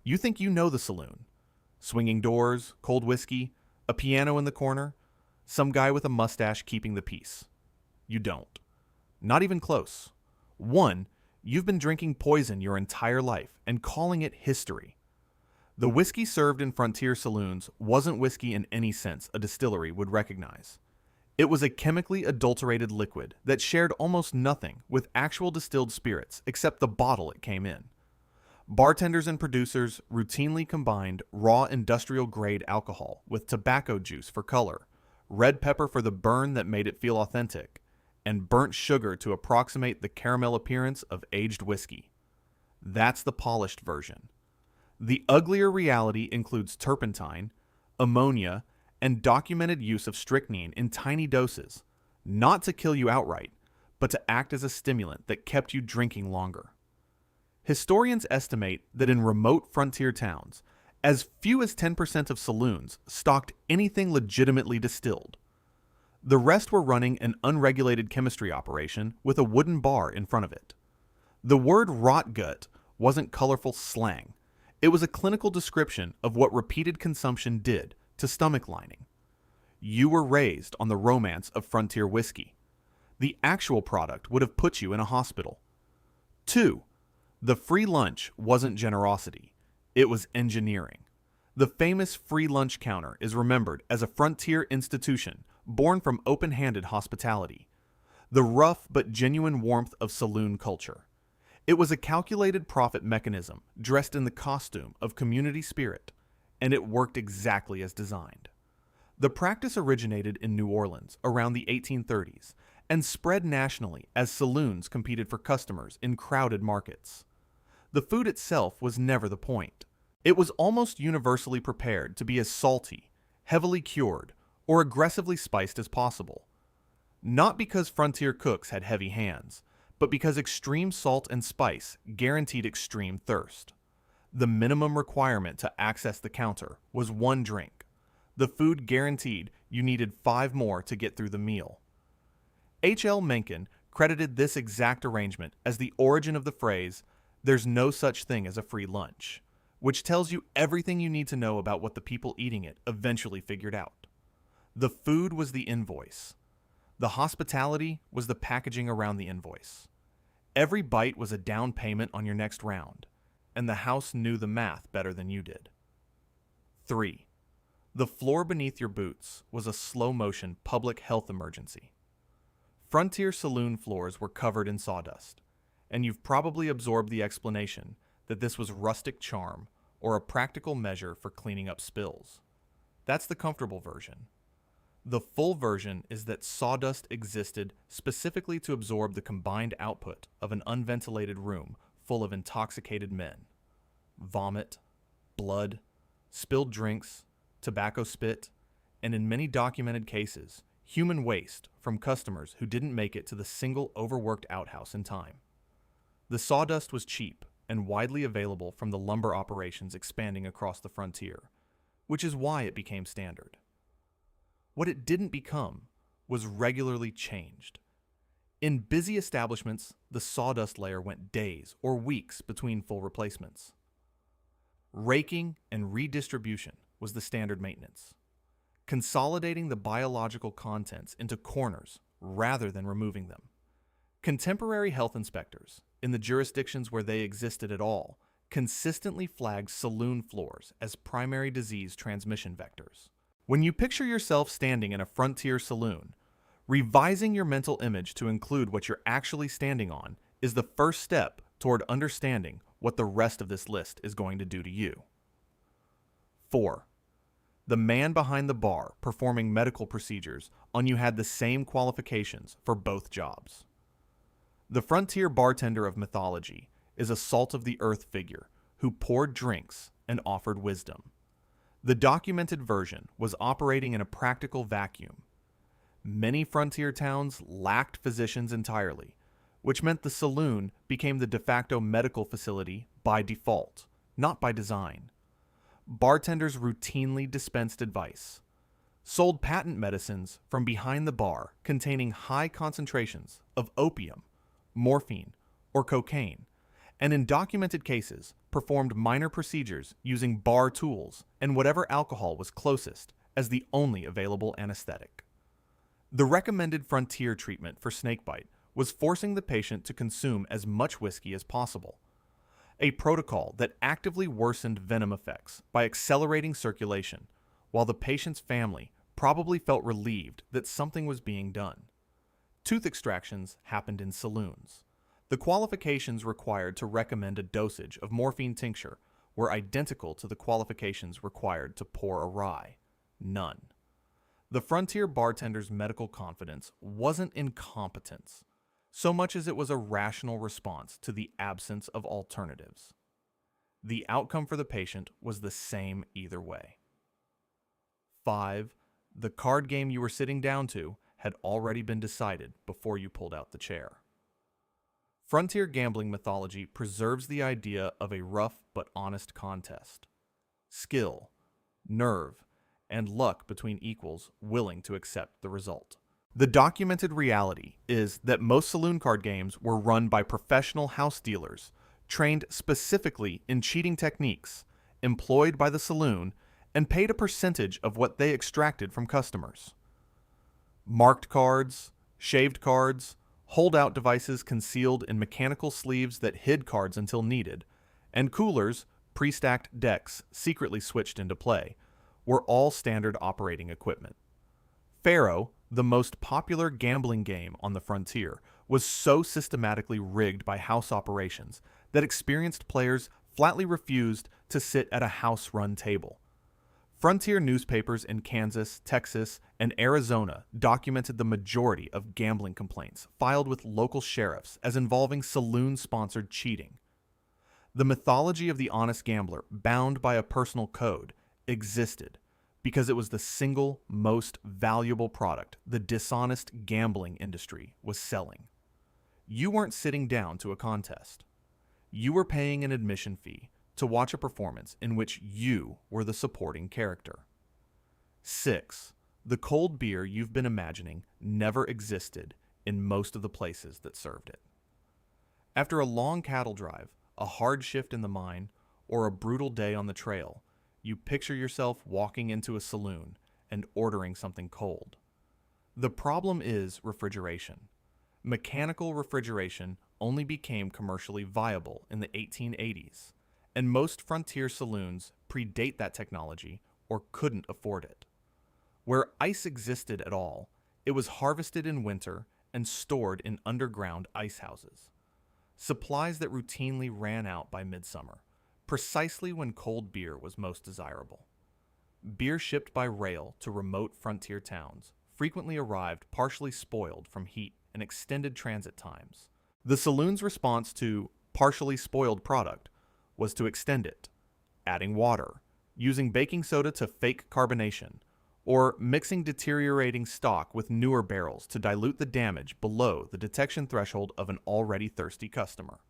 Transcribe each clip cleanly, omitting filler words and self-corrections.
You think you know the saloon. Swinging doors, cold whiskey, a piano in the corner, some guy with a mustache keeping the peace. You don't. Not even close. One, you've been drinking poison your entire life and calling it history. The whiskey served in frontier saloons wasn't whiskey in any sense a distillery would recognize. It was a chemically adulterated liquid that shared almost nothing with actual distilled spirits except the bottle it came in. Bartenders and producers routinely combined raw industrial-grade alcohol with tobacco juice for color, red pepper for the burn that made it feel authentic, and burnt sugar to approximate the caramel appearance of aged whiskey. That's the polished version. The uglier reality includes turpentine, ammonia, and documented use of strychnine in tiny doses, not to kill you outright, but to act as a stimulant that kept you drinking longer. Historians estimate that in remote frontier towns, as few as 10% of saloons stocked anything legitimately distilled. The rest were running an unregulated chemistry operation with a wooden bar in front of it. The word rot gut wasn't colorful slang. It was a clinical description of what repeated consumption did to stomach lining. You were raised on the romance of frontier whiskey. The actual product would have put you in a hospital. 2. The free lunch wasn't generosity. It was engineering. The famous free lunch counter is remembered as a frontier institution born from open-handed hospitality, the rough but genuine warmth of saloon culture. It was a calculated profit mechanism dressed in the costume of community spirit, and it worked exactly as designed. The practice originated in New Orleans around the 1830s and spread nationally as saloons competed for customers in crowded markets. The food itself was never the point. It was almost universally prepared to be as salty, heavily cured, or aggressively spiced as possible. Not because frontier cooks had heavy hands, but because extreme salt and spice guaranteed extreme thirst. The minimum requirement to access the counter was one drink. The food guaranteed you needed 5 more to get through the meal. H.L. Mencken credited this exact arrangement as the origin of the phrase, "There's no such thing as a free lunch," which tells you everything you need to know about what the people eating it eventually figured out. The food was the invoice. The hospitality was the packaging around the invoice. Every bite was a down payment on your next round, and the house knew the math better than you did. 3. The floor beneath your boots was a slow-motion public health emergency. Frontier saloon floors were covered in sawdust, and you've probably absorbed the explanation that this was rustic charm or a practical measure for cleaning up spills. That's the comfortable version. The full version is that sawdust existed specifically to absorb the combined output of an unventilated room full of intoxicated men. Vomit, blood, spilled drinks, tobacco spit, and in many documented cases, human waste from customers who didn't make it to the single overworked outhouse in time. The sawdust was cheap and widely available from the lumber operations expanding across the frontier, which is why it became standard. What it didn't become was regularly changed. In busy establishments, the sawdust layer went days or weeks between full replacements. Raking and redistribution was the standard maintenance, consolidating the biological contents into corners rather than removing them. Contemporary health inspectors, in the jurisdictions where they existed at all, consistently flagged saloon floors as primary disease transmission vectors. When you picture yourself standing in a frontier saloon, revising your mental image to include what you're actually standing on is the first step toward understanding what the rest of this list is going to do to you. 4. The man behind the bar performing medical procedures on you had the same qualifications for both jobs. The frontier bartender of mythology is a salt-of-the-earth figure who poured drinks and offered wisdom. The documented version was operating in a practical vacuum. Many frontier towns lacked physicians entirely, which meant the saloon became the de facto medical facility by default, not by design. Bartenders routinely dispensed advice, sold patent medicines from behind the bar containing high concentrations of opium, morphine, or cocaine, and in documented cases, performed minor procedures using bar tools and whatever alcohol was closest as the only available anesthetic. The recommended frontier treatment for snakebite was forcing the patient to consume as much whiskey as possible, a protocol that actively worsened venom effects by accelerating circulation, while the patient's family probably felt relieved that something was being done. Tooth extractions happened in saloons. The qualifications required to recommend a dosage of morphine tincture were identical to the qualifications required to pour a rye. None. The frontier bartender's medical confidence wasn't incompetence, so much as it was a rational response to the absence of alternatives. The outcome for the patient was the same either way. 5. The card game you were sitting down to had already been decided before you pulled out the chair. Frontier gambling mythology preserves the idea of a rough but honest contest. Skill, nerve, and luck between equals willing to accept the result. The documented reality is that most saloon card games were run by professional house dealers, trained specifically in cheating techniques, employed by the saloon, and paid a percentage of what they extracted from customers. Marked cards, shaved cards, holdout devices concealed in mechanical sleeves that hid cards until needed, and coolers, pre-stacked decks secretly switched into play, were all standard operating equipment. Faro, the most popular gambling game on the frontier, was so systematically rigged by house operations that experienced players flatly refused to sit at a house-run table. Frontier newspapers in Kansas, Texas, and Arizona documented the majority of gambling complaints filed with local sheriffs as involving saloon-sponsored cheating. The mythology of the honest gambler, bound by a personal code, existed because it was the single most valuable product the dishonest gambling industry was selling. You weren't sitting down to a contest. You were paying an admission fee to watch a performance in which you were the supporting character. 6. The cold beer you've been imagining never existed in most of the places that served it. After a long cattle drive, a hard shift in the mine, or a brutal day on the trail, you picture yourself walking into a saloon and ordering something cold. The problem is refrigeration. Mechanical refrigeration only became commercially viable in the 1880s, and most frontier saloons predate that technology or couldn't afford it. Where ice existed at all, it was harvested in winter and stored in underground ice houses. Supplies that routinely ran out by midsummer, precisely when cold beer was most desirable. Beer shipped by rail to remote frontier towns frequently arrived partially spoiled from heat and extended transit times. The saloon's response to partially spoiled product was to extend it, adding water, using baking soda to fake carbonation, or mixing deteriorating stock with newer barrels to dilute the damage below the detection threshold of an already thirsty customer.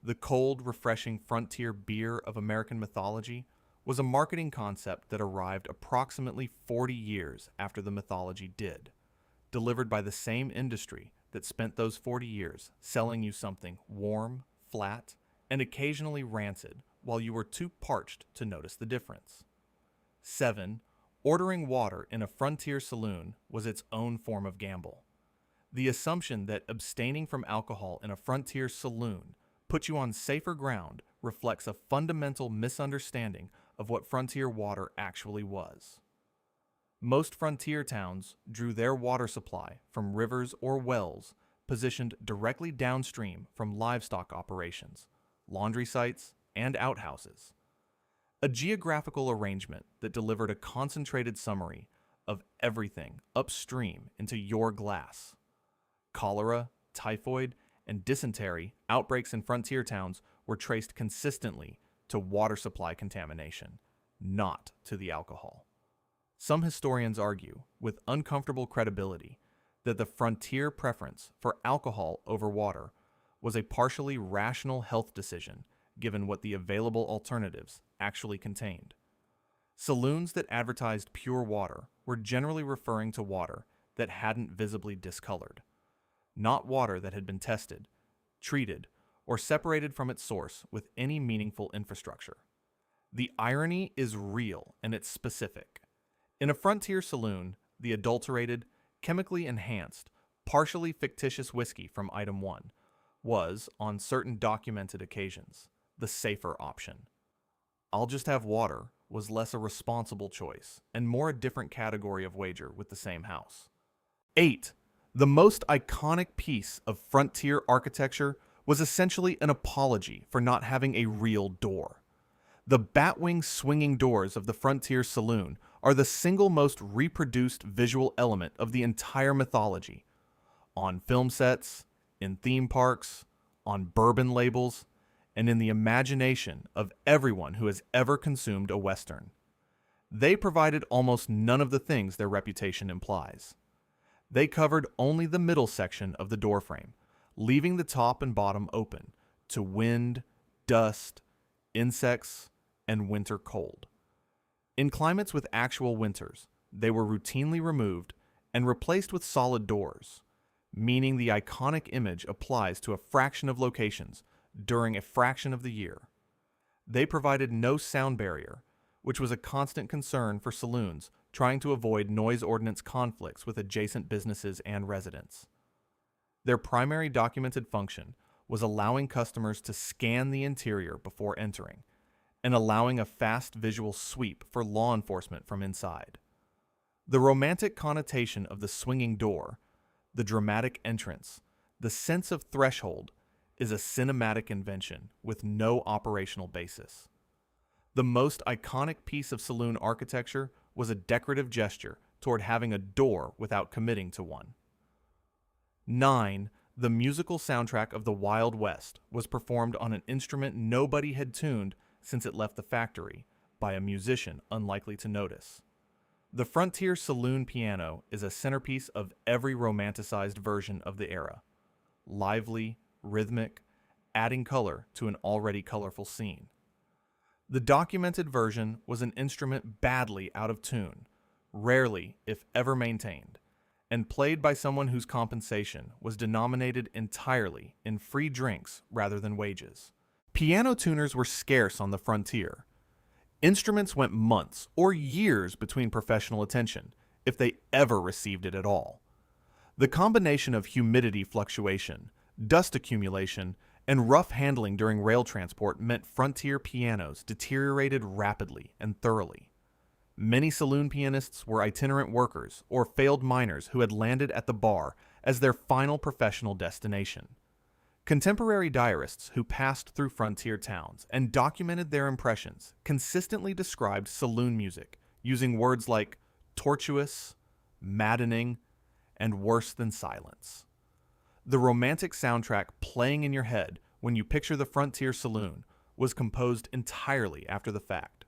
The cold, refreshing frontier beer of American mythology was a marketing concept that arrived approximately 40 years after the mythology did, delivered by the same industry that spent those 40 years selling you something warm, flat, and occasionally rancid while you were too parched to notice the difference. 7. Ordering water in a frontier saloon was its own form of gamble. The assumption that abstaining from alcohol in a frontier saloon put you on safer ground reflects a fundamental misunderstanding of what frontier water actually was. Most frontier towns drew their water supply from rivers or wells positioned directly downstream from livestock operations, laundry sites, and outhouses. A geographical arrangement that delivered a concentrated summary of everything upstream into your glass. Cholera, typhoid, and dysentery outbreaks in frontier towns were traced consistently to water supply contamination, not to the alcohol. Some historians argue, with uncomfortable credibility, that the frontier preference for alcohol over water was a partially rational health decision given what the available alternatives actually contained. Saloons that advertised pure water were generally referring to water that hadn't visibly discolored, not water that had been tested, treated, or separated from its source with any meaningful infrastructure. The irony is real and it's specific. In a frontier saloon, the adulterated, chemically enhanced, partially fictitious whiskey from item 1 was, on certain documented occasions, the safer option. I'll just have water was less a responsible choice and more a different category of wager with the same house. 8. The most iconic piece of frontier architecture was essentially an apology for not having a real door. The batwing swinging doors of the frontier saloon are the single most reproduced visual element of the entire mythology. On film sets, in theme parks, on bourbon labels, and in the imagination of everyone who has ever consumed a Western. They provided almost none of the things their reputation implies. They covered only the middle section of the doorframe, leaving the top and bottom open to wind, dust, insects, and winter cold. In climates with actual winters, they were routinely removed and replaced with solid doors, meaning the iconic image applies to a fraction of locations during a fraction of the year. They provided no sound barrier, which was a constant concern for saloons trying to avoid noise ordinance conflicts with adjacent businesses and residents. Their primary documented function was allowing customers to scan the interior before entering, and allowing a fast visual sweep for law enforcement from inside. The romantic connotation of the swinging door, the dramatic entrance, the sense of threshold, is a cinematic invention with no operational basis. The most iconic piece of saloon architecture was a decorative gesture toward having a door without committing to one. 9. The musical soundtrack of the Wild West was performed on an instrument nobody had tuned since it left the factory, by a musician unlikely to notice. The frontier saloon piano is a centerpiece of every romanticized version of the era. Lively, rhythmic, adding color to an already colorful scene. The documented version was an instrument badly out of tune, rarely, if ever, maintained, and played by someone whose compensation was denominated entirely in free drinks rather than wages. Piano tuners were scarce on the frontier. Instruments went months or years between professional attention, if they ever received it at all. The combination of humidity fluctuation, dust accumulation, and rough handling during rail transport meant frontier pianos deteriorated rapidly and thoroughly. Many saloon pianists were itinerant workers or failed miners who had landed at the bar as their final professional destination. Contemporary diarists who passed through frontier towns and documented their impressions consistently described saloon music using words like tortuous, maddening, and worse than silence. The romantic soundtrack playing in your head when you picture the frontier saloon was composed entirely after the fact,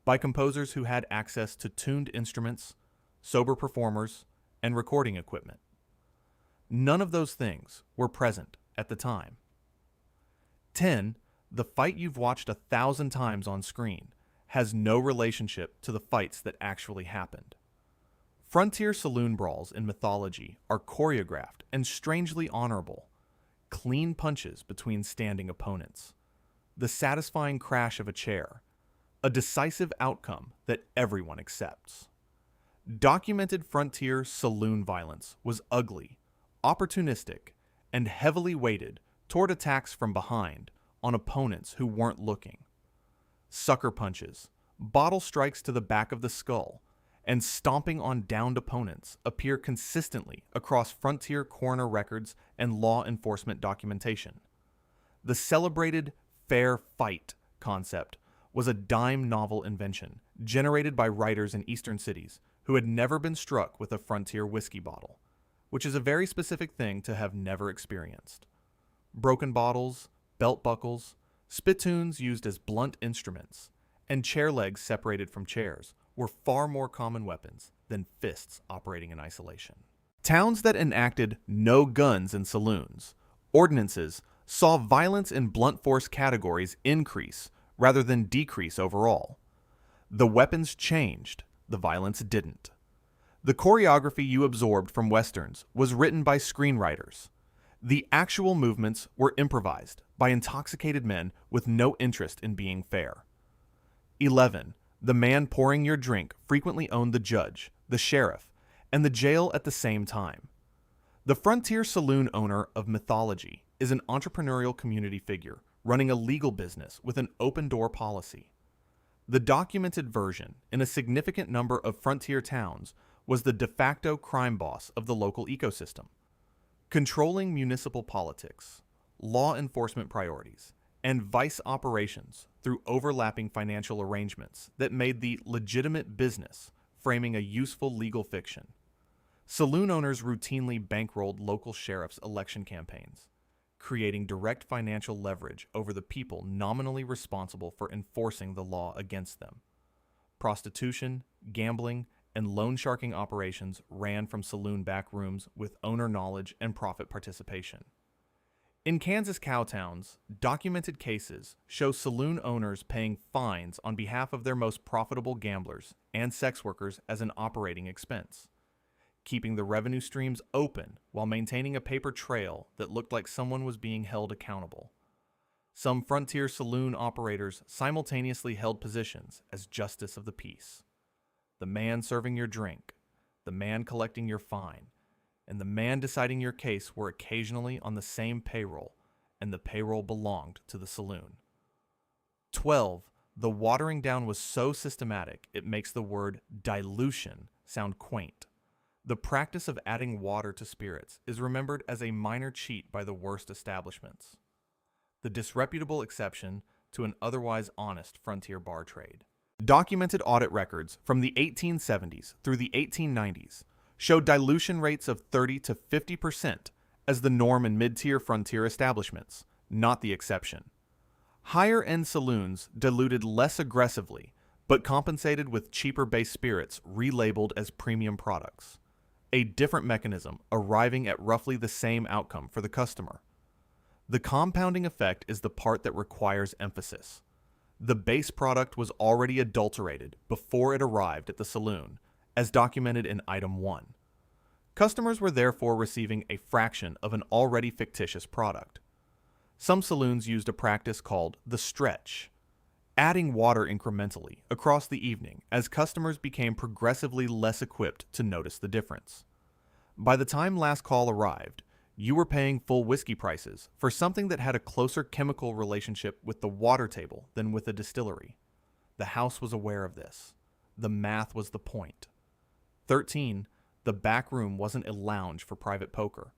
by composers who had access to tuned instruments, sober performers, and recording equipment. None of those things were present at the time. 10. The fight you've watched 1,000 times on screen has no relationship to the fights that actually happened. Frontier saloon brawls in mythology are choreographed and strangely honorable. Clean punches between standing opponents. The satisfying crash of a chair. A decisive outcome that everyone accepts. Documented frontier saloon violence was ugly, opportunistic, and heavily weighted toward attacks from behind on opponents who weren't looking. Sucker punches, bottle strikes to the back of the skull, and stomping on downed opponents appear consistently across frontier coroner records and law enforcement documentation. The celebrated fair fight concept was a dime novel invention generated by writers in eastern cities who had never been struck with a frontier whiskey bottle, which is a very specific thing to have never experienced. Broken bottles, belt buckles, spittoons used as blunt instruments, and chair legs separated from chairs were far more common weapons than fists operating in isolation. Towns that enacted no guns in saloons, ordinances saw violence in blunt force categories increase rather than decrease overall. The weapons changed, the violence didn't. The choreography you absorbed from westerns was written by screenwriters. The actual movements were improvised by intoxicated men with no interest in being fair. 11. The man pouring your drink frequently owned the judge, the sheriff, and the jail at the same time. The frontier saloon owner of mythology is an entrepreneurial community figure running a legal business with an open-door policy. The documented version in a significant number of frontier towns was the de facto crime boss of the local ecosystem. Controlling municipal politics, law enforcement priorities, and vice operations through overlapping financial arrangements that made the legitimate business framing a useful legal fiction. Saloon owners routinely bankrolled local sheriffs' election campaigns, creating direct financial leverage over the people nominally responsible for enforcing the law against them. Prostitution, gambling, and loan sharking operations ran from saloon back rooms with owner knowledge and profit participation. In Kansas cow towns, documented cases show saloon owners paying fines on behalf of their most profitable gamblers and sex workers as an operating expense, keeping the revenue streams open while maintaining a paper trail that looked like someone was being held accountable. Some frontier saloon operators simultaneously held positions as justice of the peace. The man serving your drink, the man collecting your fine, and the man deciding your case were occasionally on the same payroll, and the payroll belonged to the saloon. 12. The watering down was so systematic it makes the word dilution sound quaint. The practice of adding water to spirits is remembered as a minor cheat by the worst establishments, the disreputable exception to an otherwise honest frontier bar trade. Documented audit records from the 1870s through the 1890s showed dilution rates of 30 to 50% as the norm in mid-tier frontier establishments, not the exception. Higher-end saloons diluted less aggressively, but compensated with cheaper base spirits relabeled as premium products. A different mechanism arriving at roughly the same outcome for the customer. The compounding effect is the part that requires emphasis. The base product was already adulterated before it arrived at the saloon, as documented in Item 1. Customers were therefore receiving a fraction of an already fictitious product. Some saloons used a practice called the stretch, adding water incrementally across the evening as customers became progressively less equipped to notice the difference. By the time last call arrived, you were paying full whiskey prices for something that had a closer chemical relationship with the water table than with a distillery. The house was aware of this. The math was the point. 13. The back room wasn't a lounge for private poker.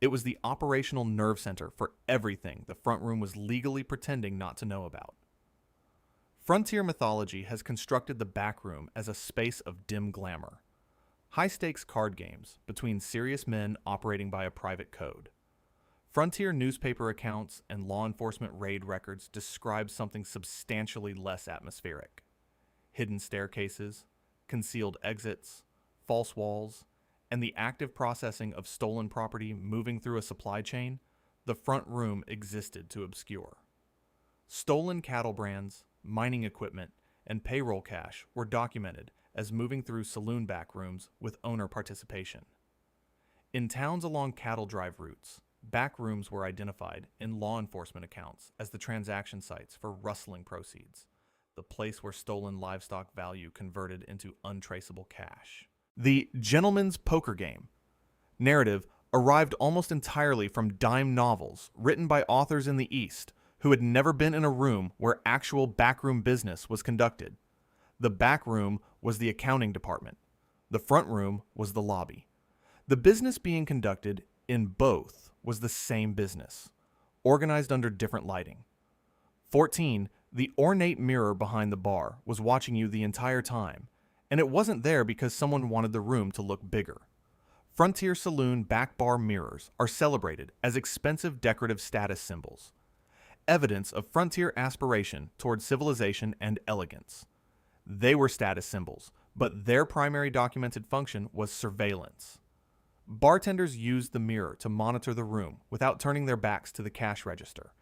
It was the operational nerve center for everything the front room was legally pretending not to know about. Frontier mythology has constructed the back room as a space of dim glamour. High-stakes card games between serious men operating by a private code. Frontier newspaper accounts and law enforcement raid records describe something substantially less atmospheric. Hidden staircases, concealed exits, false walls, and the active processing of stolen property moving through a supply chain, the front room existed to obscure. Stolen cattle brands, mining equipment, and payroll cash were documented as moving through saloon back rooms with owner participation. In towns along cattle drive routes, back rooms were identified in law enforcement accounts as the transaction sites for rustling proceeds, the place where stolen livestock value converted into untraceable cash. The gentleman's poker game narrative arrived almost entirely from dime novels written by authors in the East who had never been in a room where actual backroom business was conducted. The back room was the accounting department. The front room was the lobby. The business being conducted in both was the same business, organized under different lighting. 14. The ornate mirror behind the bar was watching you the entire time, and it wasn't there because someone wanted the room to look bigger. Frontier saloon back bar mirrors are celebrated as expensive decorative status symbols, evidence of frontier aspiration toward civilization and elegance. They were status symbols, but their primary documented function was surveillance. Bartenders used the mirror to monitor the room without turning their backs to the cash register,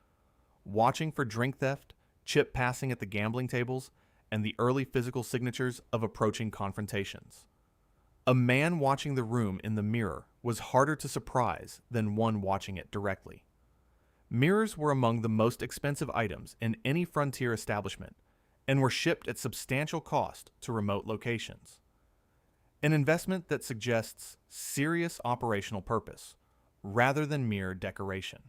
watching for drink theft, chip passing at the gambling tables, and the early physical signatures of approaching confrontations. A man watching the room in the mirror was harder to surprise than one watching it directly. Mirrors were among the most expensive items in any Frontier establishment and were shipped at substantial cost to remote locations. An investment that suggests serious operational purpose rather than mere decoration.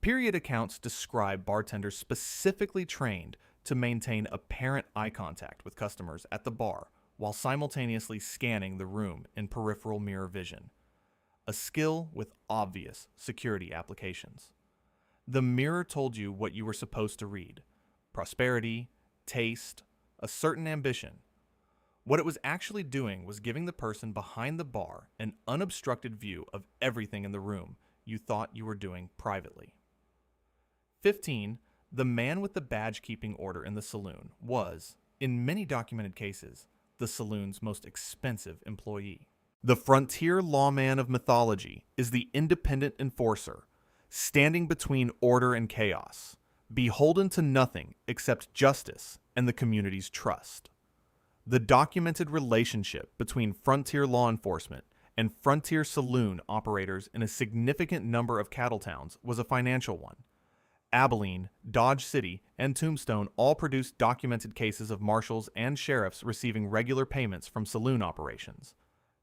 Period accounts describe bartenders specifically trained to maintain apparent eye contact with customers at the bar while simultaneously scanning the room in peripheral mirror vision, a skill with obvious security applications. The mirror told you what you were supposed to read: prosperity, taste, a certain ambition. What it was actually doing was giving the person behind the bar an unobstructed view of everything in the room you thought you were doing privately. 15. The man with the badge-keeping order in the saloon was, in many documented cases, the saloon's most expensive employee. The frontier lawman of mythology is the independent enforcer, standing between order and chaos, beholden to nothing except justice and the community's trust. The documented relationship between frontier law enforcement and frontier saloon operators in a significant number of cattle towns was a financial one. Abilene, Dodge City, and Tombstone all produced documented cases of marshals and sheriffs receiving regular payments from saloon operations,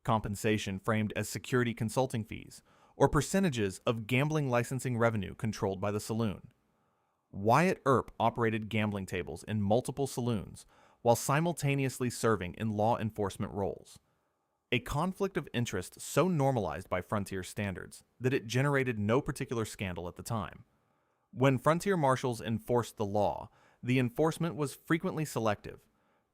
compensation framed as security consulting fees, or percentages of gambling licensing revenue controlled by the saloon. Wyatt Earp operated gambling tables in multiple saloons while simultaneously serving in law enforcement roles. A conflict of interest so normalized by frontier standards that it generated no particular scandal at the time. When frontier marshals enforced the law, the enforcement was frequently selective,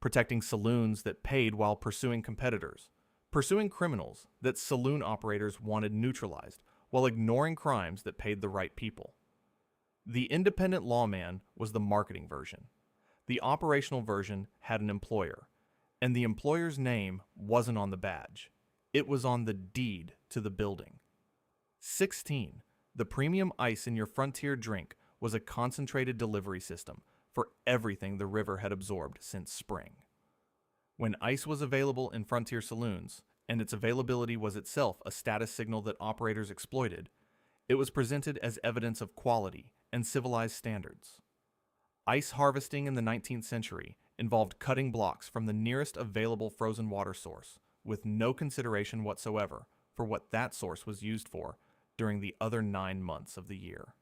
protecting saloons that paid while pursuing competitors, pursuing criminals that saloon operators wanted neutralized, while ignoring crimes that paid the right people. The independent lawman was the marketing version. The operational version had an employer, and the employer's name wasn't on the badge. It was on the deed to the building. 16. The premium ice in your Frontier drink was a concentrated delivery system for everything the river had absorbed since spring. When ice was available in Frontier saloons, and its availability was itself a status signal that operators exploited, it was presented as evidence of quality and civilized standards. Ice harvesting in the 19th century involved cutting blocks from the nearest available frozen water source, with no consideration whatsoever for what that source was used for during the other 9 months of the year.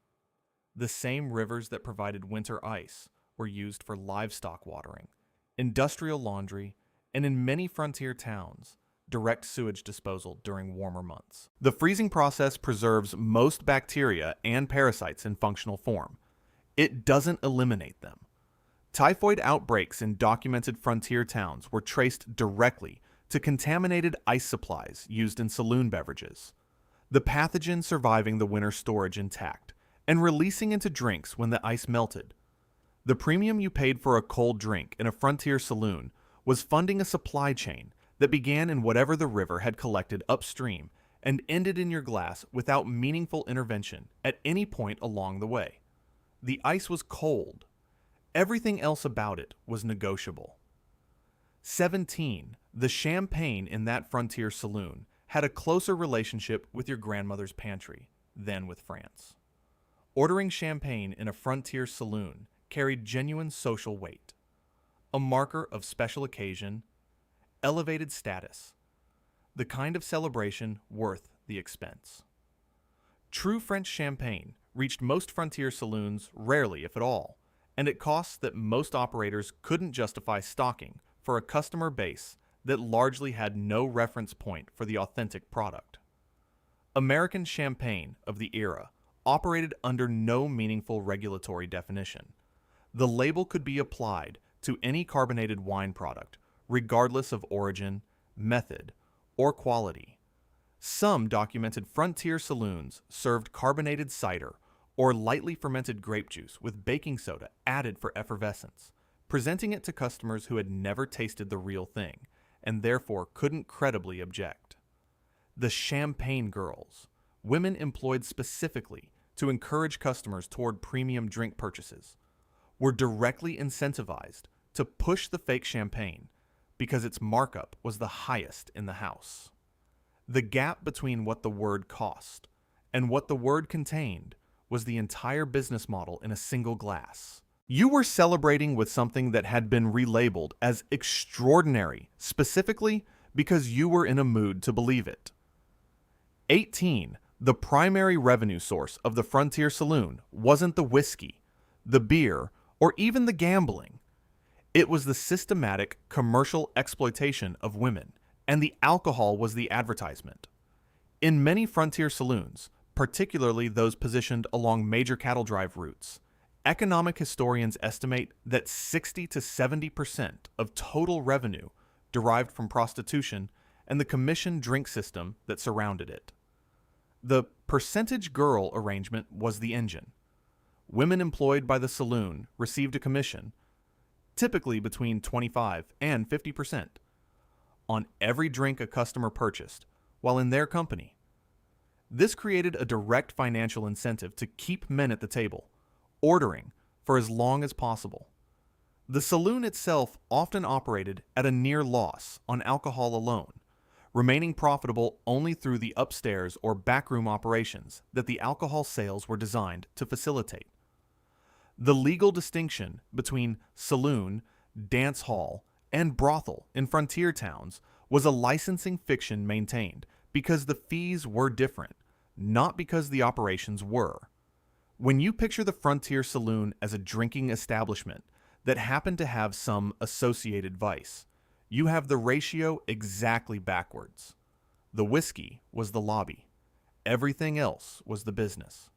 The same rivers that provided winter ice were used for livestock watering, industrial laundry, and in many frontier towns, direct sewage disposal during warmer months. The freezing process preserves most bacteria and parasites in functional form. It doesn't eliminate them. Typhoid outbreaks in documented frontier towns were traced directly to contaminated ice supplies used in saloon beverages, the pathogen surviving the winter storage intact and releasing into drinks when the ice melted. The premium you paid for a cold drink in a frontier saloon was funding a supply chain that began in whatever the river had collected upstream and ended in your glass without meaningful intervention at any point along the way. The ice was cold. Everything else about it was negotiable. 17. The champagne in that frontier saloon had a closer relationship with your grandmother's pantry than with France. Ordering champagne in a frontier saloon carried genuine social weight, a marker of special occasion, elevated status, the kind of celebration worth the expense. True French champagne reached most frontier saloons rarely, if at all, and at costs that most operators couldn't justify stocking for a customer base that largely had no reference point for the authentic product. American champagne of the era operated under no meaningful regulatory definition. The label could be applied to any carbonated wine product, regardless of origin, method, or quality. Some documented frontier saloons served carbonated cider or lightly fermented grape juice with baking soda added for effervescence, presenting it to customers who had never tasted the real thing and therefore couldn't credibly object. The champagne girls, women employed specifically to encourage customers toward premium drink purchases, were directly incentivized to push the fake champagne because its markup was the highest in the house. The gap between what the word cost and what the word contained was the entire business model in a single glass. You were celebrating with something that had been relabeled as extraordinary, specifically because you were in a mood to believe it. 18. The primary revenue source of the Frontier Saloon wasn't the whiskey, the beer, or even the gambling. It was the systematic commercial exploitation of women, and the alcohol was the advertisement. In many frontier saloons, particularly those positioned along major cattle drive routes, economic historians estimate that 60 to 70% of total revenue derived from prostitution and the commission drink system that surrounded it. The percentage girl arrangement was the engine. Women employed by the saloon received a commission, typically between 25 and 50%, on every drink a customer purchased while in their company. This created a direct financial incentive to keep men at the table, ordering for as long as possible. The saloon itself often operated at a near loss on alcohol alone, remaining profitable only through the upstairs or backroom operations that the alcohol sales were designed to facilitate. The legal distinction between saloon, dance hall, and brothel in frontier towns was a licensing fiction maintained because the fees were different, not because the operations were. When you picture the frontier saloon as a drinking establishment that happened to have some associated vice, you have the ratio exactly backwards. The whiskey was the lobby. Everything else was the business.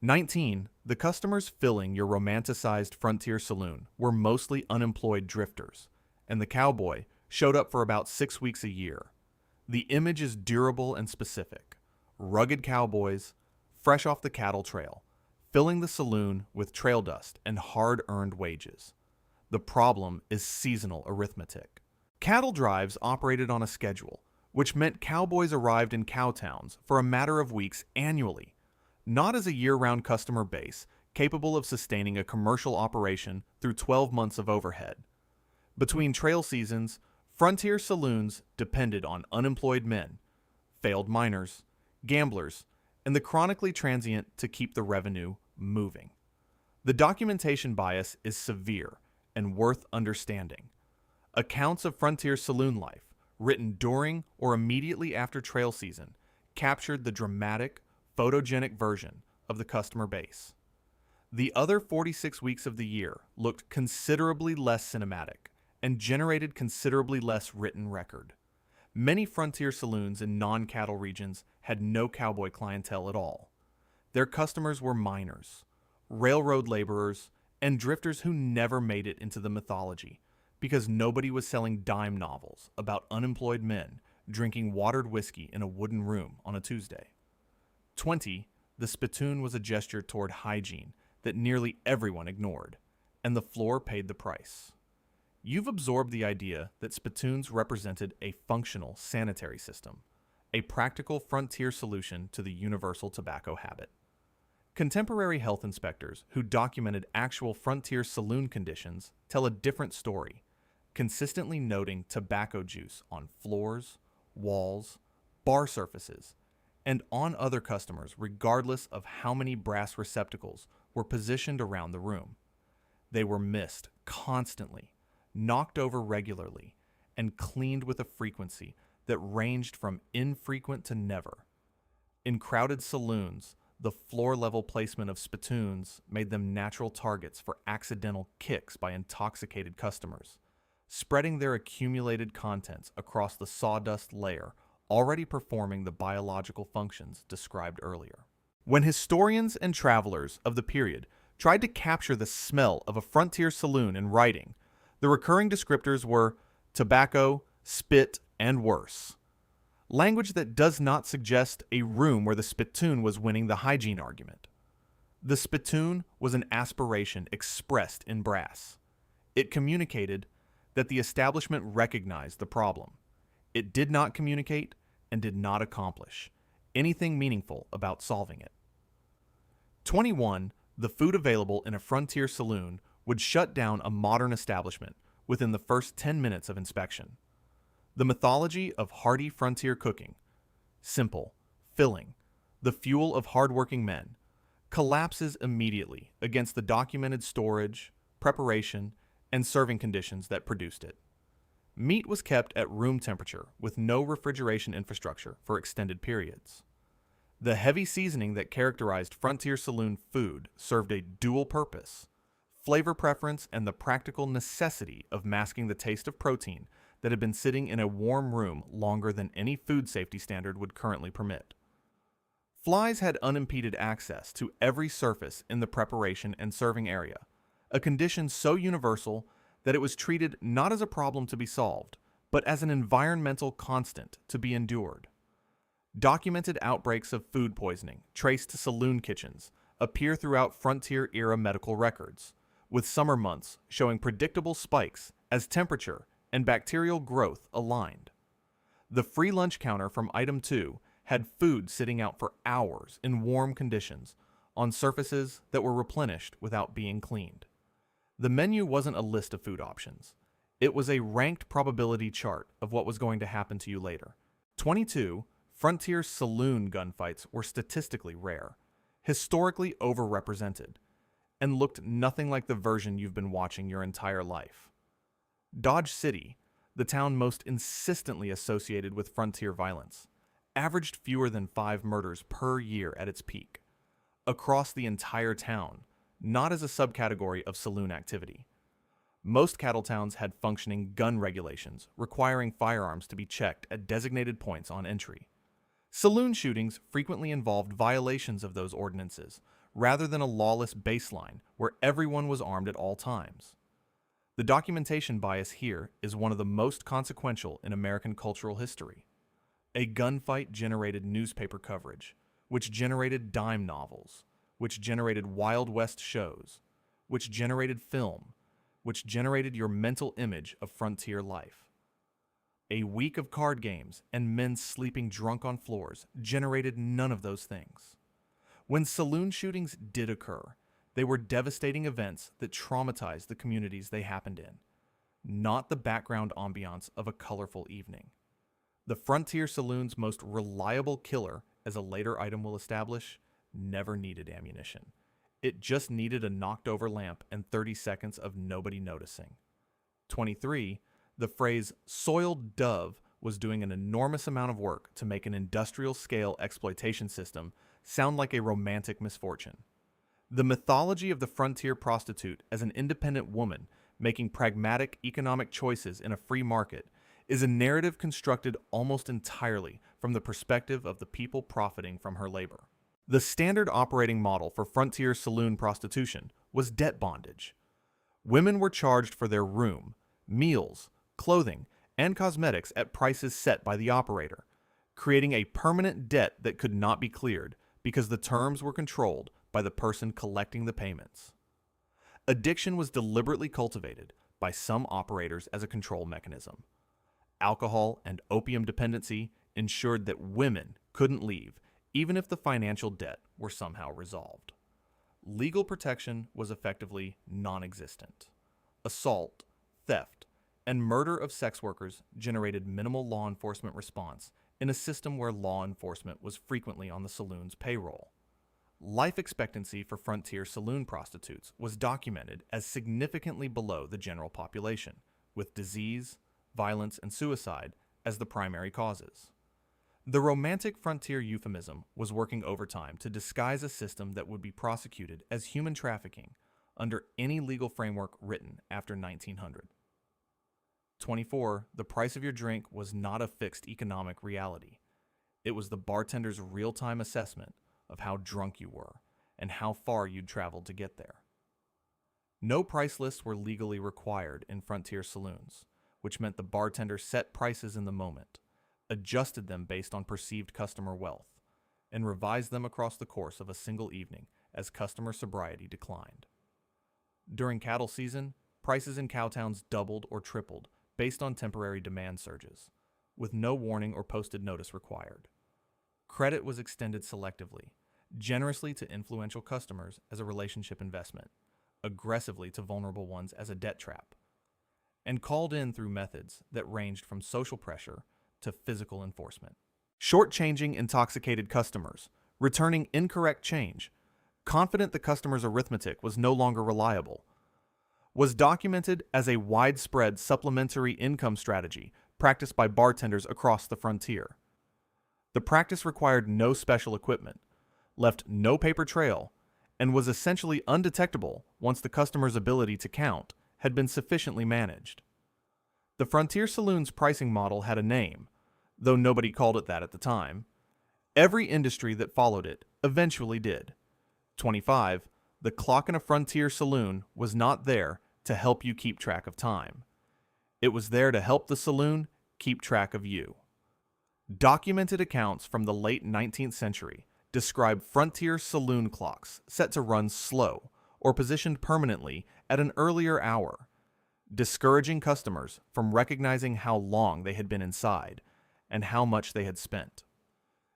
19. The customers filling your romanticized frontier saloon were mostly unemployed drifters, and the cowboy showed up for about 6 weeks a year. The image is durable and specific. Rugged cowboys, fresh off the cattle trail, filling the saloon with trail dust and hard-earned wages. The problem is seasonal arithmetic. Cattle drives operated on a schedule, which meant cowboys arrived in cow towns for a matter of weeks annually, not as a year-round customer base capable of sustaining a commercial operation through 12 months of overhead. Between trail seasons, frontier saloons depended on unemployed men, failed miners, gamblers, and the chronically transient to keep the revenue moving. The documentation bias is severe and worth understanding. Accounts of frontier saloon life, written during or immediately after trail season, captured the dramatic, photogenic version of the customer base. The other 46 weeks of the year looked considerably less cinematic and generated considerably less written record. Many frontier saloons in non-cattle regions had no cowboy clientele at all. Their customers were miners, railroad laborers, and drifters who never made it into the mythology because nobody was selling dime novels about unemployed men drinking watered whiskey in a wooden room on a Tuesday. 20. The spittoon was a gesture toward hygiene that nearly everyone ignored, and the floor paid the price. You've absorbed the idea that spittoons represented a functional sanitary system, a practical frontier solution to the universal tobacco habit. Contemporary health inspectors who documented actual frontier saloon conditions tell a different story, consistently noting tobacco juice on floors, walls, bar surfaces, and on other customers regardless of how many brass receptacles were positioned around the room. They were missed constantly, knocked over regularly, and cleaned with a frequency that ranged from infrequent to never. In crowded saloons, the floor-level placement of spittoons made them natural targets for accidental kicks by intoxicated customers, spreading their accumulated contents across the sawdust layer already performing the biological functions described earlier. When historians and travelers of the period tried to capture the smell of a frontier saloon in writing, the recurring descriptors were tobacco, spit, and worse. Language that does not suggest a room where the spittoon was winning the hygiene argument. The spittoon was an aspiration expressed in brass. It communicated that the establishment recognized the problem. It did not communicate and did not accomplish anything meaningful about solving it. 21. The food available in a frontier saloon would shut down a modern establishment within the first 10 minutes of inspection. The mythology of hearty frontier cooking simple, filling, the fuel of hardworking men, collapses immediately against the documented storage, preparation, and serving conditions that produced it. Meat was kept at room temperature with no refrigeration infrastructure for extended periods. The heavy seasoning that characterized frontier saloon food served a dual purpose: flavor preference and the practical necessity of masking the taste of protein that had been sitting in a warm room longer than any food safety standard would currently permit. Flies had unimpeded access to every surface in the preparation and serving area, a condition so universal that it was treated not as a problem to be solved, but as an environmental constant to be endured. Documented outbreaks of food poisoning traced to saloon kitchens appear throughout frontier-era medical records, with summer months showing predictable spikes as temperature and bacterial growth aligned. The free lunch counter from item 2 had food sitting out for hours in warm conditions on surfaces that were replenished without being cleaned. The menu wasn't a list of food options. It was a ranked probability chart of what was going to happen to you later. 22 frontier saloon gunfights were statistically rare, historically overrepresented, and looked nothing like the version you've been watching your entire life. Dodge City, the town most insistently associated with frontier violence, averaged fewer than 5 murders per year at its peak, across the entire town, not as a subcategory of saloon activity. Most cattle towns had functioning gun regulations requiring firearms to be checked at designated points on entry. Saloon shootings frequently involved violations of those ordinances, rather than a lawless baseline where everyone was armed at all times. The documentation bias here is one of the most consequential in American cultural history. A gunfight generated newspaper coverage, which generated dime novels, which generated Wild West shows, which generated film, which generated your mental image of frontier life. A week of card games and men sleeping drunk on floors generated none of those things. When saloon shootings did occur, they were devastating events that traumatized the communities they happened in, not the background ambiance of a colorful evening. The frontier saloon's most reliable killer, as a later item will establish, never needed ammunition. It just needed a knocked-over lamp and 30 seconds of nobody noticing. 23. The phrase soiled dove was doing an enormous amount of work to make an industrial-scale exploitation system sound like a romantic misfortune. The mythology of the frontier prostitute as an independent woman making pragmatic economic choices in a free market is a narrative constructed almost entirely from the perspective of the people profiting from her labor. The standard operating model for frontier saloon prostitution was debt bondage. Women were charged for their room, meals, clothing, and cosmetics at prices set by the operator, creating a permanent debt that could not be cleared because the terms were controlled by the person collecting the payments. Addiction was deliberately cultivated by some operators as a control mechanism. Alcohol and opium dependency ensured that women couldn't leave, even if the financial debt were somehow resolved. Legal protection was effectively non-existent. Assault, theft, and murder of sex workers generated minimal law enforcement response in a system where law enforcement was frequently on the saloon's payroll. Life expectancy for frontier saloon prostitutes was documented as significantly below the general population, with disease, violence, and suicide as the primary causes. The romantic frontier euphemism was working overtime to disguise a system that would be prosecuted as human trafficking under any legal framework written after 1900. 24. The price of your drink was not a fixed economic reality. It was the bartender's real-time assessment of how drunk you were and how far you'd traveled to get there. No price lists were legally required in frontier saloons, which meant the bartender set prices in the moment, adjusted them based on perceived customer wealth, and revised them across the course of a single evening as customer sobriety declined. During cattle season, prices in cowtowns doubled or tripled based on temporary demand surges, with no warning or posted notice required. Credit was extended selectively, generously to influential customers as a relationship investment, aggressively to vulnerable ones as a debt trap, and called in through methods that ranged from social pressure to physical enforcement. Shortchanging intoxicated customers, returning incorrect change, confident the customer's arithmetic was no longer reliable, was documented as a widespread supplementary income strategy practiced by bartenders across the frontier. The practice required no special equipment, left no paper trail, and was essentially undetectable once the customer's ability to count had been sufficiently managed. The Frontier Saloon's pricing model had a name, though nobody called it that at the time. Every industry that followed it eventually did. 25. The clock in a Frontier Saloon was not there to help you keep track of time. It was there to help the saloon keep track of you. Documented accounts from the late 19th century describe Frontier saloon clocks set to run slow or positioned permanently at an earlier hour, discouraging customers from recognizing how long they had been inside and how much they had spent.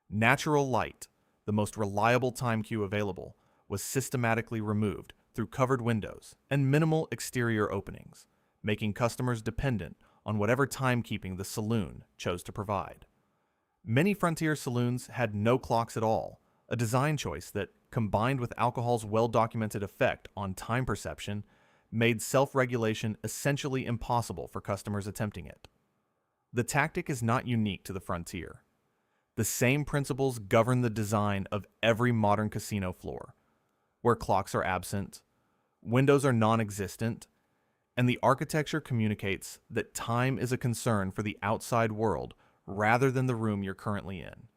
Natural light, the most reliable time cue available, was systematically removed through covered windows and minimal exterior openings, making customers dependent on whatever timekeeping the saloon chose to provide. Many Frontier saloons had no clocks at all, a design choice that, combined with alcohol's well-documented effect on time perception, made self-regulation essentially impossible for customers attempting it. The tactic is not unique to the Frontier. The same principles govern the design of every modern casino floor, where clocks are absent, windows are non-existent, and the architecture communicates that time is a concern for the outside world rather than the room you're currently in.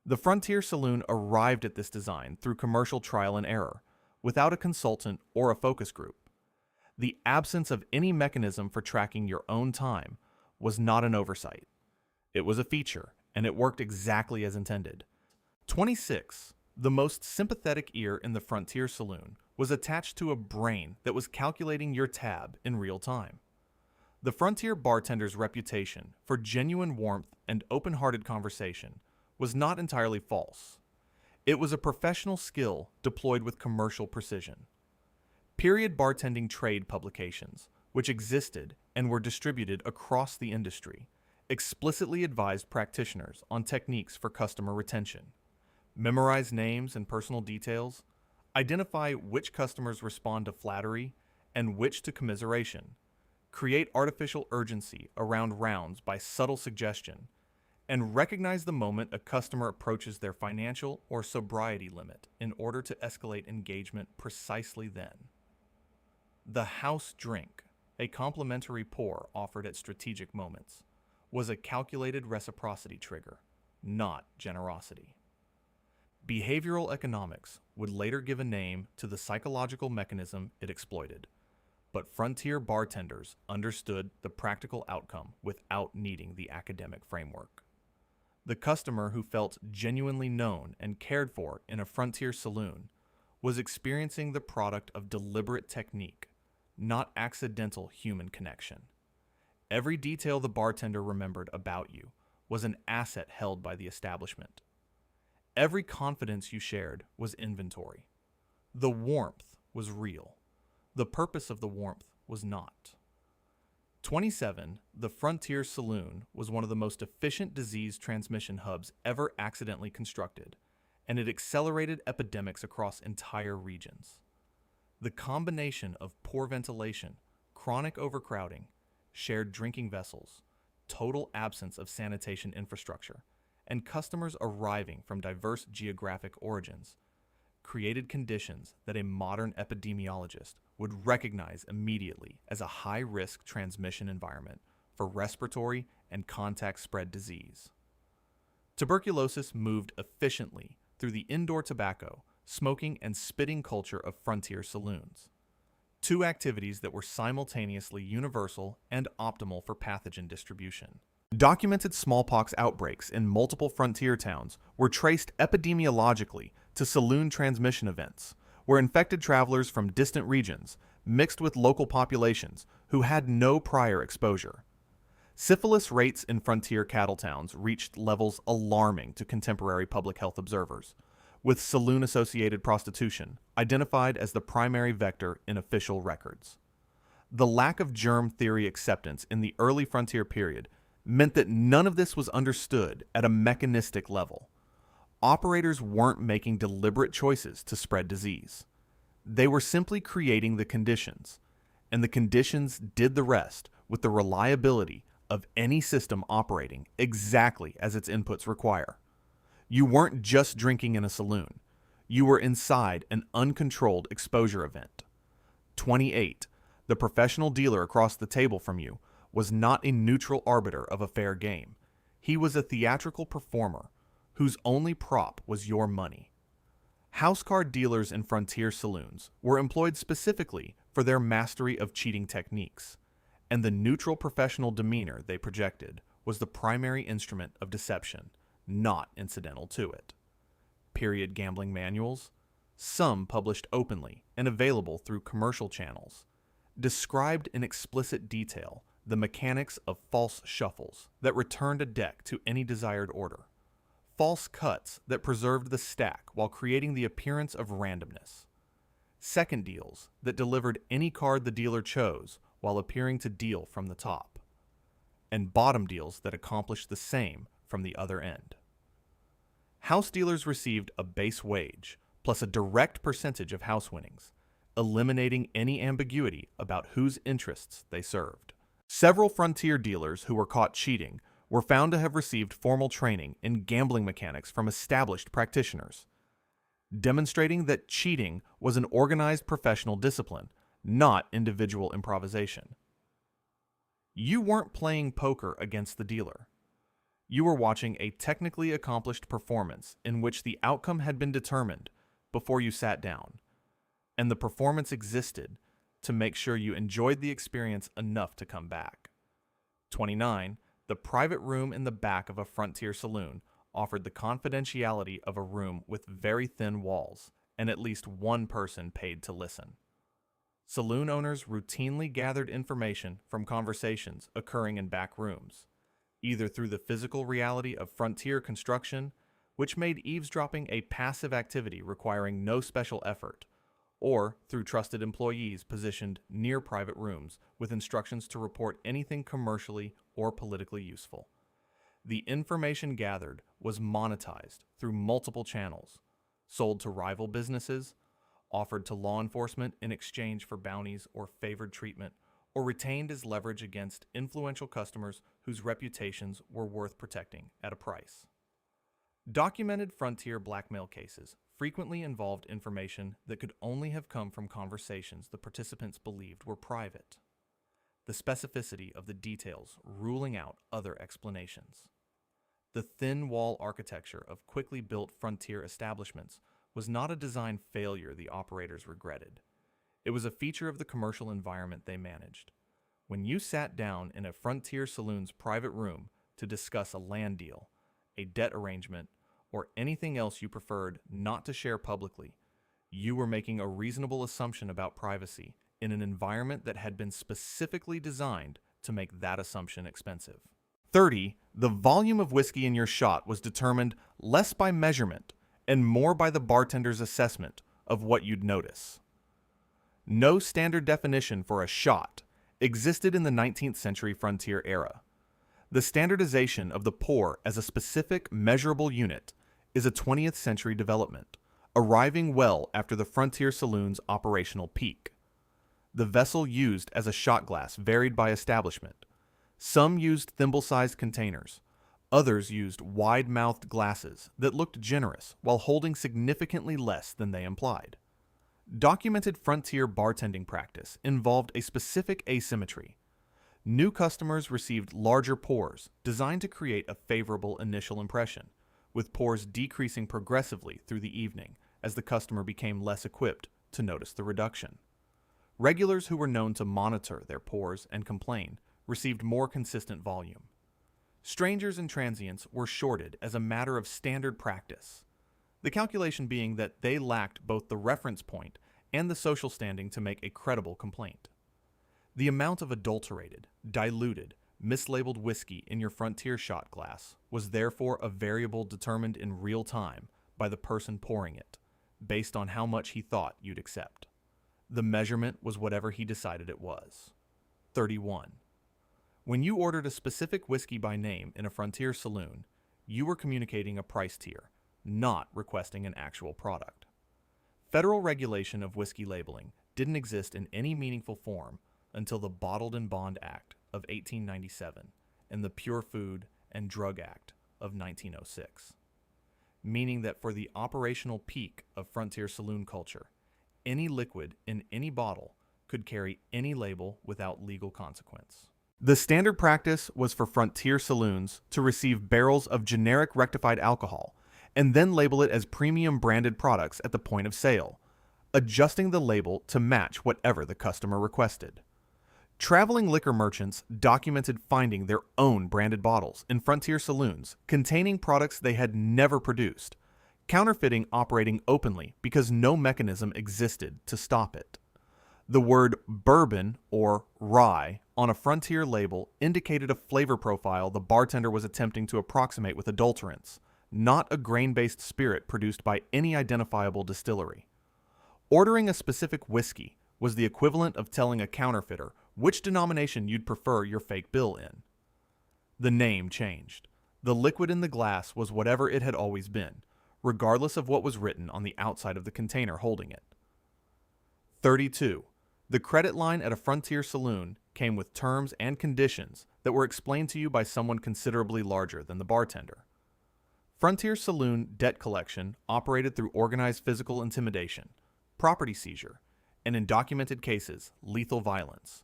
The Frontier Saloon arrived at this design through commercial trial and error, without a consultant or a focus group. The absence of any mechanism for tracking your own time was not an oversight. It was a feature, and it worked exactly as intended. 26. The most sympathetic ear in the Frontier Saloon was attached to a brain that was calculating your tab in real time. The Frontier bartender's reputation for genuine warmth and open-hearted conversation was not entirely false. It was a professional skill deployed with commercial precision. Period bartending trade publications, which existed and were distributed across the industry, explicitly advised practitioners on techniques for customer retention. Memorize names and personal details, identify which customers respond to flattery and which to commiseration, create artificial urgency around rounds by subtle suggestion, and recognize the moment a customer approaches their financial or sobriety limit in order to escalate engagement precisely then. The house drink, a complimentary pour offered at strategic moments, was a calculated reciprocity trigger, not generosity. Behavioral economics would later give a name to the psychological mechanism it exploited, but Frontier bartenders understood the practical outcome without needing the academic framework. The customer who felt genuinely known and cared for in a Frontier saloon was experiencing the product of deliberate technique, not accidental human connection. Every detail the bartender remembered about you was an asset held by the establishment. Every confidence you shared was inventory. The warmth was real. The purpose of the warmth was not. 27. The Frontier Saloon was one of the most efficient disease transmission hubs ever accidentally constructed, and it accelerated epidemics across entire regions. The combination of poor ventilation, chronic overcrowding, shared drinking vessels, total absence of sanitation infrastructure, and customers arriving from diverse geographic origins created conditions that a modern epidemiologist would recognize immediately as a high-risk transmission environment for respiratory and contact spread disease. Tuberculosis moved efficiently through the indoor tobacco, smoking, and spitting culture of Frontier saloons, two activities that were simultaneously universal and optimal for pathogen distribution. Documented smallpox outbreaks in multiple Frontier towns were traced epidemiologically to saloon transmission events, where infected travelers from distant regions mixed with local populations who had no prior exposure. Syphilis rates in Frontier cattle towns reached levels alarming to contemporary public health observers, with saloon-associated prostitution identified as the primary vector in official records. The lack of germ theory acceptance in the early Frontier period meant that none of this was understood at a mechanistic level. Operators weren't making deliberate choices to spread disease. They were simply creating the conditions, and the conditions did the rest with the reliability of any system operating exactly as its inputs require. You weren't just drinking in a saloon. You were inside an uncontrolled exposure event. 28. The professional dealer across the table from you was not a neutral arbiter of a fair game. He was a theatrical performer whose only prop was your money. House card dealers in frontier saloons were employed specifically for their mastery of cheating techniques, and the neutral professional demeanor they projected was the primary instrument of deception, not incidental to it. Period gambling manuals, some published openly and available through commercial channels, described in explicit detail the mechanics of false shuffles that returned a deck to any desired order, false cuts that preserved the stack while creating the appearance of randomness, second deals that delivered any card the dealer chose while appearing to deal from the top, and bottom deals that accomplished the same from the other end. House dealers received a base wage plus a direct percentage of house winnings, eliminating any ambiguity about whose interests they served. Several frontier dealers who were caught cheating were found to have received formal training in gambling mechanics from established practitioners, demonstrating that cheating was an organized professional discipline, not individual improvisation. You weren't playing poker against the dealer. You were watching a technically accomplished performance in which the outcome had been determined before you sat down, and the performance existed to make sure you enjoyed the experience enough to come back. 29. The private room in the back of a frontier saloon offered the confidentiality of a room with very thin walls and at least one person paid to listen. Saloon owners routinely gathered information from conversations occurring in back rooms, either through the physical reality of frontier construction, which made eavesdropping a passive activity requiring no special effort, or through trusted employees positioned near private rooms with instructions to report anything commercially or politically useful. The information gathered was monetized through multiple channels, sold to rival businesses, offered to law enforcement in exchange for bounties or favored treatment, or retained as leverage against influential customers whose reputations were worth protecting at a price. Documented frontier blackmail cases frequently involved information that could only have come from conversations the participants believed were private, the specificity of the details ruling out other explanations. The thin wall architecture of quickly built frontier establishments was not a design failure the operators regretted. It was a feature of the commercial environment they managed. When you sat down in a frontier saloon's private room to discuss a land deal, a debt arrangement, or anything else you preferred not to share publicly, you were making a reasonable assumption about privacy in an environment that had been specifically designed to make that assumption expensive. 30. The volume of whiskey in your shot was determined less by measurement and more by the bartender's assessment of what you'd notice. No standard definition for a shot existed in the 19th century frontier era. The standardization of the pour as a specific measurable unit is a 20th century development, arriving well after the frontier saloon's operational peak. The vessel used as a shot glass varied by establishment. Some used thimble-sized containers. Others used wide-mouthed glasses that looked generous while holding significantly less than they implied. Documented frontier bartending practice involved a specific asymmetry. New customers received larger pours designed to create a favorable initial impression, with pours decreasing progressively through the evening as the customer became less equipped to notice the reduction. Regulars who were known to monitor their pours and complain received more consistent volume. Strangers and transients were shorted as a matter of standard practice, the calculation being that they lacked both the reference point and the social standing to make a credible complaint. The amount of adulterated, diluted, mislabeled whiskey in your frontier shot glass was therefore a variable determined in real time by the person pouring it, based on how much he thought you'd accept. The measurement was whatever he decided it was. 31. When you ordered a specific whiskey by name in a Frontier saloon, you were communicating a price tier, not requesting an actual product. Federal regulation of whiskey labeling didn't exist in any meaningful form until the Bottled and Bond Act of 1897 and the Pure Food and Drug Act of 1906, meaning that for the operational peak of frontier saloon culture, any liquid in any bottle could carry any label without legal consequence. The standard practice was for frontier saloons to receive barrels of generic rectified alcohol and then label it as premium branded products at the point of sale, adjusting the label to match whatever the customer requested. Traveling liquor merchants documented finding their own branded bottles in frontier saloons containing products they had never produced, counterfeiting operating openly because no mechanism existed to stop it. The word bourbon or rye on a frontier label indicated a flavor profile the bartender was attempting to approximate with adulterants, not a grain-based spirit produced by any identifiable distillery. Ordering a specific whiskey was the equivalent of telling a counterfeiter which denomination you'd prefer your fake bill in. The name changed. The liquid in the glass was whatever it had always been, regardless of what was written on the outside of the container holding it. 32. The credit line at a frontier saloon came with terms and conditions that were explained to you by someone considerably larger than the bartender. Frontier saloon debt collection operated through organized physical intimidation, property seizure, and in documented cases, lethal violence.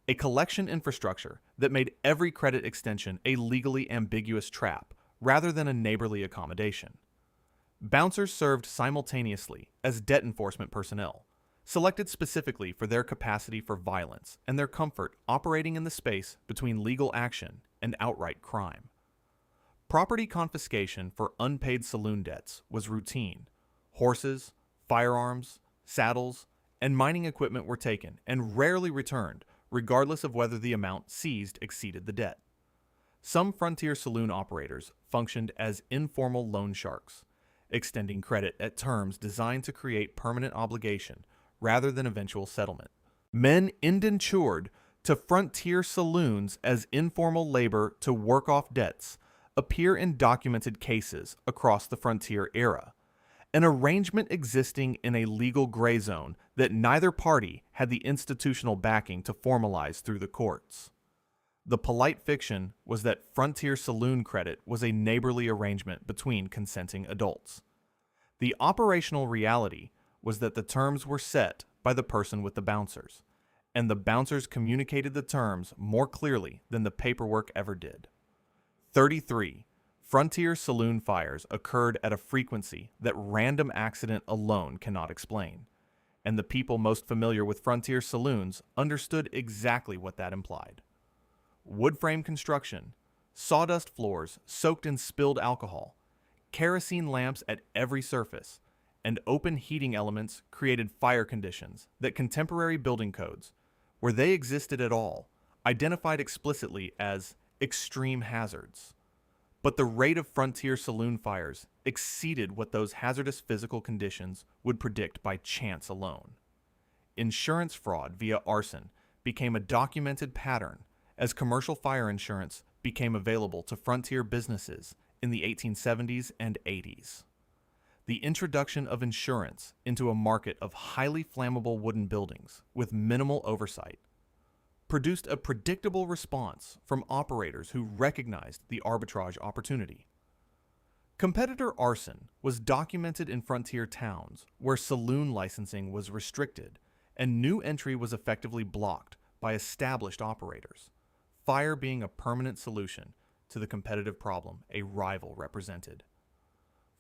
A collection infrastructure that made every credit extension a legally ambiguous trap rather than a neighborly accommodation. Bouncers served simultaneously as debt enforcement personnel, selected specifically for their capacity for violence and their comfort operating in the space between legal action and outright crime. Property confiscation for unpaid saloon debts was routine. Horses, firearms, saddles, and mining equipment were taken and rarely returned, regardless of whether the amount seized exceeded the debt. Some frontier saloon operators functioned as informal loan sharks, extending credit at terms designed to create permanent obligation rather than eventual settlement. Men indentured to frontier saloons as informal labor to work off debts appear in documented cases across the frontier era, an arrangement existing in a legal gray zone that neither party had the institutional backing to formalize through the courts. The polite fiction was that frontier saloon credit was a neighborly arrangement between consenting adults. The operational reality was that the terms were set by the person with the bouncers, and the bouncers communicated the terms more clearly than the paperwork ever did. 33. Frontier saloon fires occurred at a frequency that random accident alone cannot explain, and the people most familiar with frontier saloons understood exactly what that implied. Wood frame construction, sawdust floors soaked in spilled alcohol, kerosene lamps at every surface, and open heating elements created fire conditions that contemporary building codes, where they existed at all, identified explicitly as extreme hazards. But the rate of frontier saloon fires exceeded what those hazardous physical conditions would predict by chance alone. Insurance fraud via arson became a documented pattern as commercial fire insurance became available to frontier businesses in the 1870s and 80s. The introduction of insurance into a market of highly flammable wooden buildings with minimal oversight produced a predictable response from operators who recognized the arbitrage opportunity. Competitor arson was documented in frontier towns where saloon licensing was restricted and new entry was effectively blocked by established operators, fire being a permanent solution to the competitive problem a rival represented.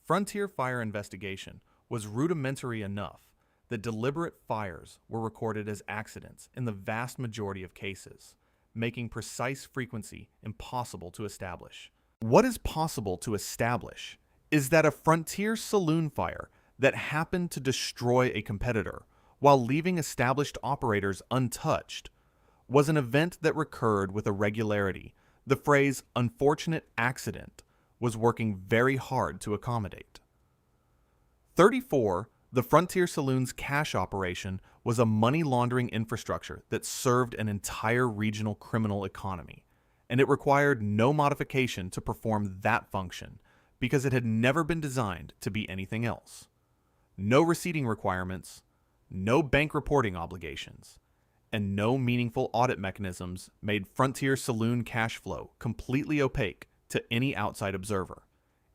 Frontier fire investigation was rudimentary enough that deliberate fires were recorded as accidents in the vast majority of cases, making precise frequency impossible to establish. What is possible to establish is that a frontier saloon fire that happened to destroy a competitor while leaving established operators untouched was an event that recurred with a regularity the phrase "unfortunate accident" was working very hard to accommodate. 34. The Frontier Saloon's cash operation was a money laundering infrastructure that served an entire regional criminal economy, and it required no modification to perform that function because it had never been designed to be anything else. No receipting requirements, no bank reporting obligations, and no meaningful audit mechanisms made Frontier Saloon cash flow completely opaque to any outside observer,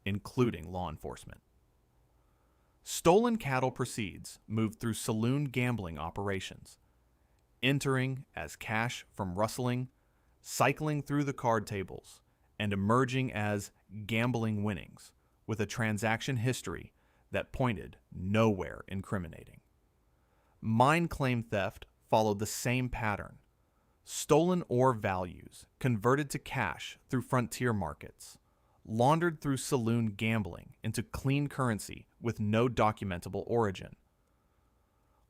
including law enforcement. Stolen cattle proceeds moved through saloon gambling operations, entering as cash from rustling, cycling through the card tables, and emerging as gambling winnings with a transaction history that pointed nowhere incriminating. Mine claim theft followed the same pattern. Stolen ore values converted to cash through frontier markets, laundered through saloon gambling into clean currency with no documentable origin.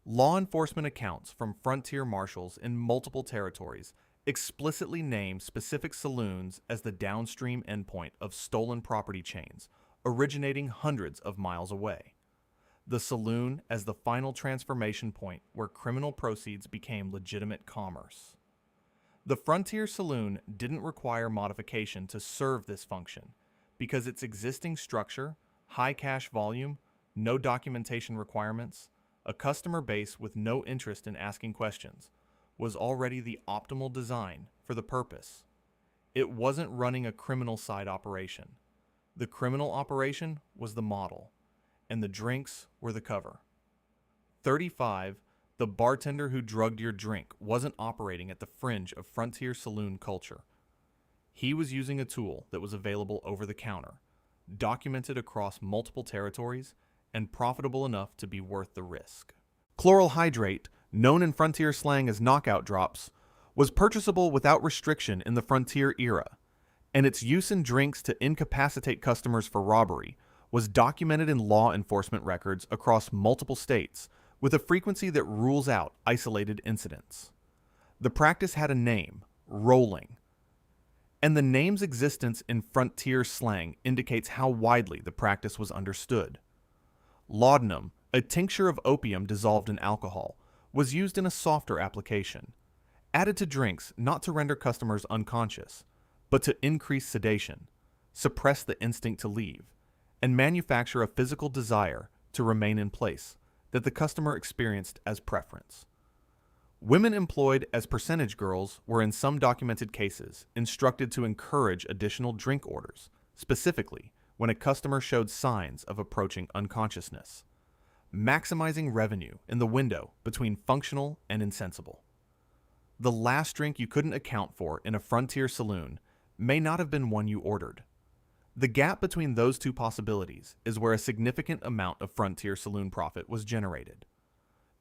Law enforcement accounts from frontier marshals in multiple territories explicitly name specific saloons as the downstream endpoint of stolen property chains originating hundreds of miles away. The saloon as the final transformation point where criminal proceeds became legitimate commerce. The Frontier Saloon didn't require modification to serve this function because its existing structure, high cash volume, no documentation requirements, a customer base with no interest in asking questions, was already the optimal design for the purpose. It wasn't running a criminal side operation. The criminal operation was the model, and the drinks were the cover. 35, the bartender who drugged your drink wasn't operating at the fringe of frontier saloon culture. He was using a tool that was available over the counter, documented across multiple territories, and profitable enough to be worth the risk. Chloral hydrate, known in frontier slang as knockout drops, was purchasable without restriction in the frontier era, and its use in drinks to incapacitate customers for robbery was documented in law enforcement records across multiple states with a frequency that rules out isolated incidents. The practice had a name, rolling, and the name's existence in frontier slang indicates how widely the practice was understood. Laudanum, a tincture of opium dissolved in alcohol, was used in a softer application, added to drinks not to render customers unconscious, but to increase sedation, suppress the instinct to leave, and manufacture a physical desire to remain in place that the customer experienced as preference. Women employed as percentage girls were in some documented cases instructed to encourage additional drink orders, specifically when a customer showed signs of approaching unconsciousness, maximizing revenue in the window between functional and insensible. The last drink you couldn't account for in a frontier saloon may not have been one you ordered. The gap between those two possibilities is where a significant amount of frontier saloon profit was generated.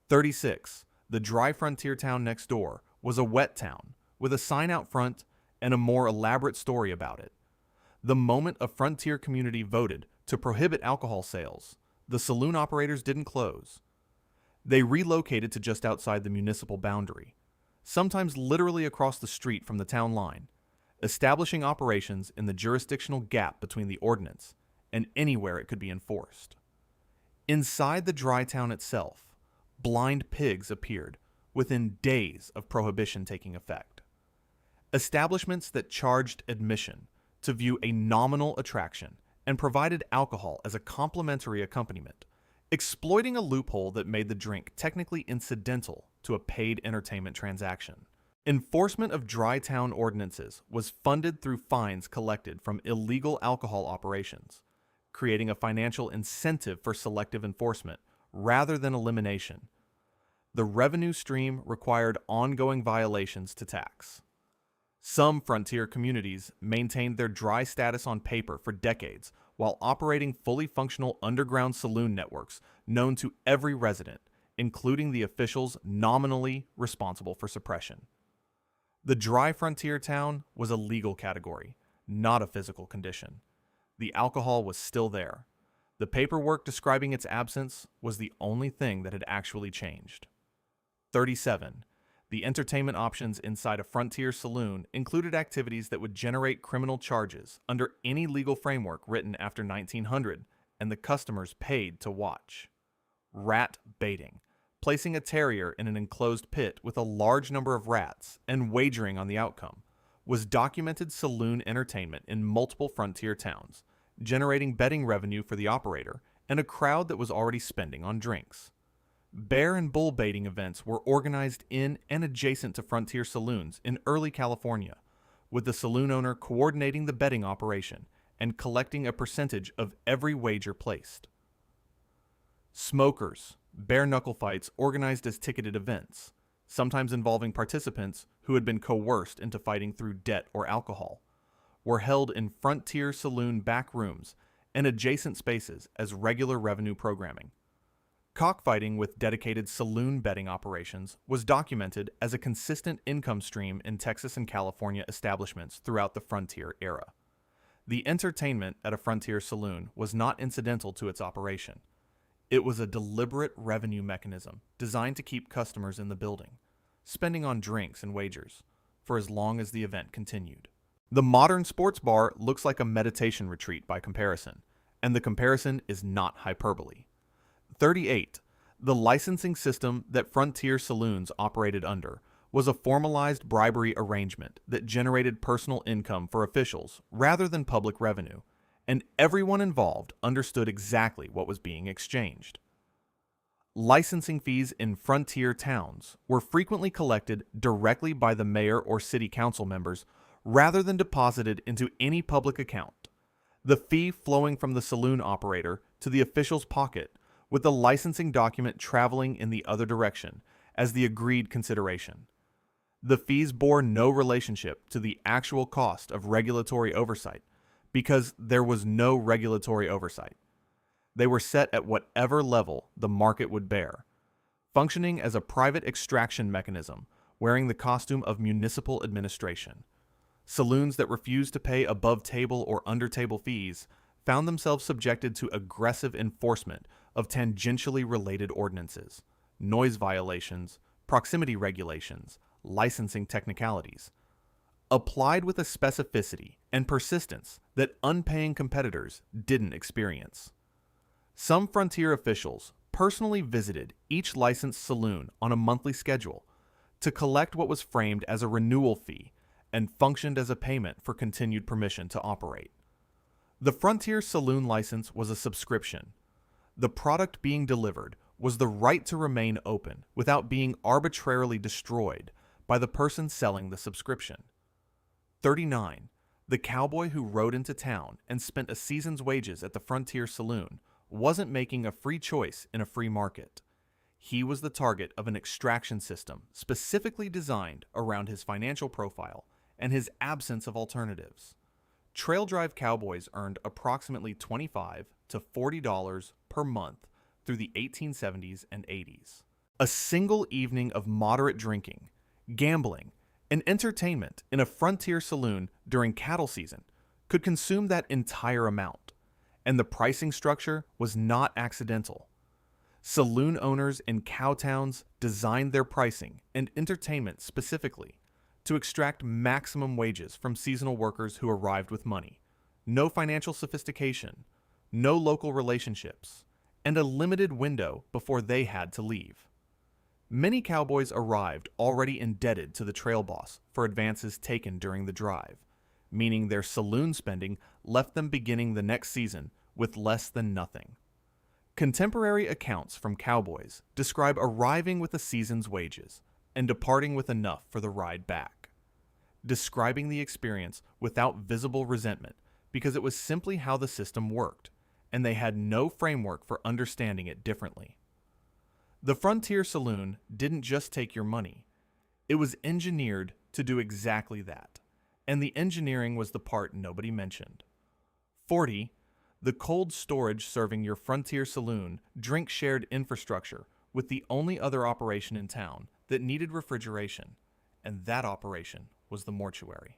36. The dry frontier town next door was a wet town with a sign out front and a more elaborate story about it. The moment a frontier community voted to prohibit alcohol sales, the saloon operators didn't close. They relocated to just outside the municipal boundary, sometimes literally across the street from the town line, establishing operations in the jurisdictional gap between the ordinance and anywhere it could be enforced. Inside the dry town itself, blind pigs appeared within days of prohibition taking effect. Establishments that charged admission to view a nominal attraction and provided alcohol as a complimentary accompaniment, exploiting a loophole that made the drink technically incidental to a paid entertainment transaction. Enforcement of dry town ordinances was funded through fines collected from illegal alcohol operations, creating a financial incentive for selective enforcement rather than elimination. The revenue stream required ongoing violations to tax. Some frontier communities maintained their dry status on paper for decades while operating fully functional underground saloon networks known to every resident, including the officials nominally responsible for suppression. The dry frontier town was a legal category, not a physical condition. The alcohol was still there. The paperwork describing its absence was the only thing that had actually changed. 37. The entertainment options inside a frontier saloon included activities that would generate criminal charges under any legal framework written after 1900, and the customers paid to watch. rat baiting, placing a terrier in an enclosed pit with a large number of rats and wagering on the outcome, was documented saloon entertainment in multiple frontier towns, generating betting revenue for the operator and a crowd that was already spending on drinks. Bear and bull baiting events were organized in and adjacent to frontier saloons in early California, with the saloon owner coordinating the betting operation and collecting a percentage of every wager placed. Smokers, bare knuckle fights organized as ticketed events, sometimes involving participants who had been coerced into fighting through debt or alcohol, were held in frontier saloon back rooms and adjacent spaces as regular revenue programming. Cockfighting with dedicated saloon betting operations was documented as a consistent income stream in Texas and California establishments throughout the frontier era. The entertainment at a frontier saloon was not incidental to its operation. It was a deliberate revenue mechanism designed to keep customers in the building, spending on drinks and wagers, for as long as the event continued. The modern sports bar looks like a meditation retreat by comparison, and the comparison is not hyperbole. 38. The licensing system that frontier saloons operated under was a formalized bribery arrangement that generated personal income for officials rather than public revenue, and everyone involved understood exactly what was being exchanged. Licensing fees in frontier towns were frequently collected directly by the mayor or city council members rather than deposited into any public account, the fee flowing from the saloon operator to the official's pocket, with the licensing document traveling in the other direction as the agreed consideration. The fees bore no relationship to the actual cost of regulatory oversight because there was no regulatory oversight. They were set at whatever level the market would bear, functioning as a private extraction mechanism wearing the costume of municipal administration. Saloons that refused to pay above-table or under-table fees found themselves subjected to aggressive enforcement of tangentially related ordinances, noise violations, proximity regulations, licensing technicalities, applied with a specificity and persistence that unpaying competitors didn't experience. Some frontier officials personally visited each licensed saloon on a monthly schedule to collect what was framed as a renewal fee and functioned as a payment for continued permission to operate. The Frontier Saloon license was a subscription. The product being delivered was the right to remain open without being arbitrarily destroyed by the person selling the subscription. 39. The cowboy who rode into town and spent a season's wages at the Frontier Saloon wasn't making a free choice in a free market. He was the target of an extraction system specifically designed around his financial profile and his absence of alternatives. Trail drive cowboys earned approximately $25 to $40 per month through the 1870s and 80s. A single evening of moderate drinking, gambling, and entertainment in a frontier saloon during cattle season could consume that entire amount, and the pricing structure was not accidental. Saloon owners in cow towns designed their pricing and entertainment specifically to extract maximum wages from seasonal workers who arrived with money, no financial sophistication, no local relationships, and a limited window before they had to leave. Many cowboys arrived already indebted to the trail boss for advances taken during the drive, meaning their saloon spending left them beginning the next season with less than nothing. Contemporary accounts from cowboys describe arriving with a season's wages and departing with enough for the ride back, describing the experience without visible resentment because it was simply how the system worked, and they had no framework for understanding it differently. The Frontier Saloon didn't just take your money. It was engineered to do exactly that, and the engineering was the part nobody mentioned. 40. The cold storage serving your Frontier Saloon drink shared infrastructure with the only other operation in town that needed refrigeration, and that operation was the mortuary.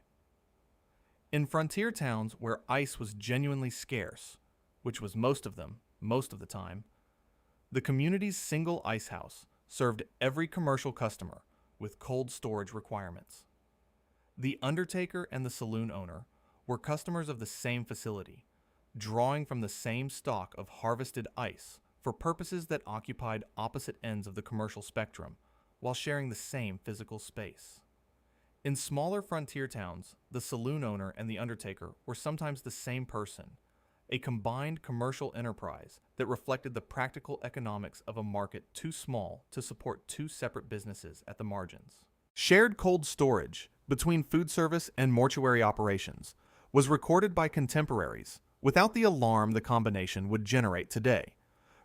In frontier towns where ice was genuinely scarce, which was most of them, most of the time, the community's single ice house served every commercial customer with cold storage requirements. The undertaker and the saloon owner were customers of the same facility, drawing from the same stock of harvested ice for purposes that occupied opposite ends of the commercial spectrum while sharing the same physical space. In smaller frontier towns, the saloon owner and the undertaker were sometimes the same person, a combined commercial enterprise that reflected the practical economics of a market too small to support two separate businesses at the margins. Shared cold storage between food service and mortuary operations was recorded by contemporaries without the alarm the combination would generate today,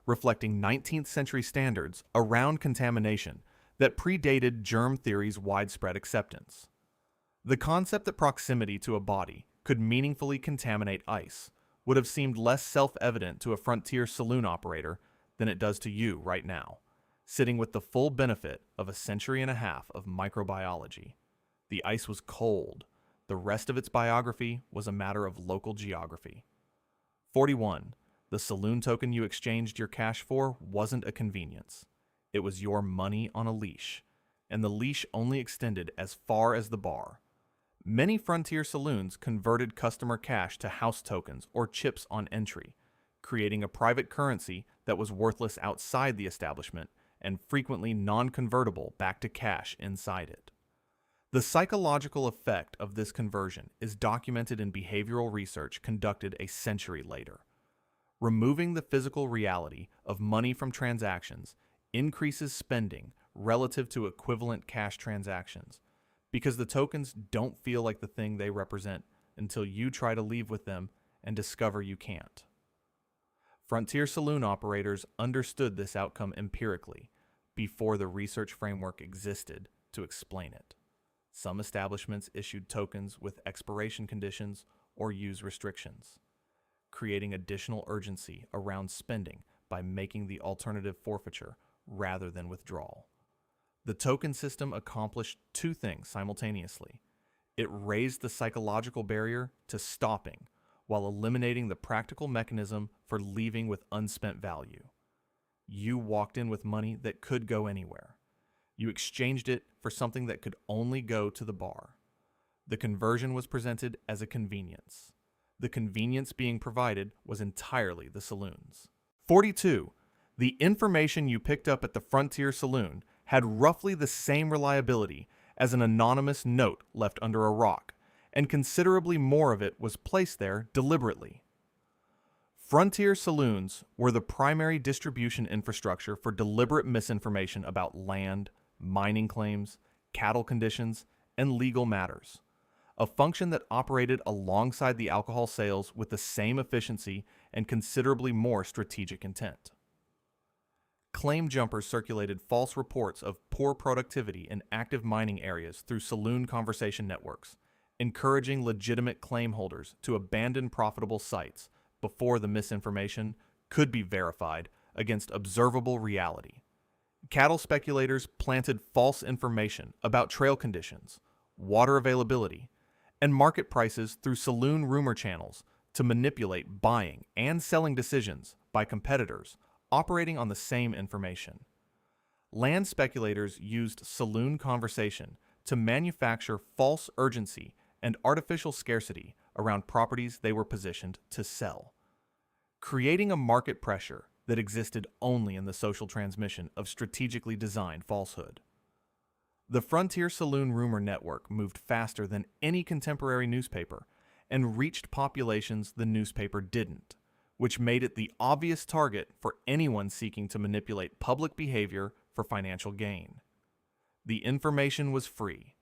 reflecting 19th century standards around contamination that predated germ theory's widespread acceptance. The concept that proximity to a body could meaningfully contaminate ice would have seemed less self-evident to a frontier saloon operator than it does to you right now, sitting with the full benefit of a century and a half of microbiology. The ice was cold. The rest of its biography was a matter of local geography. 41. The saloon token you exchanged your cash for wasn't a convenience. It was your money on a leash, and the leash only extended as far as the bar. Many frontier saloons converted customer cash to house tokens or chips on entry, creating a private currency that was worthless outside the establishment and frequently non-convertible back to cash inside it. The psychological effect of this conversion is documented in behavioral research conducted a century later. Removing the physical reality of money from transactions increases spending relative to equivalent cash transactions, because the tokens don't feel like the thing they represent until you try to leave with them and discover you can't. Frontier saloon operators understood this outcome empirically before the research framework existed to explain it. Some establishments issued tokens with expiration conditions or use restrictions, creating additional urgency around spending by making the alternative forfeiture rather than withdrawal. The token system accomplished two things simultaneously. It raised the psychological barrier to stopping while eliminating the practical mechanism for leaving with unspent value. You walked in with money that could go anywhere. You exchanged it for something that could only go to the bar. The conversion was presented as a convenience. The convenience being provided was entirely the saloon's. 42. The information you picked up at the frontier saloon had roughly the same reliability as an anonymous note left under a rock, and considerably more of it was placed there deliberately. Frontier saloons were the primary distribution infrastructure for deliberate misinformation about land, mining claims, cattle conditions, and legal matters, a function that operated alongside the alcohol sales with the same efficiency and considerably more strategic intent. Claim jumpers circulated false reports of poor productivity in active mining areas through saloon conversation networks, encouraging legitimate claim holders to abandon profitable sites before the misinformation could be verified against observable reality. Cattle speculators planted false information about trail conditions, water availability, and market prices through saloon rumor channels to manipulate buying and selling decisions by competitors operating on the same information. Land speculators used saloon conversation to manufacture false urgency and artificial scarcity around properties they were positioned to sell, creating a market pressure that existed only in the social transmission of strategically designed falsehood. The Frontier Saloon rumor network moved faster than any contemporary newspaper and reached populations the newspaper didn't, which made it the obvious target for anyone seeking to manipulate public behavior for financial gain. The information was free.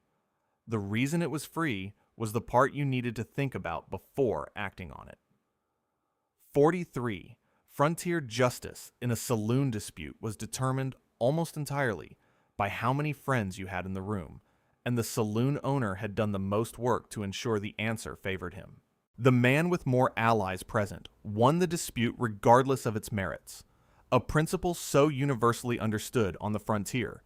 The reason it was free was the part you needed to think about before acting on it. 43. Frontier justice in a saloon dispute was determined almost entirely by how many friends you had in the room, and the saloon owner had done the most work to ensure the answer favored him. The man with more allies present won the dispute regardless of its merits, a principle so universally understood on the frontier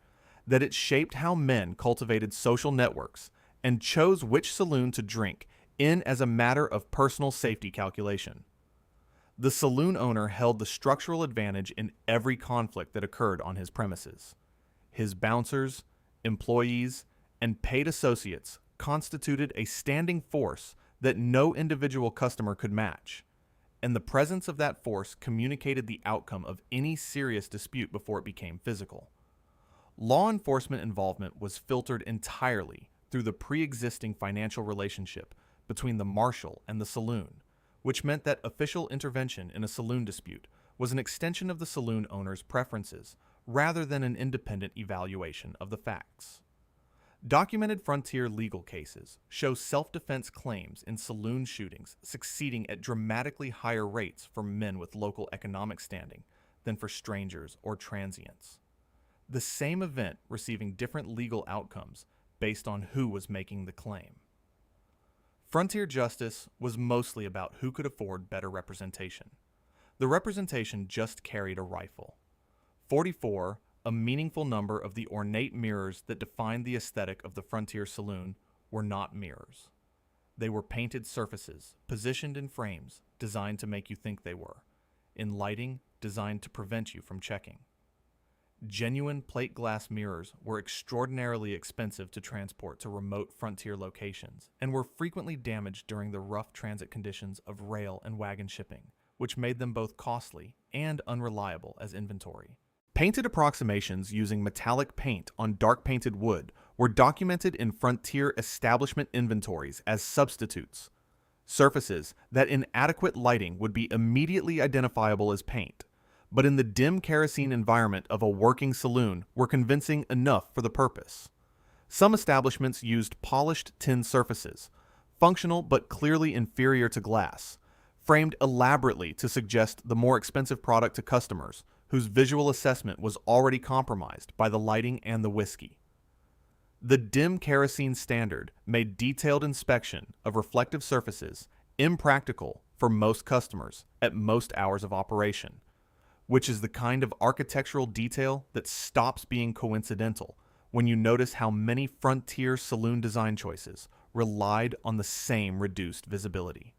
that it shaped how men cultivated social networks and chose which saloon to drink in as a matter of personal safety calculation. The saloon owner held the structural advantage in every conflict that occurred on his premises. His bouncers, employees, and paid associates constituted a standing force that no individual customer could match, and the presence of that force communicated the outcome of any serious dispute before it became physical. Law enforcement involvement was filtered entirely through the pre-existing financial relationship between the marshal and the saloon, which meant that official intervention in a saloon dispute was an extension of the saloon owner's preferences rather than an independent evaluation of the facts. Documented frontier legal cases show self-defense claims in saloon shootings succeeding at dramatically higher rates for men with local economic standing than for strangers or transients. The same event receiving different legal outcomes based on who was making the claim. Frontier justice was mostly about who could afford better representation. The representation just carried a rifle. 44, a meaningful number of the ornate mirrors that defined the aesthetic of the frontier saloon, were not mirrors. They were painted surfaces, positioned in frames, designed to make you think they were, in lighting designed to prevent you from checking. Genuine plate glass mirrors were extraordinarily expensive to transport to remote frontier locations and were frequently damaged during the rough transit conditions of rail and wagon shipping, which made them both costly and unreliable as inventory. Painted approximations using metallic paint on dark painted wood were documented in frontier establishment inventories as substitutes, surfaces that in adequate lighting would be immediately identifiable as paint, but in the dim kerosene environment of a working saloon were convincing enough for the purpose. Some establishments used polished tin surfaces, functional but clearly inferior to glass, framed elaborately to suggest the more expensive product to customers whose visual assessment was already compromised by the lighting and the whiskey. The dim kerosene standard made detailed inspection of reflective surfaces impractical for most customers at most hours of operation, which is the kind of architectural detail that stops being coincidental when you notice how many frontier saloon design choices relied on the same reduced visibility.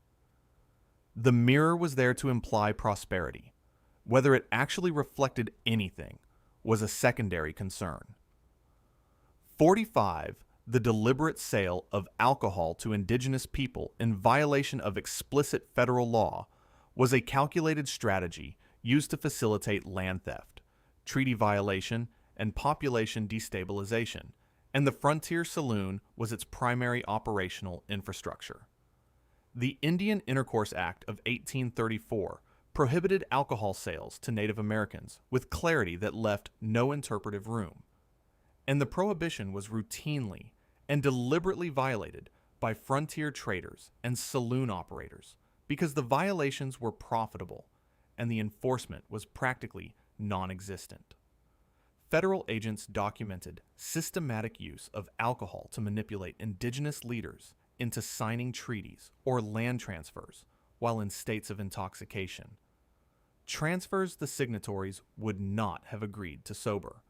The mirror was there to imply prosperity. Whether it actually reflected anything was a secondary concern. 45. The deliberate sale of alcohol to indigenous people in violation of explicit federal law was a calculated strategy used to facilitate land theft, treaty violation, and population destabilization, and the frontier saloon was its primary operational infrastructure. The Indian Intercourse Act of 1834 prohibited alcohol sales to Native Americans with clarity that left no interpretive room, and the prohibition was routinely and deliberately violated by frontier traders and saloon operators because the violations were profitable and the enforcement was practically non-existent. Federal agents documented systematic use of alcohol to manipulate indigenous leaders into signing treaties or land transfers while in states of intoxication. Transfers the signatories would not have agreed to sober,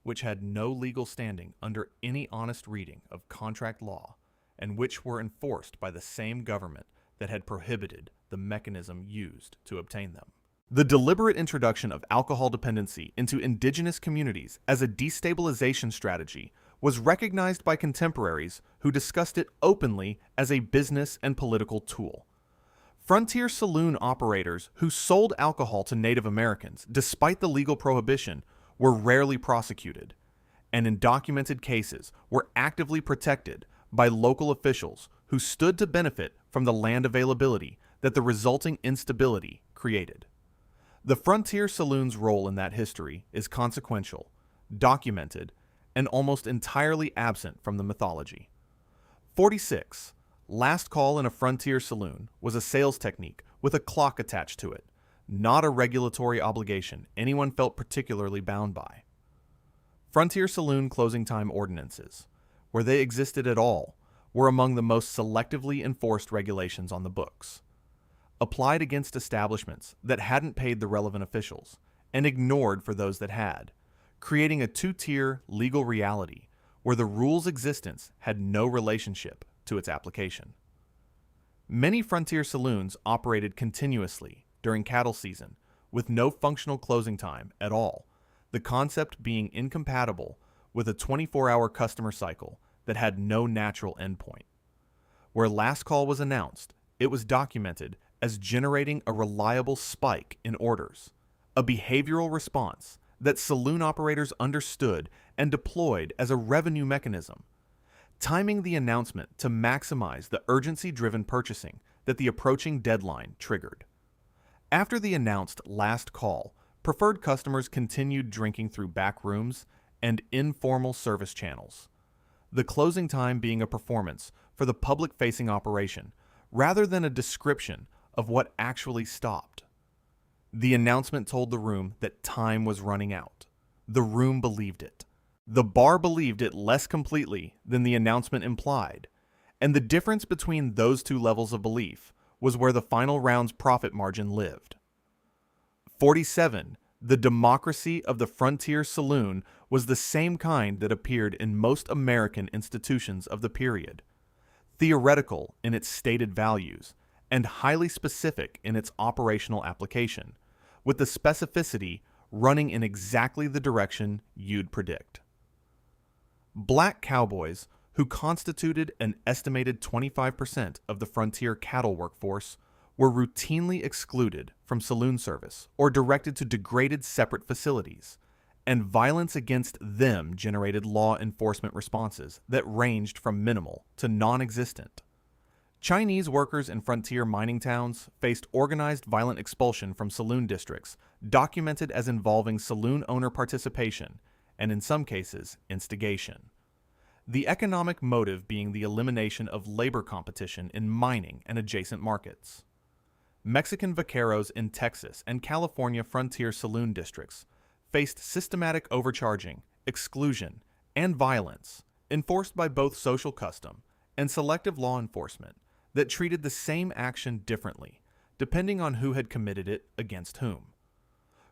which had no legal standing under any honest reading of contract law and which were enforced by the same government that had prohibited the mechanism used to obtain them. The deliberate introduction of alcohol dependency into indigenous communities as a destabilization strategy was recognized by contemporaries who discussed it openly as a business and political tool. Frontier saloon operators who sold alcohol to Native Americans despite the legal prohibition were rarely prosecuted, and in documented cases were actively protected by local officials who stood to benefit from the land availability that the resulting instability created. The frontier saloon's role in that history is consequential, documented, and almost entirely absent from the mythology. 46. Last call in a frontier saloon was a sales technique with a clock attached to it, not a regulatory obligation anyone felt particularly bound by. Frontier saloon closing time ordinances, where they existed at all, were among the most selectively enforced regulations on the books, applied against establishments that hadn't paid the relevant officials and ignored for those that had, creating a two-tier legal reality where the rule's existence had no relationship to its application. Many frontier saloons operated continuously during cattle season with no functional closing time at all, the concept being incompatible with a 24-hour customer cycle that had no natural endpoint. Where last call was announced, it was documented as generating a reliable spike in orders, a behavioral response that saloon operators understood and deployed as a revenue mechanism, timing the announcement to maximize the urgency-driven purchasing that the approaching deadline triggered. After the announced last call, preferred customers continued drinking through back rooms and informal service channels, the closing time being a performance for the public-facing operation rather than a description of what actually stopped. The announcement told the room that time was running out. The room believed it. The bar believed it less completely than the announcement implied, and the difference between those two levels of belief was where the final round's profit margin lived. 47. The democracy of the frontier saloon was the same kind that appeared in most American institutions of the period, theoretical in its stated values, and highly specific in its operational application, with the specificity running in exactly the direction you'd predict. Black cowboys, who constituted an estimated 25% of the frontier cattle workforce, were routinely excluded from saloon service or directed to degraded separate facilities, and violence against them generated law enforcement responses that ranged from minimal to non-existent. Chinese workers in frontier mining towns faced organized violent expulsion from saloon districts, documented as involving saloon owner participation, and in some cases, instigation. The economic motive being the elimination of labor competition in mining and adjacent markets. Mexican vaqueros in Texas and California frontier saloon districts faced systematic overcharging, exclusion, and violence enforced by both social custom and selective law enforcement that treated the same action differently, depending on who had committed it against whom.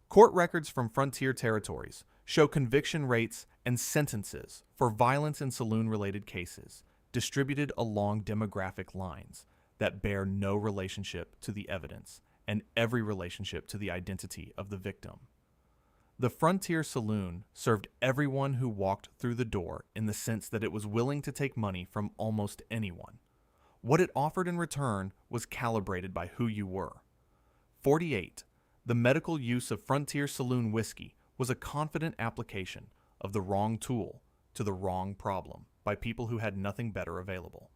Court records from frontier territories show conviction rates and sentences for violence in saloon-related cases distributed along demographic lines that bear no relationship to the evidence and every relationship to the identity of the victim. The frontier saloon served everyone who walked through the door in the sense that it was willing to take money from almost anyone. What it offered in return was calibrated by who you were. 48. The medical use of frontier saloon whiskey was a confident application of the wrong tool to the wrong problem by people who had nothing better available.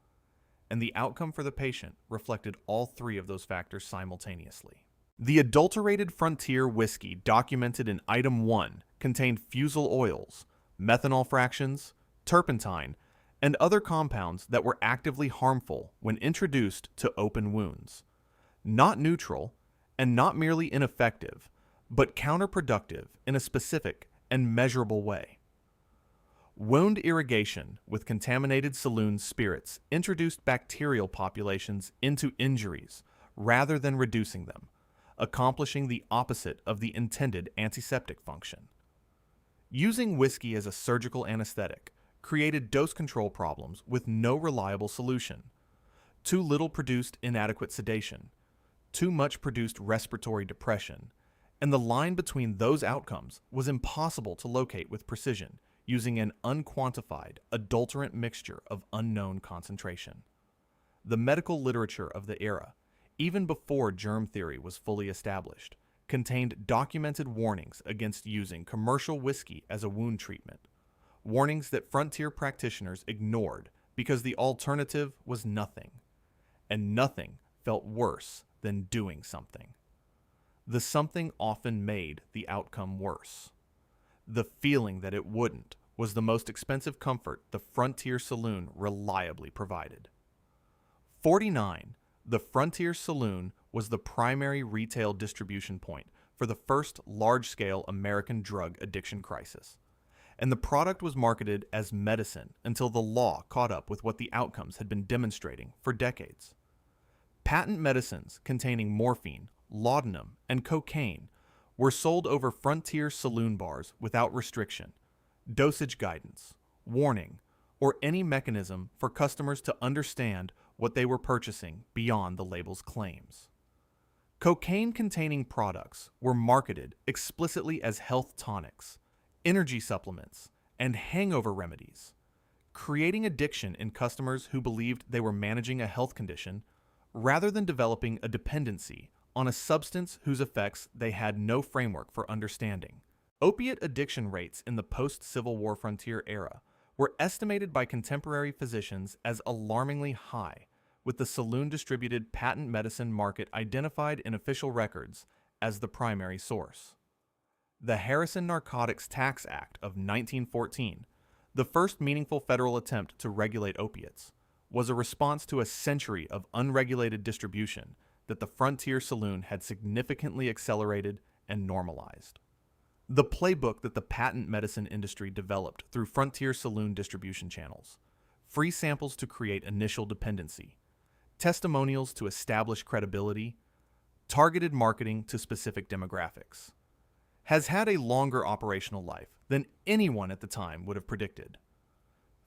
And the outcome for the patient reflected all three of those factors simultaneously. The adulterated frontier whiskey documented in Item 1 contained fusel oils, methanol fractions, turpentine, and other compounds that were actively harmful when introduced to open wounds. Not neutral, and not merely ineffective, but counterproductive in a specific and measurable way. Wound irrigation with contaminated saloon spirits introduced bacterial populations into injuries rather than reducing them, accomplishing the opposite of the intended antiseptic function. Using whiskey as a surgical anesthetic created dose control problems with no reliable solution. Too little produced inadequate sedation, too much produced respiratory depression, and the line between those outcomes was impossible to locate with precision using an unquantified, adulterant mixture of unknown concentration. The medical literature of the era, even before germ theory was fully established, contained documented warnings against using commercial whiskey as a wound treatment, warnings that frontier practitioners ignored because the alternative was nothing, and nothing felt worse than doing something. The something often made the outcome worse. The feeling that it wouldn't was the most expensive comfort the frontier saloon reliably provided. 49. The frontier saloon was the primary retail distribution point for the first large-scale American drug addiction crisis, and the product was marketed as medicine until the law caught up with what the outcomes had been demonstrating for decades. Patent medicines containing morphine, laudanum, and cocaine were sold over frontier saloon bars without restriction, dosage guidance, warning, or any mechanism for customers to understand what they were purchasing beyond the label's claims. Cocaine-containing products were marketed explicitly as health tonics, energy supplements, and hangover remedies, creating addiction in customers who believed they were managing a health condition rather than developing a dependency on a substance whose effects they had no framework for understanding. Opiate addiction rates in the post-Civil War frontier era were estimated by contemporary physicians as alarmingly high, with the saloon-distributed patent medicine market identified in official records as the primary source. The Harrison Narcotics Tax Act of 1914, the first meaningful federal attempt to regulate opiates, was a response to a century of unregulated distribution that the frontier saloon had significantly accelerated and normalized. The playbook that the patent medicine industry developed through frontier saloon distribution channels, free samples to create initial dependency, testimonials to establish credibility, targeted marketing to specific demographics, has had a longer operational life than anyone at the time would have predicted.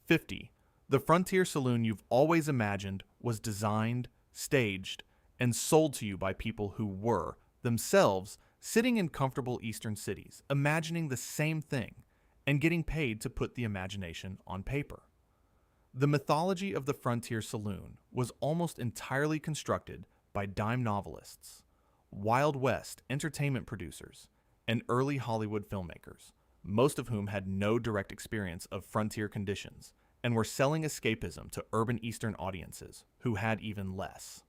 50. The frontier saloon you've always imagined was designed, staged, and sold to you by people who were, themselves, sitting in comfortable eastern cities, imagining the same thing, and getting paid to put the imagination on paper. The mythology of the frontier saloon was almost entirely constructed by dime novelists, Wild West entertainment producers, and early Hollywood filmmakers, most of whom had no direct experience of frontier conditions and were selling escapism to urban Eastern audiences who had even less.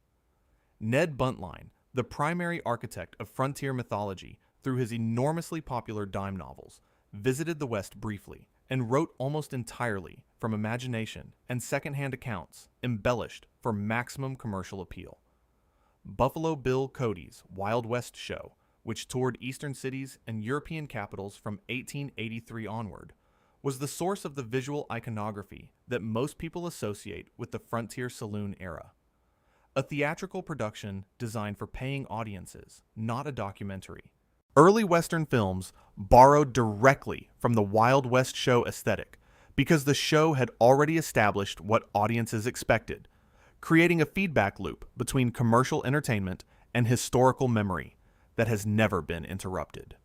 Ned Buntline, the primary architect of frontier mythology through his enormously popular dime novels, visited the West briefly and wrote almost entirely from imagination and secondhand accounts embellished for maximum commercial appeal. Buffalo Bill Cody's Wild West show, which toured eastern cities and European capitals from 1883 onward, was the source of the visual iconography that most people associate with the frontier saloon era. A theatrical production designed for paying audiences, not a documentary. Early Western films borrowed directly from the Wild West show aesthetic because the show had already established what audiences expected, creating a feedback loop between commercial entertainment and historical memory that has never been interrupted.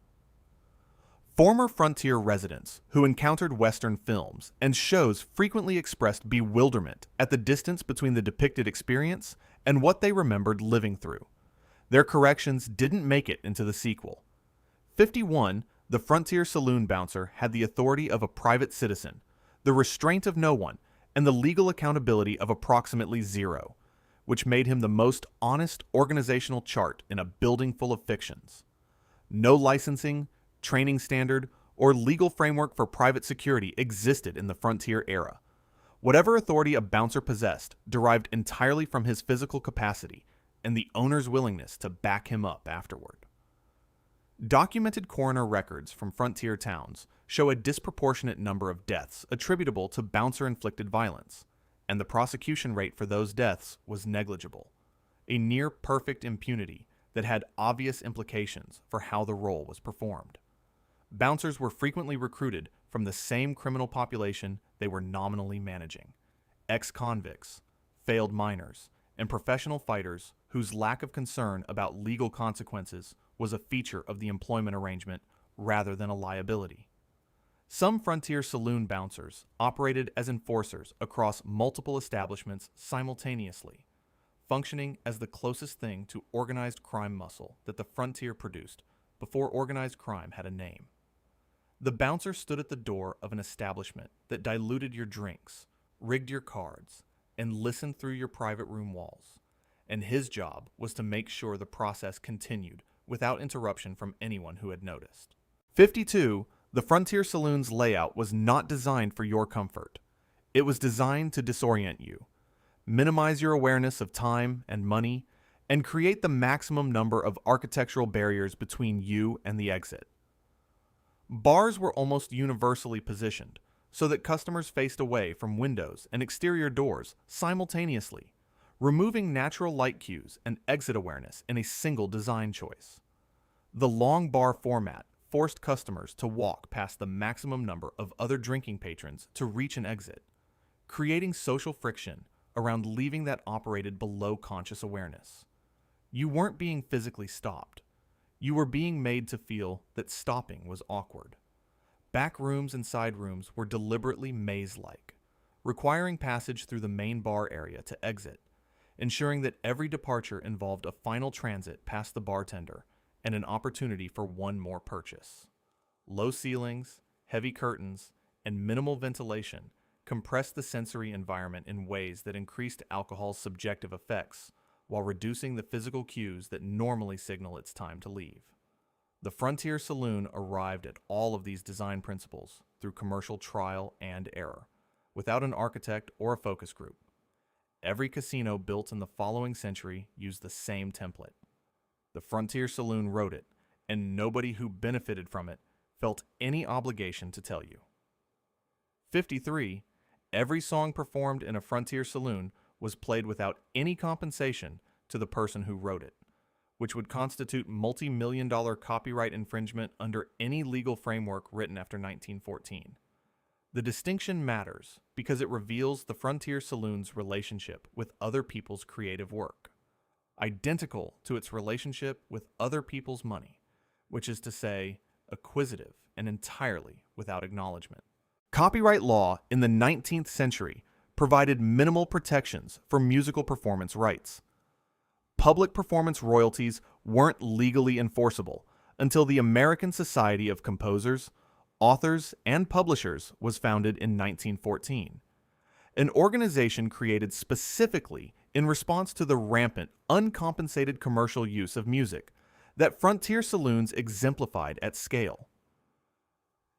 Former frontier residents who encountered Western films and shows frequently expressed bewilderment at the distance between the depicted experience and what they remembered living through. Their corrections didn't make it into the sequel. 51, the frontier saloon bouncer had the authority of a private citizen, the restraint of no one, and the legal accountability of approximately zero, which made him the most honest organizational chart in a building full of fictions. No licensing, training standard, or legal framework for private security existed in the frontier era. Whatever authority a bouncer possessed derived entirely from his physical capacity and the owner's willingness to back him up afterward. Documented coroner records from frontier towns show a disproportionate number of deaths attributable to bouncer-inflicted violence, and the prosecution rate for those deaths was negligible, a near-perfect impunity that had obvious implications for how the role was performed. Bouncers were frequently recruited from the same criminal population they were nominally managing: ex-convicts, failed minors, and professional fighters whose lack of concern about legal consequences was a feature of the employment arrangement rather than a liability. Some frontier saloon bouncers operated as enforcers across multiple establishments simultaneously, functioning as the closest thing to organized crime muscle that the frontier produced before organized crime had a name. The bouncer stood at the door of an establishment that diluted your drinks, rigged your cards, and listened through your private room walls, and his job was to make sure the process continued without interruption from anyone who had noticed. 52. The frontier saloon's layout was not designed for your comfort. It was designed to disorient you, minimize your awareness of time and money, and create the maximum number of architectural barriers between you and the exit. Bars were almost universally positioned so that customers faced away from windows and exterior doors simultaneously, removing natural light cues and exit awareness in a single design choice. The long bar format forced customers to walk past the maximum number of other drinking patrons to reach an exit, creating social friction around leaving that operated below conscious awareness. You weren't being physically stopped. You were being made to feel that stopping was awkward. Back rooms and side rooms were deliberately maze-like, requiring passage through the main bar area to exit, ensuring that every departure involved a final transit past the bartender and an opportunity for one more purchase. Low ceilings, heavy curtains, and minimal ventilation compressed the sensory environment in ways that increased alcohol's subjective effects while reducing the physical cues that normally signal it's time to leave. The Frontier Saloon arrived at all of these design principles through commercial trial and error, without an architect or a focus group. Every casino built in the following century used the same template. The Frontier Saloon wrote it, and nobody who benefited from it felt any obligation to tell you. 53. Every song performed in a Frontier Saloon was played without any compensation to the person who wrote it, which would constitute multi-million-dollar copyright infringement under any legal framework written after 1914. The distinction matters because it reveals the Frontier Saloon's relationship with other people's creative work, identical to its relationship with other people's money, which is to say, acquisitive and entirely without acknowledgement. Copyright law in the 19th century provided minimal protections for musical performance rights. Public performance royalties weren't legally enforceable until the American Society of Composers, Authors, and Publishers was founded in 1914, an organization created specifically in response to the rampant, uncompensated commercial use of music that Frontier Saloons exemplified at scale.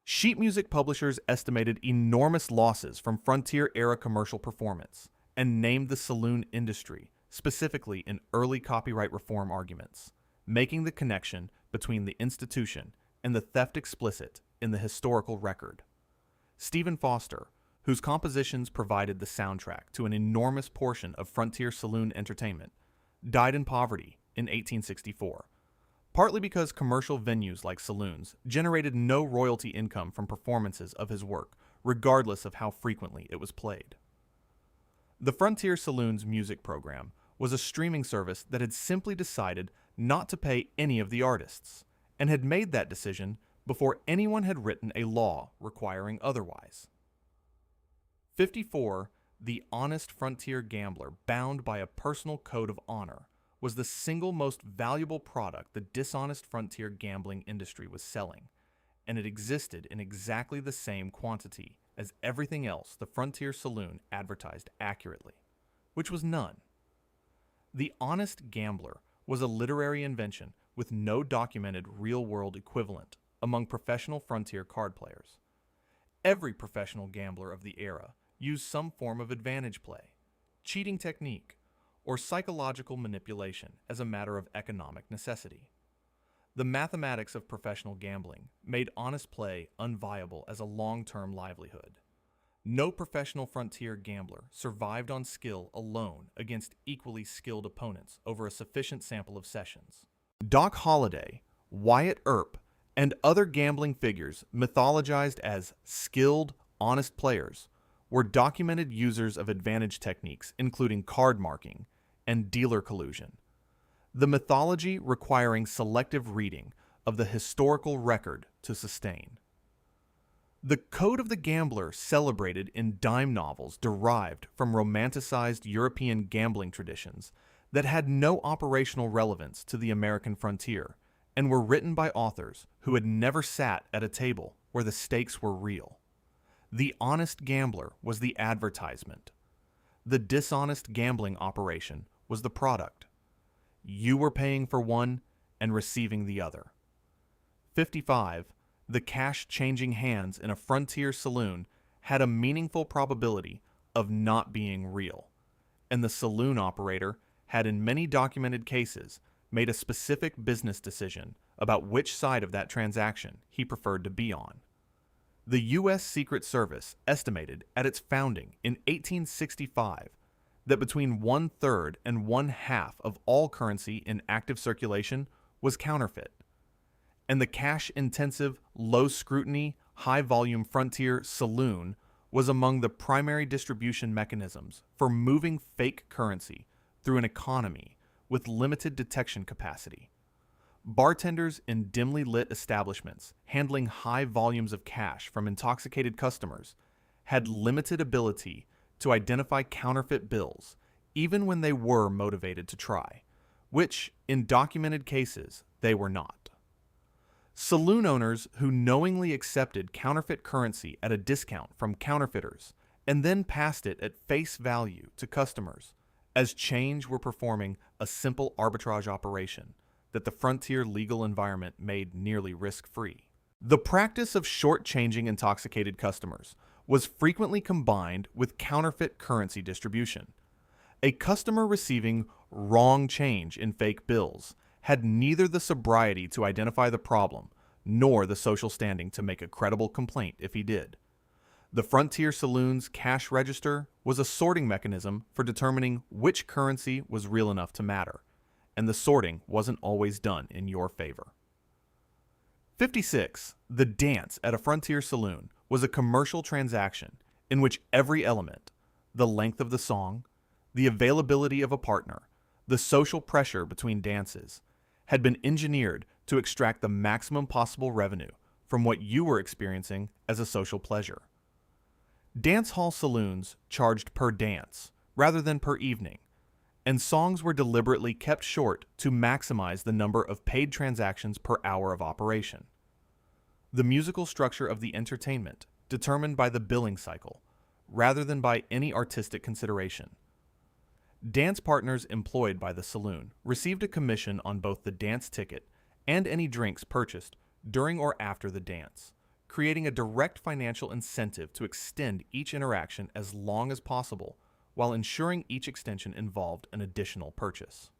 Sheet music publishers estimated enormous losses from Frontier-era commercial performance and named the saloon industry, specifically in early copyright reform arguments, making the connection between the institution and the theft explicit in the historical record. Stephen Foster, whose compositions provided the soundtrack to an enormous portion of Frontier Saloon entertainment, died in poverty in 1864. Partly because commercial venues like saloons generated no royalty income from performances of his work, regardless of how frequently it was played. The Frontier Saloon's music program was a streaming service that had simply decided not to pay any of the artists, and had made that decision before anyone had written a law requiring otherwise. 54. The honest frontier gambler, bound by a personal code of honor, was the single most valuable product the dishonest frontier gambling industry was selling, and it existed in exactly the same quantity as everything else the Frontier Saloon advertised accurately, which was none. The honest gambler was a literary invention with no documented real-world equivalent among professional frontier card players. Every professional gambler of the era used some form of advantage play, cheating technique, or psychological manipulation as a matter of economic necessity. The mathematics of professional gambling made honest play unviable as a long-term livelihood. No professional frontier gambler survived on skill alone against equally skilled opponents over a sufficient sample of sessions. Doc Holliday, Wyatt Earp, and other gambling figures mythologized as skilled, honest players were documented users of advantage techniques including card marking and dealer collusion, the mythology requiring selective reading of the historical record to sustain. The code of the gambler celebrated in dime novels derived from romanticized European gambling traditions that had no operational relevance to the American frontier and were written by authors who had never sat at a table where the stakes were real. The honest gambler was the advertisement. The dishonest gambling operation was the product. You were paying for one and receiving the other. 55. The cash changing hands in a frontier saloon had a meaningful probability of not being real, and the saloon operator had in many documented cases made a specific business decision about which side of that transaction he preferred to be on. The U.S. Secret Service estimated at its founding in 1865 that between 1/3 and 1/2 of all currency in active circulation was counterfeit, and the cash-intensive, low-scrutiny, high-volume frontier saloon was among the primary distribution mechanisms for moving fake currency through an economy with limited detection capacity. Bartenders in dimly lit establishments handling high volumes of cash from intoxicated customers had limited ability to identify counterfeit bills, even when they were motivated to try, which, in documented cases, they were not. Saloon owners who knowingly accepted counterfeit currency at a discount from counterfeiters and then passed it at face value to customers as change were performing a simple arbitrage operation that the frontier legal environment made nearly risk-free. The practice of short-changing intoxicated customers was frequently combined with counterfeit currency distribution. A customer receiving wrong change in fake bills had neither the sobriety to identify the problem nor the social standing to make a credible complaint if he did. The Frontier Saloon's cash register was a sorting mechanism for determining which currency was real enough to matter, and the sorting wasn't always done in your favor. 56. The dance at a Frontier Saloon was a commercial transaction in which every element, the length of the song, the availability of a partner, the social pressure between dances, had been engineered to extract the maximum possible revenue from what you were experiencing as a social pleasure. Dance hall saloons charged per dance rather than per evening, and songs were deliberately kept short to maximize the number of paid transactions per hour of operation. The musical structure of the entertainment determined by the billing cycle rather than by any artistic consideration. Dance partners employed by the saloon received a commission on both the dance ticket and any drinks purchased during or after the dance, creating a direct financial incentive to extend each interaction as long as possible while ensuring each extension involved an additional purchase.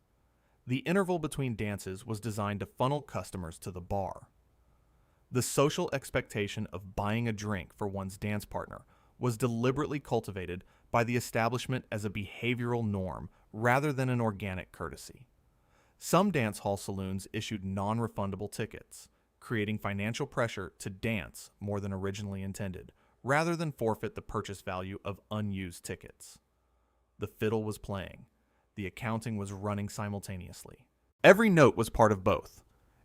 The interval between dances was designed to funnel customers to the bar. The social expectation of buying a drink for one's dance partner was deliberately cultivated by the establishment as a behavioral norm rather than an organic courtesy. Some dance hall saloons issued non-refundable tickets, creating financial pressure to dance more than originally intended, rather than forfeit the purchase value of unused tickets. The fiddle was playing. The accounting was running simultaneously. Every note was part of both,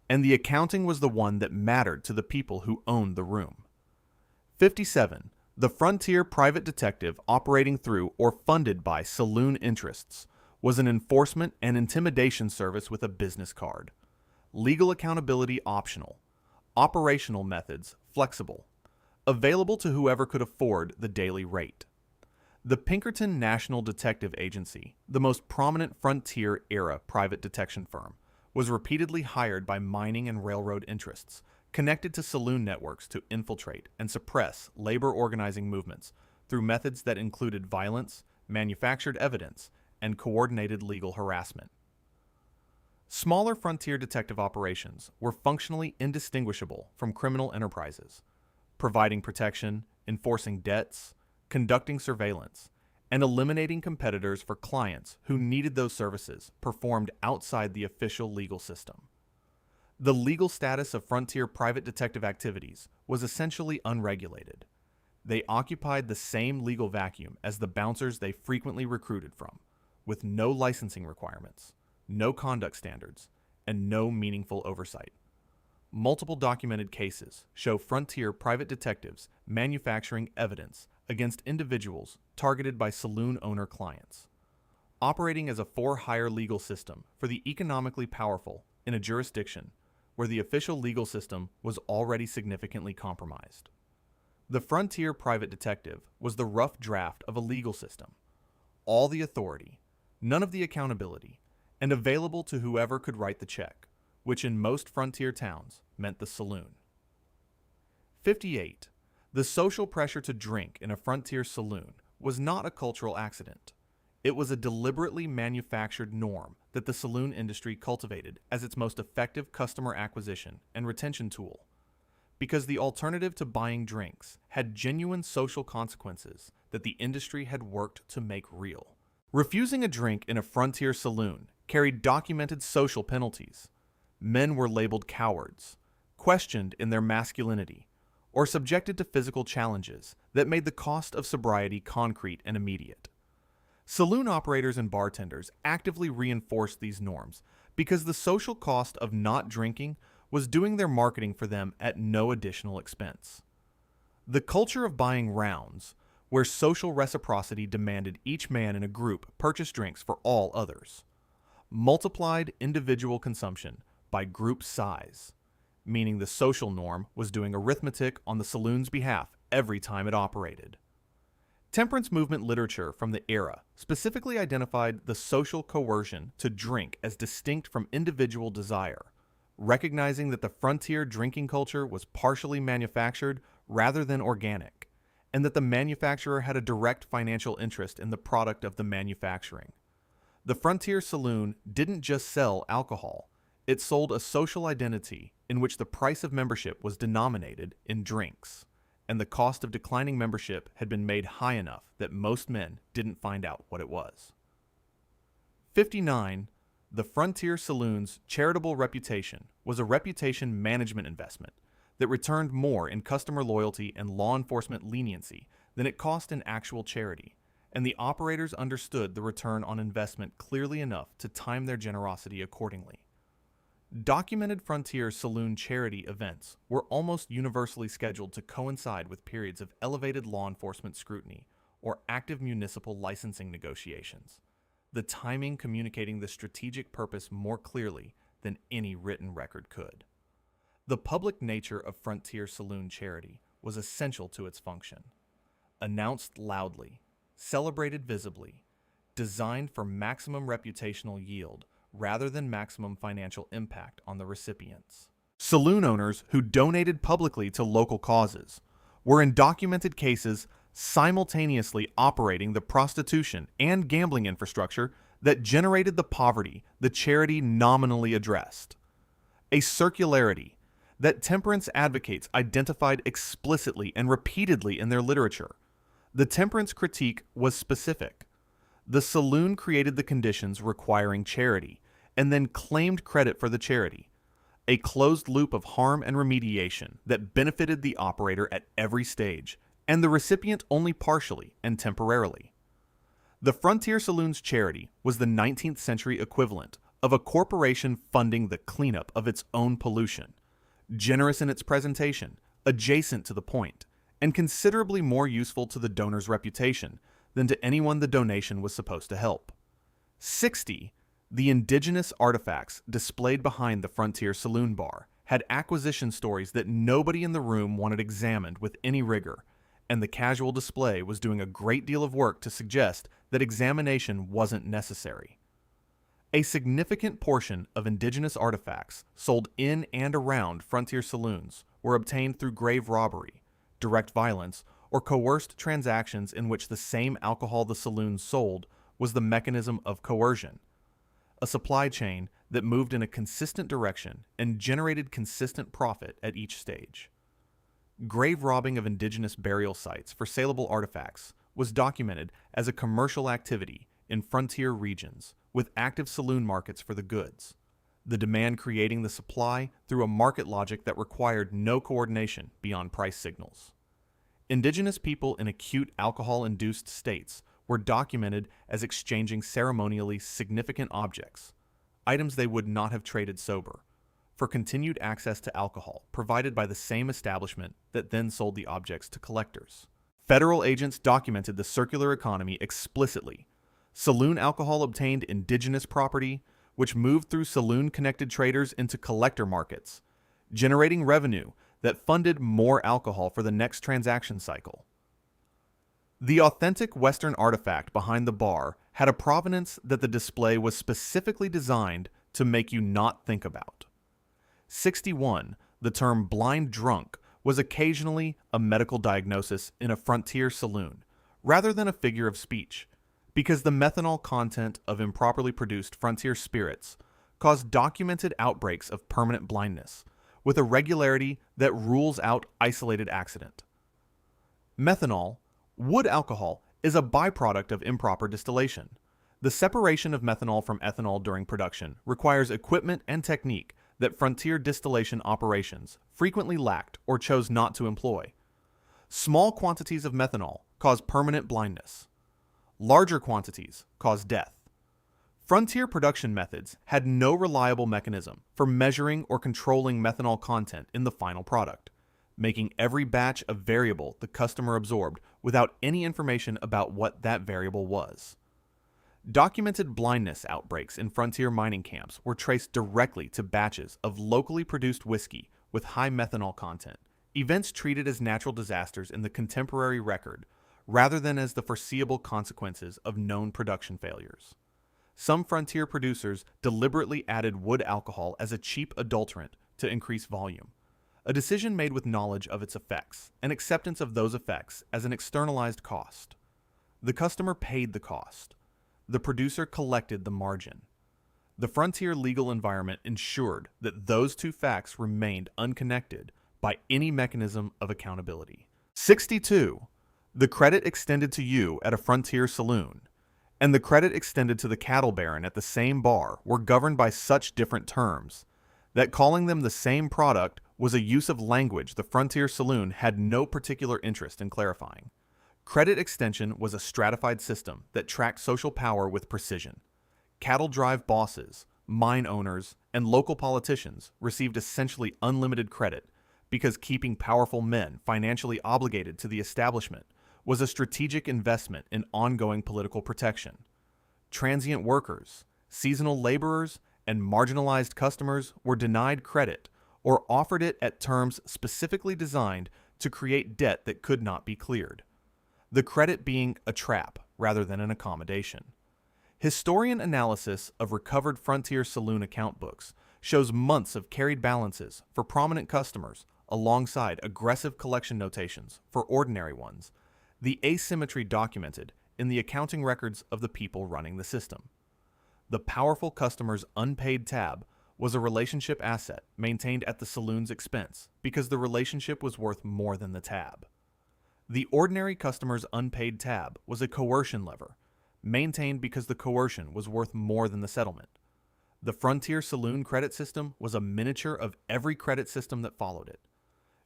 and the accounting was the one that mattered to the people who owned the room. 57. The Frontier private detective operating through or funded by saloon interests was an enforcement and intimidation service with a business card. Legal accountability optional. Operational methods flexible. Available to whoever could afford the daily rate. The Pinkerton National Detective Agency, the most prominent Frontier-era private detection firm, was repeatedly hired by mining and railroad interests, connected to saloon networks to infiltrate and suppress labor organizing movements through methods that included violence, manufactured evidence, and coordinated legal harassment. Smaller frontier detective operations were functionally indistinguishable from criminal enterprises, providing protection, enforcing debts, conducting surveillance, and eliminating competitors for clients who needed those services performed outside the official legal system. The legal status of frontier private detective activities was essentially unregulated. They occupied the same legal vacuum as the bouncers they frequently recruited from, with no licensing requirements, no conduct standards, and no meaningful oversight. Multiple documented cases show frontier private detectives manufacturing evidence against individuals targeted by saloon owner clients, operating as a for-hire legal system for the economically powerful in a jurisdiction where the official legal system was already significantly compromised. The frontier private detective was the rough draft of a legal system, all the authority, none of the accountability, and available to whoever could write the check, which in most frontier towns meant the saloon. 58. The social pressure to drink in a frontier saloon was not a cultural accident. It was a deliberately manufactured norm that the saloon industry cultivated as its most effective customer acquisition and retention tool, because the alternative to buying drinks had genuine social consequences that the industry had worked to make real. Refusing a drink in a frontier saloon carried documented social penalties. Men were labeled cowards, questioned in their masculinity, or subjected to physical challenges that made the cost of sobriety concrete and immediate. Saloon operators and bartenders actively reinforced these norms because the social cost of not drinking was doing their marketing for them at no additional expense. The culture of buying rounds where social reciprocity demanded each man in a group purchase drinks for all others. Multiplied individual consumption by group size, meaning the social norm was doing arithmetic on the saloon's behalf every time it operated. Temperance movement literature from the era specifically identified the social coercion to drink as distinct from individual desire, recognizing that the frontier drinking culture was partially manufactured rather than organic, and that the manufacturer had a direct financial interest in the product of the manufacturing. The frontier saloon didn't just sell alcohol, it sold a social identity in which the price of membership was denominated in drinks, and the cost of declining membership had been made high enough that most men didn't find out what it was. 59. The frontier saloon's charitable reputation was a reputation management investment that returned more in customer loyalty and law enforcement leniency than it cost in actual charity, and the operators understood the return on investment clearly enough to time their generosity accordingly. Documented frontier saloon charity events were almost universally scheduled to coincide with periods of elevated law enforcement scrutiny or active municipal licensing negotiations, the timing communicating the strategic purpose more clearly than any written record could. The public nature of frontier saloon charity was essential to its function. Announced loudly, celebrated visibly, designed for maximum reputational yield rather than maximum financial impact on the recipients. Saloon owners who donated publicly to local causes were in documented cases simultaneously operating the prostitution and gambling infrastructure that generated the poverty the charity nominally addressed. A circularity that temperance advocates identified explicitly and repeatedly in their literature. The temperance critique was specific. The saloon created the conditions requiring charity and then claimed credit for the charity, a closed loop of harm and remediation that benefited the operator at every stage and the recipient only partially and temporarily. The Frontier Saloon's charity was the 19th century equivalent of a corporation funding the cleanup of its own pollution, generous in its presentation, adjacent to the point, and considerably more useful to the donor's reputation than to anyone the donation was supposed to help. 60. The indigenous artifacts displayed behind the Frontier Saloon bar had acquisition stories that nobody in the room wanted examined with any rigor, and the casual display was doing a great deal of work to suggest that examination wasn't necessary. A significant portion of indigenous artifacts sold in and around frontier saloons were obtained through grave robbery, direct violence, or coerced transactions in which the same alcohol the saloons sold was the mechanism of coercion, a supply chain that moved in a consistent direction and generated consistent profit at each stage. Grave robbing of indigenous burial sites for saleable artifacts was documented as a commercial activity in frontier regions with active saloon markets for the goods, the demand creating the supply through a market logic that required no coordination beyond price signals. Indigenous people in acute alcohol-induced states were documented as exchanging ceremonially significant objects, items they would not have traded sober, for continued access to alcohol provided by the same establishment that then sold the objects to collectors. Federal agents documented the circular economy explicitly. Saloon alcohol obtained indigenous property, which moved through saloon-connected traders into collector markets, generating revenue that funded more alcohol for the next transaction cycle. The authentic Western artifact behind the bar had a provenance that the display was specifically designed to make you not think about. 61. The term blind drunk was occasionally a medical diagnosis in a frontier saloon, rather than a figure of speech, because the methanol content of improperly produced frontier spirits caused documented outbreaks of permanent blindness, with a regularity that rules out isolated accident. Methanol, wood alcohol, is a byproduct of improper distillation. The separation of methanol from ethanol during production requires equipment and technique that frontier distillation operations frequently lacked or chose not to employ. Small quantities of methanol cause permanent blindness. Larger quantities cause death. Frontier production methods had no reliable mechanism for measuring or controlling methanol content in the final product. making every batch a variable the customer absorbed without any information about what that variable was. Documented blindness outbreaks in frontier mining camps were traced directly to batches of locally produced whiskey with high methanol content, events treated as natural disasters in the contemporary record rather than as the foreseeable consequences of known production failures. Some frontier producers deliberately added wood alcohol as a cheap adulterant to increase volume, a decision made with knowledge of its effects and acceptance of those effects as an externalized cost. The customer paid the cost. The producer collected the margin. The frontier legal environment ensured that those two facts remained unconnected by any mechanism of accountability. 62. The credit extended to you at a frontier saloon and the credit extended to the cattle baron at the same bar were governed by such different terms that calling them the same product was a use of language the frontier saloon had no particular interest in clarifying. Credit extension was a stratified system that tracked social power with precision. Cattle drive bosses, mine owners, and local politicians received essentially unlimited credit because keeping powerful men financially obligated to the establishment was a strategic investment in ongoing political protection. Transient workers, seasonal laborers, and marginalized customers were denied credit or offered it at terms specifically designed to create debt that could not be cleared, the credit being a trap rather than an accommodation. Historian analysis of recovered frontier saloon account books shows months of carried balances for prominent customers alongside aggressive collection notations for ordinary ones, the asymmetry documented in the accounting records of the people running the system. The powerful customer's unpaid tab was a relationship asset maintained at the saloon's expense because the relationship was worth more than the tab. The ordinary customer's unpaid tab was a coercion lever, maintained because the coercion was worth more than the settlement. The frontier saloon credit system was a miniature of every credit system that followed it.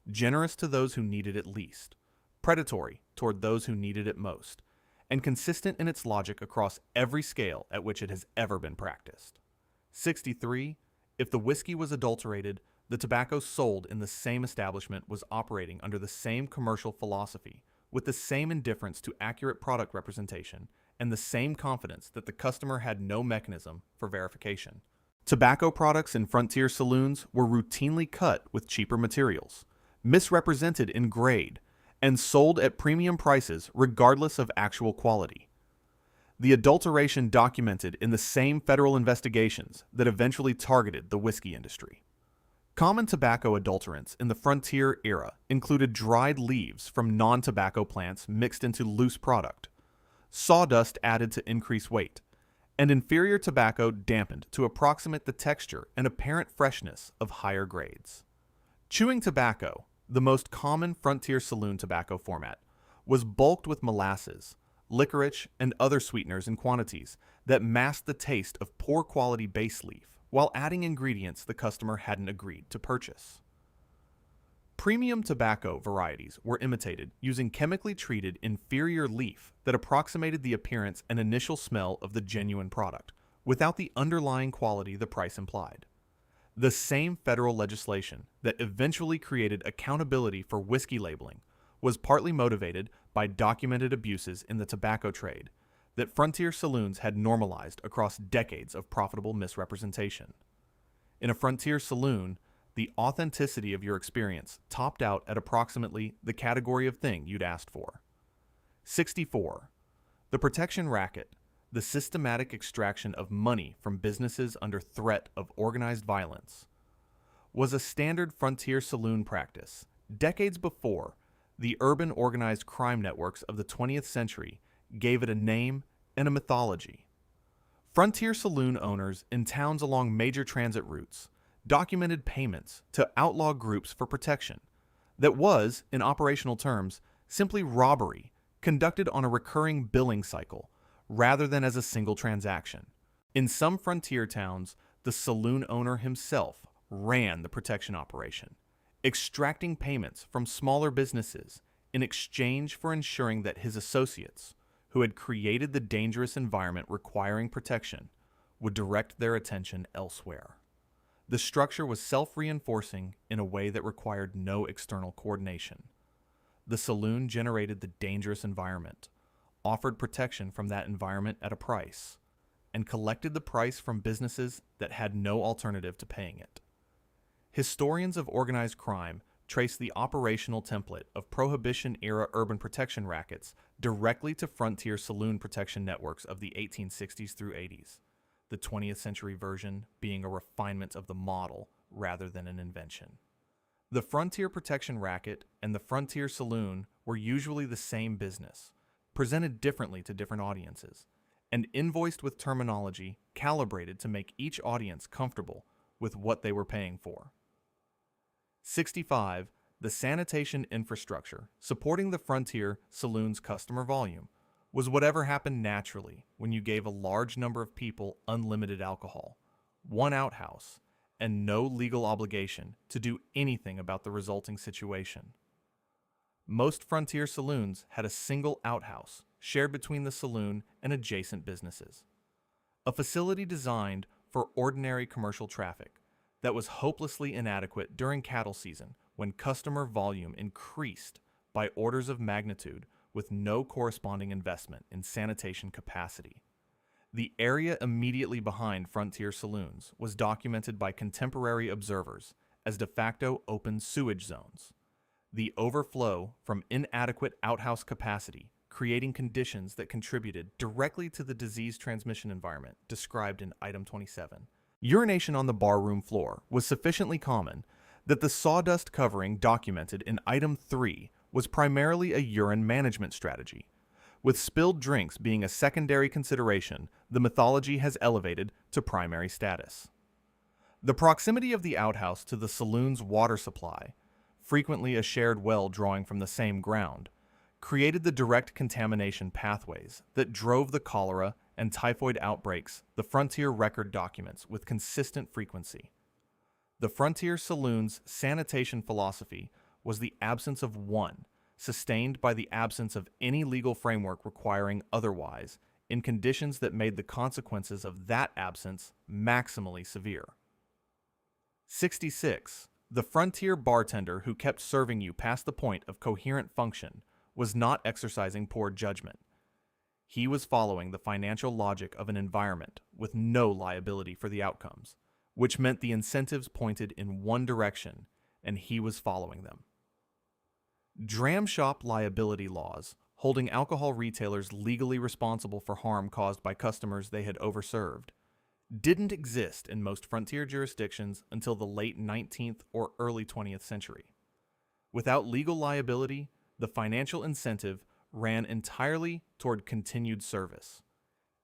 Generous to those who needed it least, predatory toward those who needed it most, and consistent in its logic across every scale at which it has ever been practiced. 63. If the whiskey was adulterated, the tobacco sold in the same establishment was operating under the same commercial philosophy, with the same indifference to accurate product representation and the same confidence that the customer had no mechanism for verification. Tobacco products in frontier saloons were routinely cut with cheaper materials, misrepresented in grade, and sold at premium prices regardless of actual quality. The adulteration documented in the same federal investigations that eventually targeted the whiskey industry. Common tobacco adulterants in the frontier era included dried leaves from non-tobacco plants mixed into loose product, sawdust added to increase weight, and inferior tobacco dampened to approximate the texture and apparent freshness of higher grades. Chewing tobacco, the most common frontier saloon tobacco format, was bulked with molasses, licorice, and other sweeteners in quantities that masked the taste of poor quality base leaf, while adding ingredients the customer hadn't agreed to purchase. Premium tobacco varieties were imitated using chemically treated inferior leaf that approximated the appearance and initial smell of the genuine product, without the underlying quality the price implied. The same federal legislation that eventually created accountability for whiskey labeling was partly motivated by documented abuses in the tobacco trade that frontier saloons had normalized across decades of profitable misrepresentation. In a frontier saloon, the authenticity of your experience topped out at approximately the category of thing you'd asked for. 64. The protection racket, the systematic extraction of money from businesses under threat of organized violence, was a standard frontier saloon practice decades before the urban organized crime networks of the 20th century gave it a name and a mythology. Frontier saloon owners in towns along major transit routes documented payments to outlaw groups for protection that was, in operational terms, simply robbery conducted on a recurring billing cycle rather than as a single transaction. In some frontier towns, the saloon owner himself ran the protection operation, extracting payments from smaller businesses in exchange for ensuring that his associates, who had created the dangerous environment requiring protection, would direct their attention elsewhere. The structure was self-reinforcing in a way that required no external coordination. The saloon generated the dangerous environment, offered protection from that environment at a price, and collected the price from businesses that had no alternative to paying it. Historians of organized crime trace the operational template of Prohibition-era urban protection rackets directly to frontier saloon protection networks of the 1860s through 80s, the 20th century version being a refinement of the model rather than an invention. The frontier protection racket and the frontier saloon were usually the same business, presented differently to different audiences, and invoiced with terminology calibrated to make each audience comfortable with what they were paying for. 65. The sanitation infrastructure supporting the frontier saloon's customer volume was whatever happened naturally when you gave a large number of people unlimited alcohol, one outhouse, and no legal obligation to do anything about the resulting situation. Most frontier saloons had a single outhouse shared between the saloon and adjacent businesses, a facility designed for ordinary commercial traffic that was hopelessly inadequate during cattle season when customer volume increased by orders of magnitude with no corresponding investment in sanitation capacity. The area immediately behind frontier saloons was documented by contemporary observers as de facto open sewage zones. The overflow from inadequate outhouse capacity creating conditions that contributed directly to the disease transmission environment described in Item 27. Urination on the barroom floor was sufficiently common that the sawdust covering documented in Item 3 was primarily a urine management strategy. With spilled drinks being a secondary consideration, the mythology has elevated to primary status. The proximity of the outhouse to the saloon's water supply, frequently a shared well drawing from the same ground, created the direct contamination pathways that drove the cholera and typhoid outbreaks the frontier record documents with consistent frequency. The frontier saloon's sanitation philosophy was the absence of one, sustained by the absence of any legal framework requiring otherwise, in conditions that made the consequences of that absence maximally severe. 66. The frontier bartender who kept serving you past the point of coherent function was not exercising poor judgment. He was following the financial logic of an environment with no liability for the outcomes, which meant the incentives pointed in one direction, and he was following them. Dram shop liability laws, holding alcohol retailers legally responsible for harm caused by customers they had overserved, didn't exist in most frontier jurisdictions until the late 19th or early 20th century. Without legal liability, the financial incentive ran entirely toward continued service.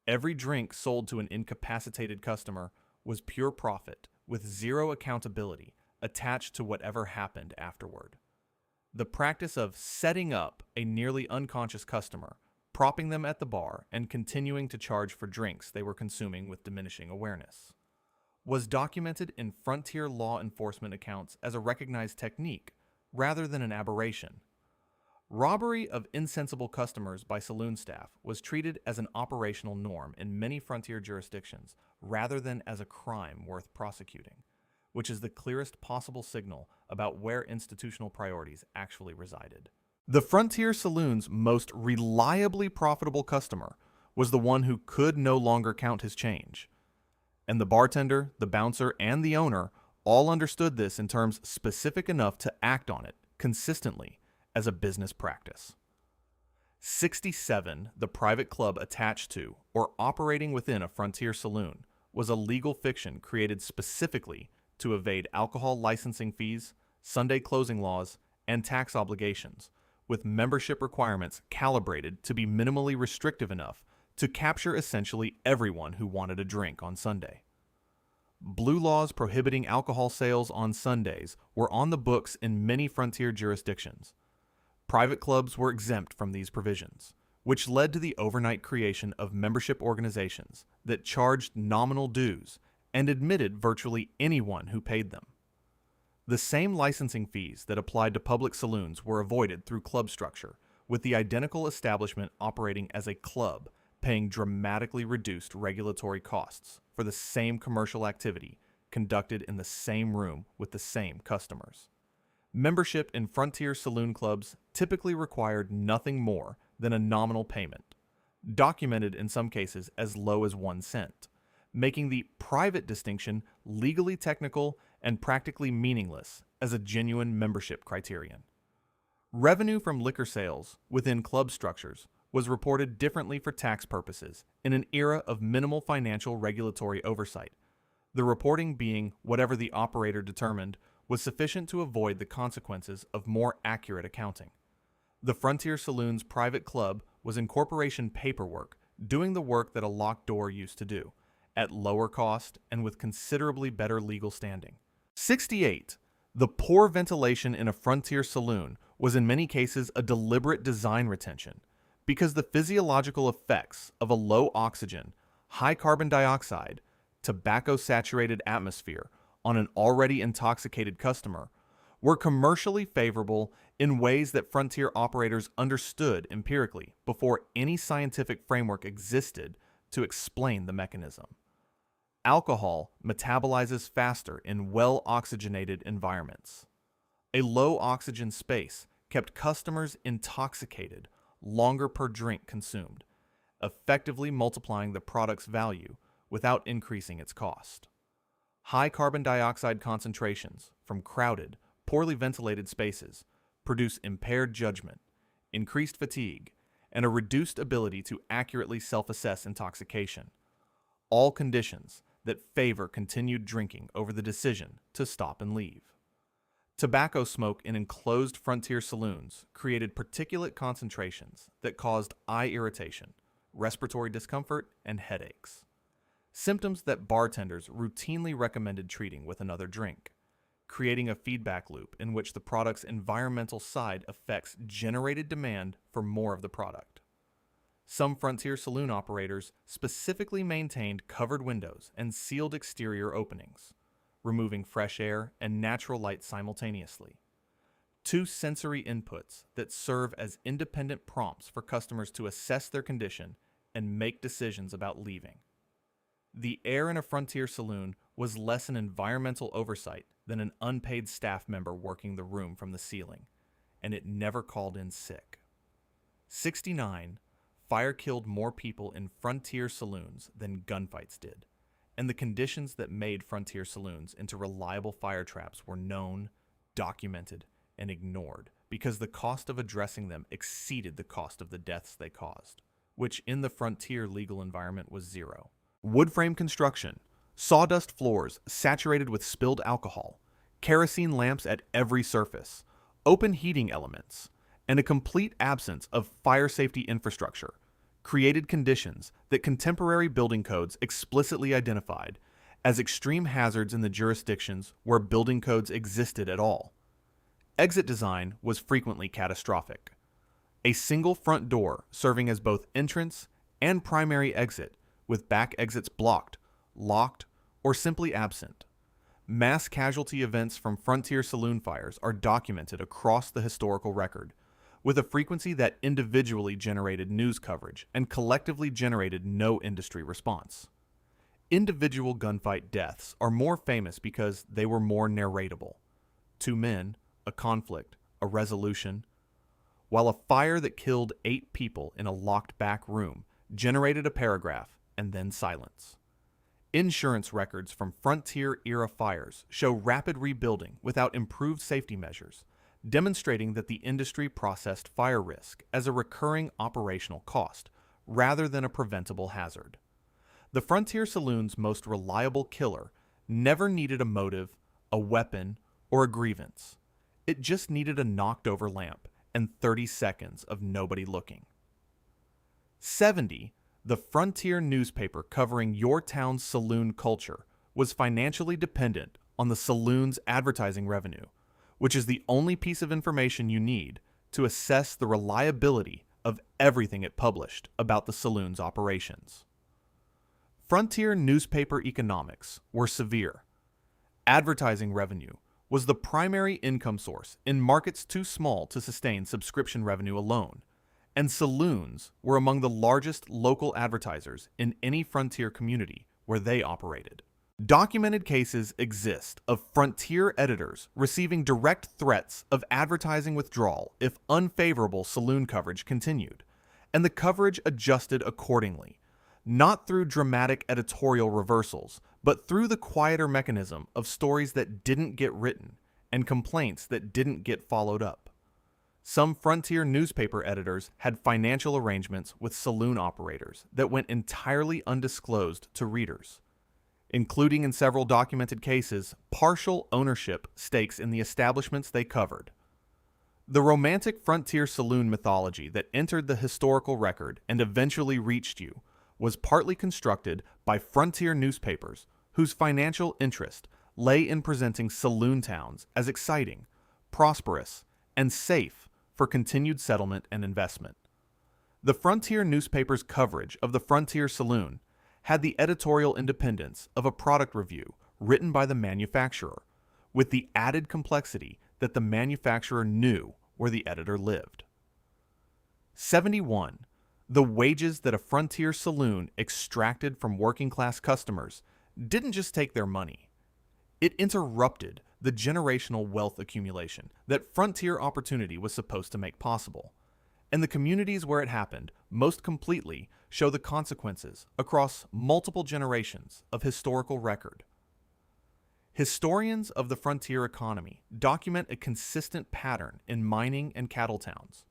Every drink sold to an incapacitated customer was pure profit, with zero accountability attached to whatever happened afterward. The practice of setting up a nearly unconscious customer, propping them at the bar, and continuing to charge for drinks they were consuming with diminishing awareness, was documented in frontier law enforcement accounts as a recognized technique rather than an aberration. Robbery of insensible customers by saloon staff was treated as an operational norm in many frontier jurisdictions rather than as a crime worth prosecuting, which is the clearest possible signal about where institutional priorities actually resided. The frontier saloon's most reliably profitable customer was the one who could no longer count his change. And the bartender, the bouncer, and the owner all understood this in terms specific enough to act on it consistently as a business practice. 67. The private club attached to or operating within a frontier saloon was a legal fiction created specifically to evade alcohol licensing fees, Sunday closing laws, and tax obligations, with membership requirements calibrated to be minimally restrictive enough to capture essentially everyone who wanted a drink on Sunday. Blue laws prohibiting alcohol sales on Sundays were on the books in many frontier jurisdictions. Private clubs were exempt from these provisions, which led to the overnight creation of membership organizations that charged nominal dues and admitted virtually anyone who paid them. The same licensing fees that applied to public saloons were avoided through club structure, with the identical establishment operating as a club, paying dramatically reduced regulatory costs for the same commercial activity conducted in the same room with the same customers. Membership in Frontier Saloon clubs typically required nothing more than a nominal payment, documented in some cases as low as 1 cent, making the private distinction legally technical and practically meaningless as a genuine membership criterion. Revenue from liquor sales within club structures was reported differently for tax purposes in an era of minimal financial regulatory oversight, the reporting being whatever the operator determined was sufficient to avoid the consequences of more accurate accounting. The Frontier Saloon's private club was in corporation paperwork, doing the work that a locked door used to do, at lower cost and with considerably better legal standing. 68. The poor ventilation in a Frontier Saloon was in many cases a deliberate design retention, because the physiological effects of a low oxygen, high carbon dioxide, tobacco-saturated atmosphere on an already intoxicated customer were commercially favorable in ways that Frontier operators understood empirically before any scientific framework existed to explain the mechanism. Alcohol metabolizes faster in well-oxygenated environments. A low oxygen space kept customers intoxicated longer per drink consumed, effectively multiplying the product's value without increasing its cost. High carbon dioxide concentrations from crowded, poorly ventilated spaces produce impaired judgment, increased fatigue, and a reduced ability to accurately self-assess intoxication, all conditions that favor continued drinking over the decision to stop and leave. Tobacco smoke in enclosed Frontier saloons created particulate concentrations that caused eye irritation, respiratory discomfort, and headaches, symptoms that bartenders routinely recommended treating with another drink, creating a feedback loop in which the product's environmental side effects generated demand for more of the product. Some Frontier saloon operators specifically maintained covered windows and sealed exterior openings, removing fresh air and natural light simultaneously. Two sensory inputs that serve as independent prompts for customers to assess their condition and make decisions about leaving. The air in a Frontier saloon was less an environmental oversight than an unpaid staff member working the room from the ceiling, and it never called in sick. 69. Fire killed more people in Frontier saloons than gunfights did, and the conditions that made Frontier saloons into reliable fire traps were known, documented, and ignored because the cost of addressing them exceeded the cost of the deaths they caused, which in the Frontier legal environment was zero. Wood frame construction, sawdust floors saturated with spilled alcohol, kerosene lamps at every surface, open heating elements, and a complete absence of fire safety infrastructure created conditions that contemporary building codes explicitly identified as extreme hazards in the jurisdictions where building codes existed at all. Exit design was frequently catastrophic. A single front door serving as both entrance and primary exit, with back exits blocked, locked, or simply absent. Mass casualty events from Frontier saloon fires are documented across the historical record, with a frequency that individually generated news coverage and collectively generated no industry response. Individual gunfight deaths are more famous because they were more narratable. 2 men, a conflict, a resolution, while a fire that killed 8 people in a locked back room generated a paragraph and then silence. Insurance records from Frontier-era fires show rapid rebuilding without improved safety measures, demonstrating that the industry processed fire risk as a recurring operational cost rather than a preventable hazard. The Frontier Saloon's most reliable killer never needed a motive, a weapon, or a grievance. It just needed a knocked-over lamp and 30 seconds of nobody looking. 70. The Frontier newspaper covering your town's saloon culture was financially dependent on the saloon's advertising revenue, which is the only piece of information you need to assess the reliability of everything it published about the saloon's operations. Frontier newspaper economics were severe. Advertising revenue was the primary income source in markets too small to sustain subscription revenue alone, and saloons were among the largest local advertisers in any Frontier community where they operated. Documented cases exist of frontier editors receiving direct threats of advertising withdrawal if unfavorable saloon coverage continued, and the coverage adjusted accordingly, not through dramatic editorial reversals, but through the quieter mechanism of stories that didn't get written and complaints that didn't get followed up. Some frontier newspaper editors had financial arrangements with saloon operators that went entirely undisclosed to readers, including in several documented cases, partial ownership stakes in the establishments they covered. The romantic frontier saloon mythology that entered the historical record and eventually reached you was partly constructed by frontier newspapers whose financial interest lay in presenting saloon towns as exciting, prosperous, and safe for continued settlement and investment. The frontier newspapers' coverage of the frontier saloon had the editorial independence of a product review written by the manufacturer, with the added complexity that the manufacturer knew where the editor lived. 71. The wages that a frontier saloon extracted from working-class customers didn't just take their money. It interrupted the generational wealth accumulation that frontier opportunity was supposed to make possible, and the communities where it happened most completely show the consequences across multiple generations of historical record. Historians of the frontier economy document a consistent pattern in mining and cattle towns.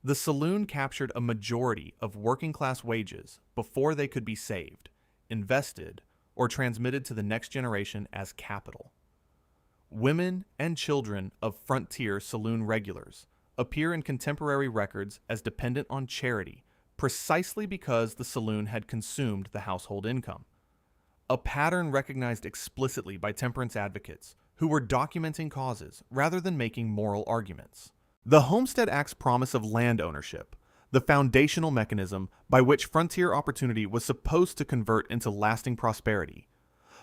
The saloon captured a majority of working-class wages before they could be saved, invested, or transmitted to the next generation as capital. Women and children of frontier saloon regulars appear in contemporary records as dependent on charity precisely because the saloon had consumed the household income, a pattern recognized explicitly by temperance advocates who were documenting causes rather than making moral arguments. The Homestead Act's promise of land ownership, the foundational mechanism by which frontier opportunity was supposed to convert into lasting prosperity,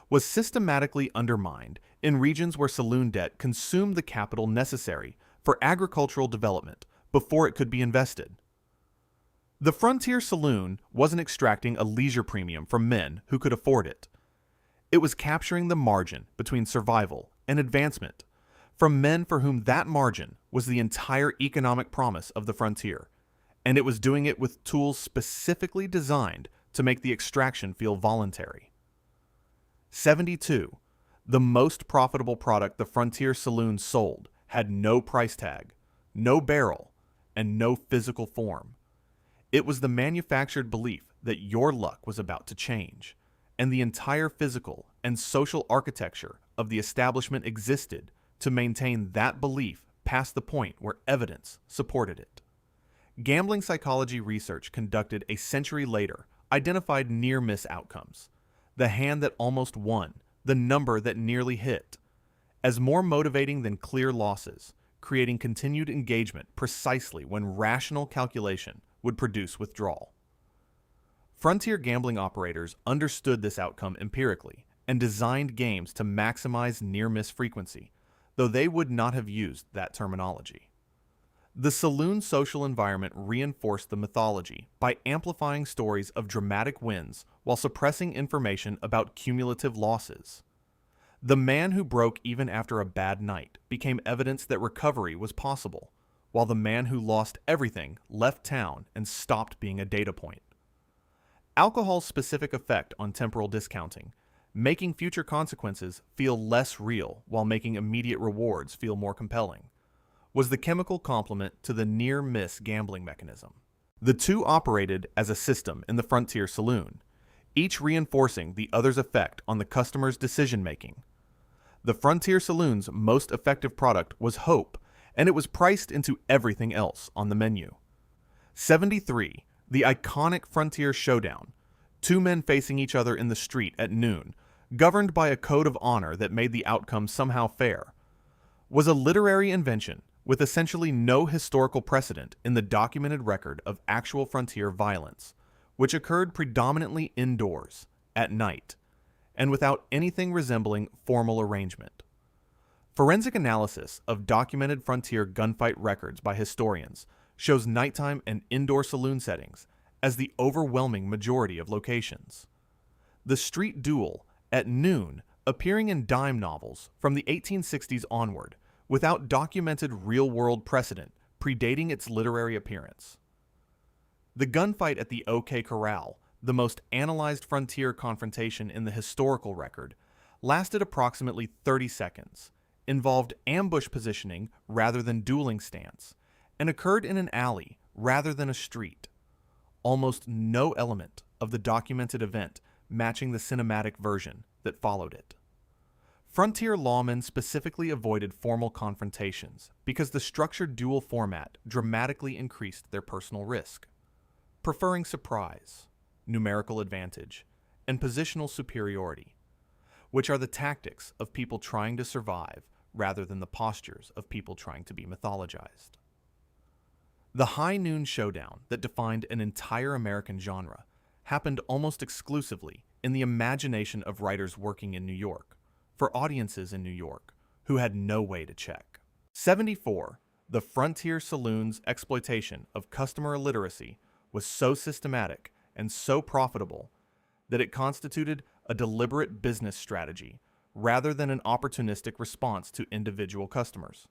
was systematically undermined in regions where saloon debt consumed the capital necessary for agricultural development before it could be invested. The frontier saloon wasn't extracting a leisure premium from men who could afford it. It was capturing the margin between survival and advancement from men for whom that margin was the entire economic promise of the frontier, and it was doing it with tools specifically designed to make the extraction feel voluntary. 72. The most profitable product the frontier saloon sold had no price tag, no barrel, and no physical form. It was the manufactured belief that your luck was about to change, and the entire physical and social architecture of the establishment existed to maintain that belief past the point where evidence supported it. Gambling psychology research conducted a century later identified near-miss outcomes, the hand that almost won, the number that nearly hit, as more motivating than clear losses, creating continued engagement precisely when rational calculation would produce withdrawal. Frontier gambling operators understood this outcome empirically and designed games to maximize near-miss frequency, though they would not have used that terminology. The saloon social environment reinforced the mythology by amplifying stories of dramatic wins while suppressing information about cumulative losses. The man who broke even after a bad night became evidence that recovery was possible, while the man who lost everything left town and stopped being a data point. Alcohol's specific effect on temporal discounting, making future consequences feel less real while making immediate rewards feel more compelling, was the chemical complement to the near-miss gambling mechanism. The two operated as a system in the frontier saloon, each reinforcing the other's effect on the customer's decision-making. The frontier saloon's most effective product was hope, and it was priced into everything else on the menu. 73. The iconic frontier showdown, two men facing each other in the street at noon, governed by a code of honor that made the outcome somehow fair, was a literary invention with essentially no historical precedent in the documented record of actual frontier violence, which occurred predominantly indoors, at night, and without anything resembling formal arrangement. Forensic analysis of documented frontier gunfight records by historians shows nighttime and indoor saloon settings as the overwhelming majority of locations. The street duel At noon, appearing in dime novels from the 1860s onward, without documented real-world precedent predating its literary appearance. The gunfight at the OK Corral, the most analyzed frontier confrontation in the historical record, lasted approximately 30 seconds, involved ambush positioning rather than dueling stance, and occurred in an alley rather than a street. Almost no element of the documented event matching the cinematic version that followed it. Frontier lawmen specifically avoided formal confrontations because the structured duel format dramatically increased their personal risk, preferring surprise, numerical advantage, and positional superiority, which are the tactics of people trying to survive rather than the postures of people trying to be mythologized. The high noon showdown that defined an entire American genre happened almost exclusively in the imagination of writers working in New York, for audiences in New York who had no way to check. 74. The frontier saloon's exploitation of customer illiteracy was so systematic and so profitable that it constituted a deliberate business strategy rather than an opportunistic response to individual customers.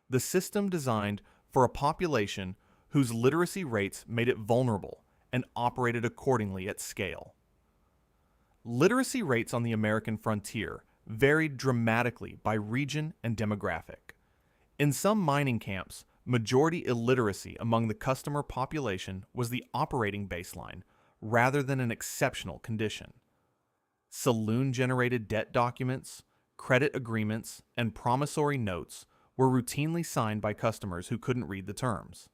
The system designed for a population whose literacy rates made it vulnerable and operated accordingly at scale. Literacy rates on the American frontier varied dramatically by region and demographic. In some mining camps, majority illiteracy among the customer population was the operating baseline rather than an exceptional condition. Saloon-generated debt documents, credit agreements, and promissory notes were routinely signed by customers who couldn't read the terms,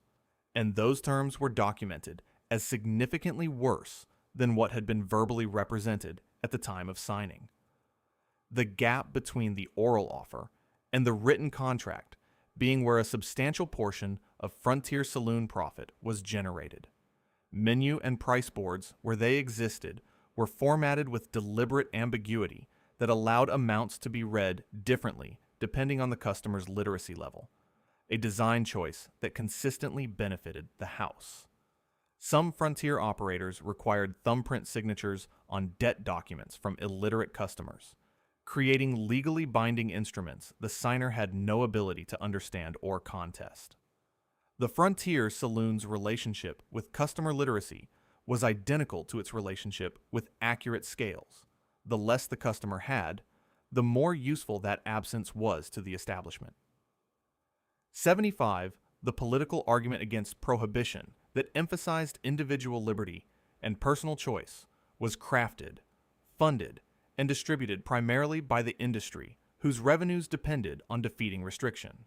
and those terms were documented as significantly worse than what had been verbally represented at the time of signing. The gap between the oral offer and the written contract being where a substantial portion of frontier saloon profit was generated. Menu and price boards, where they existed, were formatted with deliberate ambiguity that allowed amounts to be read differently depending on the customer's literacy level, a design choice that consistently benefited the house. Some frontier operators required thumbprint signatures on debt documents from illiterate customers, creating legally binding instruments the signer had no ability to understand or contest. The frontier saloon's relationship with customer literacy was identical to its relationship with accurate scales. The less the customer had, the more useful that absence was to the establishment. 75. The political argument against prohibition that emphasized individual liberty and personal choice was crafted, funded, and distributed primarily by the industry whose revenues depended on defeating restriction,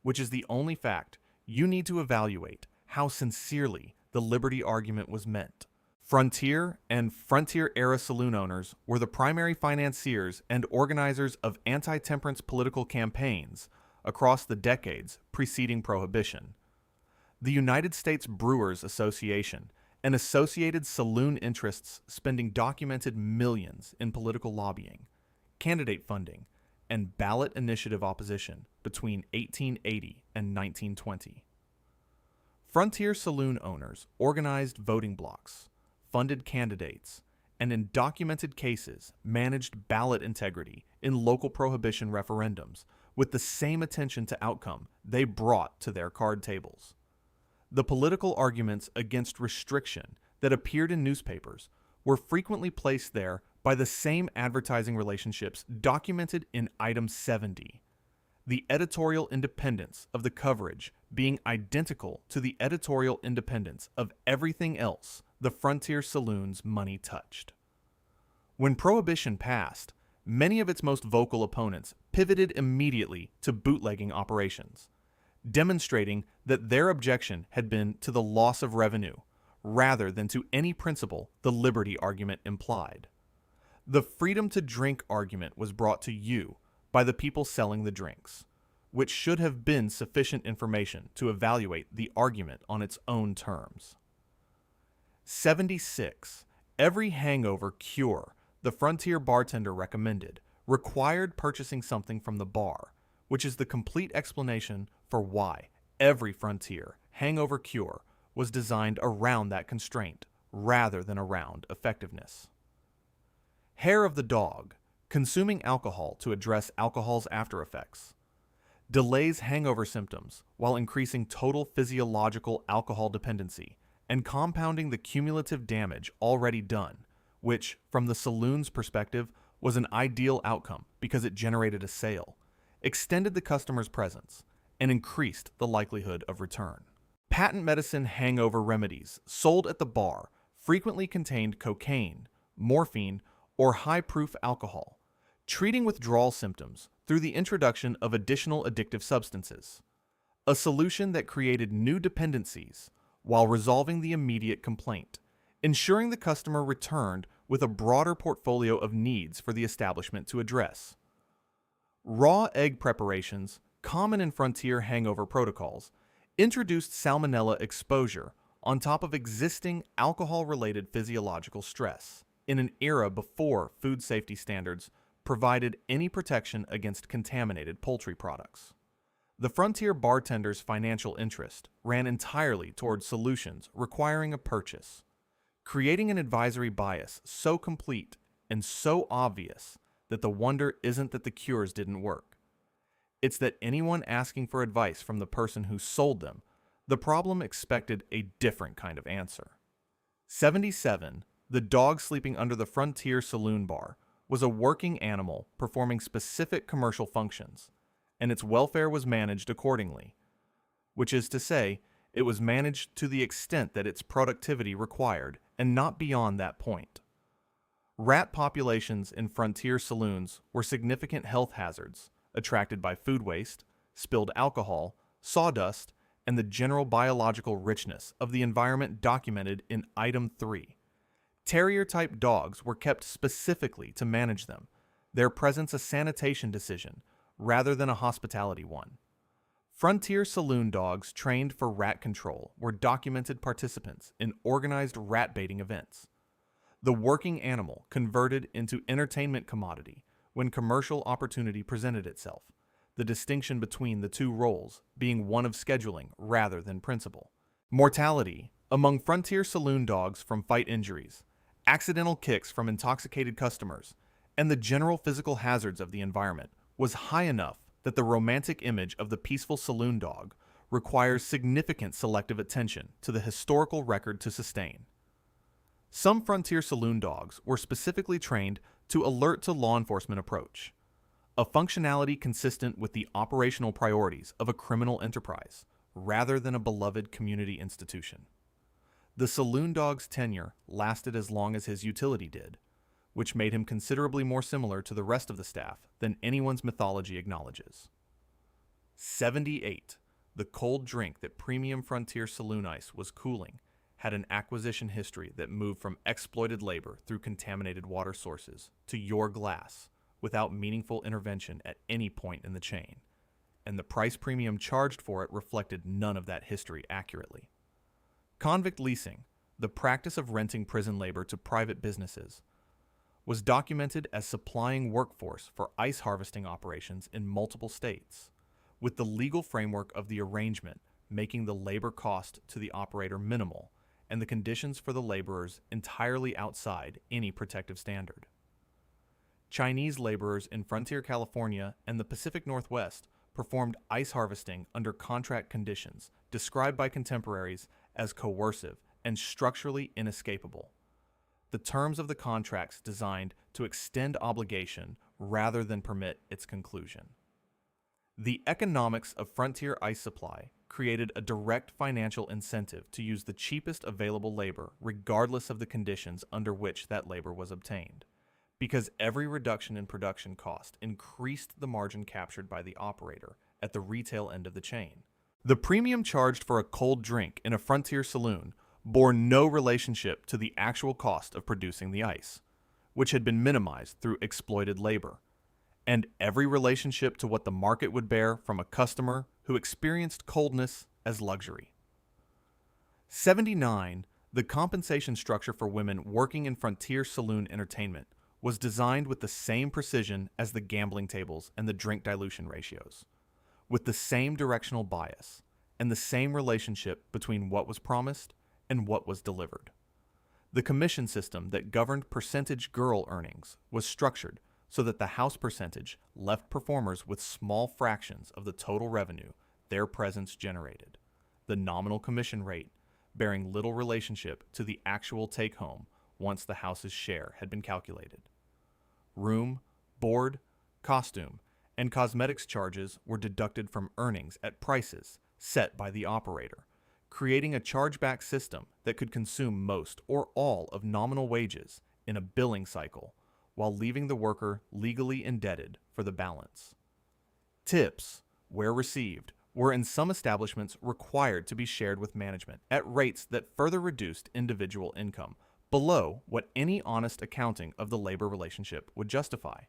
which is the only fact you need to evaluate how sincerely the liberty argument was meant. Frontier and frontier-era saloon owners were the primary financiers and organizers of anti-temperance political campaigns across the decades preceding Prohibition. The United States Brewers Association and associated saloon interests spending documented millions in political lobbying, candidate funding, and ballot initiative opposition between 1880 and 1920. Frontier saloon owners organized voting blocks, funded candidates, and in documented cases managed ballot integrity in local prohibition referendums with the same attention to outcome they brought to their card tables. The political arguments against restriction that appeared in newspapers were frequently placed there by the same advertising relationships documented in Item 70, the editorial independence of the coverage being identical to the editorial independence of everything else the frontier saloon's money touched. When Prohibition passed, many of its most vocal opponents pivoted immediately to bootlegging operations, demonstrating that their objection had been to the loss of revenue rather than to any principle the liberty argument implied. The freedom to drink argument was brought to you by the people selling the drinks, which should have been sufficient information to evaluate the argument on its own terms. 76. Every hangover cure the frontier bartender recommended required purchasing something from the bar, which is the complete explanation for why every frontier hangover cure was designed around that constraint rather than around effectiveness. Hair of the dog, consuming alcohol to address alcohol's after effects. Delays hangover symptoms while increasing total physiological alcohol dependency and compounding the cumulative damage already done, which, from the saloon's perspective, was an ideal outcome because it generated a sale, extended the customer's presence, and increased the likelihood of return. Patent medicine hangover remedies sold at the bar frequently contained cocaine, morphine, or high-proof alcohol, treating withdrawal symptoms through the introduction of additional addictive substances, a solution that created new dependencies while resolving the immediate complaint, ensuring the customer returned with a broader portfolio of needs for the establishment to address. Raw egg preparations, common in frontier hangover protocols, introduced salmonella exposure on top of existing alcohol-related physiological stress in an era before food safety standards provided any protection against contaminated poultry products. The frontier bartender's financial interest ran entirely toward solutions requiring a purchase, creating an advisory bias so complete and so obvious that the wonder isn't that the cures didn't work. It's that anyone asking for advice from the person who sold them, the problem expected a different kind of answer. 77. The dog sleeping under the frontier saloon bar was a working animal performing specific commercial functions, and its welfare was managed accordingly, which is to say, it was managed to the extent that its productivity required and not beyond that point. Rat populations in frontier saloons were significant health hazards attracted by food waste, spilled alcohol, sawdust, and the general biological richness of the environment documented in Item 3. Terrier-type dogs were kept specifically to manage them, their presence a sanitation decision rather than a hospitality one. Frontier saloon dogs trained for rat control were documented participants in organized rat baiting events. The working animal converted into entertainment commodity when commercial opportunity presented itself, the distinction between the two roles being one of scheduling rather than principle. Mortality among frontier saloon dogs from fight injuries, accidental kicks from intoxicated customers, and the general physical hazards of the environment was high enough that the romantic image of the peaceful saloon dog requires significant selective attention to the historical record to sustain. Some frontier saloon dogs were specifically trained to alert to law enforcement approach, a functionality consistent with the operational priorities of a criminal enterprise rather than a beloved community institution. The saloon dog's tenure lasted as long as his utility did, which made him considerably more similar to the rest of the staff than anyone's mythology acknowledges. 78. The cold drink that premium frontier saloon ice was cooling had an acquisition history that moved from exploited labor through contaminated water sources to your glass without meaningful intervention at any point in the chain, and the price premium charged for it reflected none of that history accurately. Convict leasing, the practice of renting prison labor to private businesses, was documented as supplying workforce for ice harvesting operations in multiple states, with the legal framework of the arrangement making the labor cost to the operator minimal and the conditions for the laborers entirely outside any protective standard. Chinese laborers in frontier California and the Pacific Northwest performed ice harvesting under contract conditions described by contemporaries as coercive and structurally inescapable. The terms of the contracts designed to extend obligation rather than permit its conclusion. The economics of frontier ice supply created a direct financial incentive to use the cheapest available labor regardless of the conditions under which that labor was obtained, because every reduction in production cost increased the margin captured by the operator at the retail end of the chain. The premium charged for a cold drink in a frontier saloon bore no relationship to the actual cost of producing the ice, which had been minimized through exploited labor, and every relationship to what the market would bear from a customer who experienced coldness as luxury. 79. The compensation structure for women working in frontier saloon entertainment was designed with the same precision as the gambling tables and the drink dilution ratios, with the same directional bias and the same relationship between what was promised and what was delivered. The commission system that governed percentage girl earnings was structured so that the house percentage left performers with small fractions of the total revenue their presence generated, the nominal commission rate bearing little relationship to the actual take-home once the house's share had been calculated. Room, board, costume, and cosmetics charges were deducted from earnings at prices set by the operator, creating a chargeback system that could consume most or all of nominal wages in a billing cycle while leaving the worker legally indebted for the balance. Tips, where received, were in some establishments required to be shared with management at rates that further reduced individual income below what any honest accounting of the labor relationship would justify.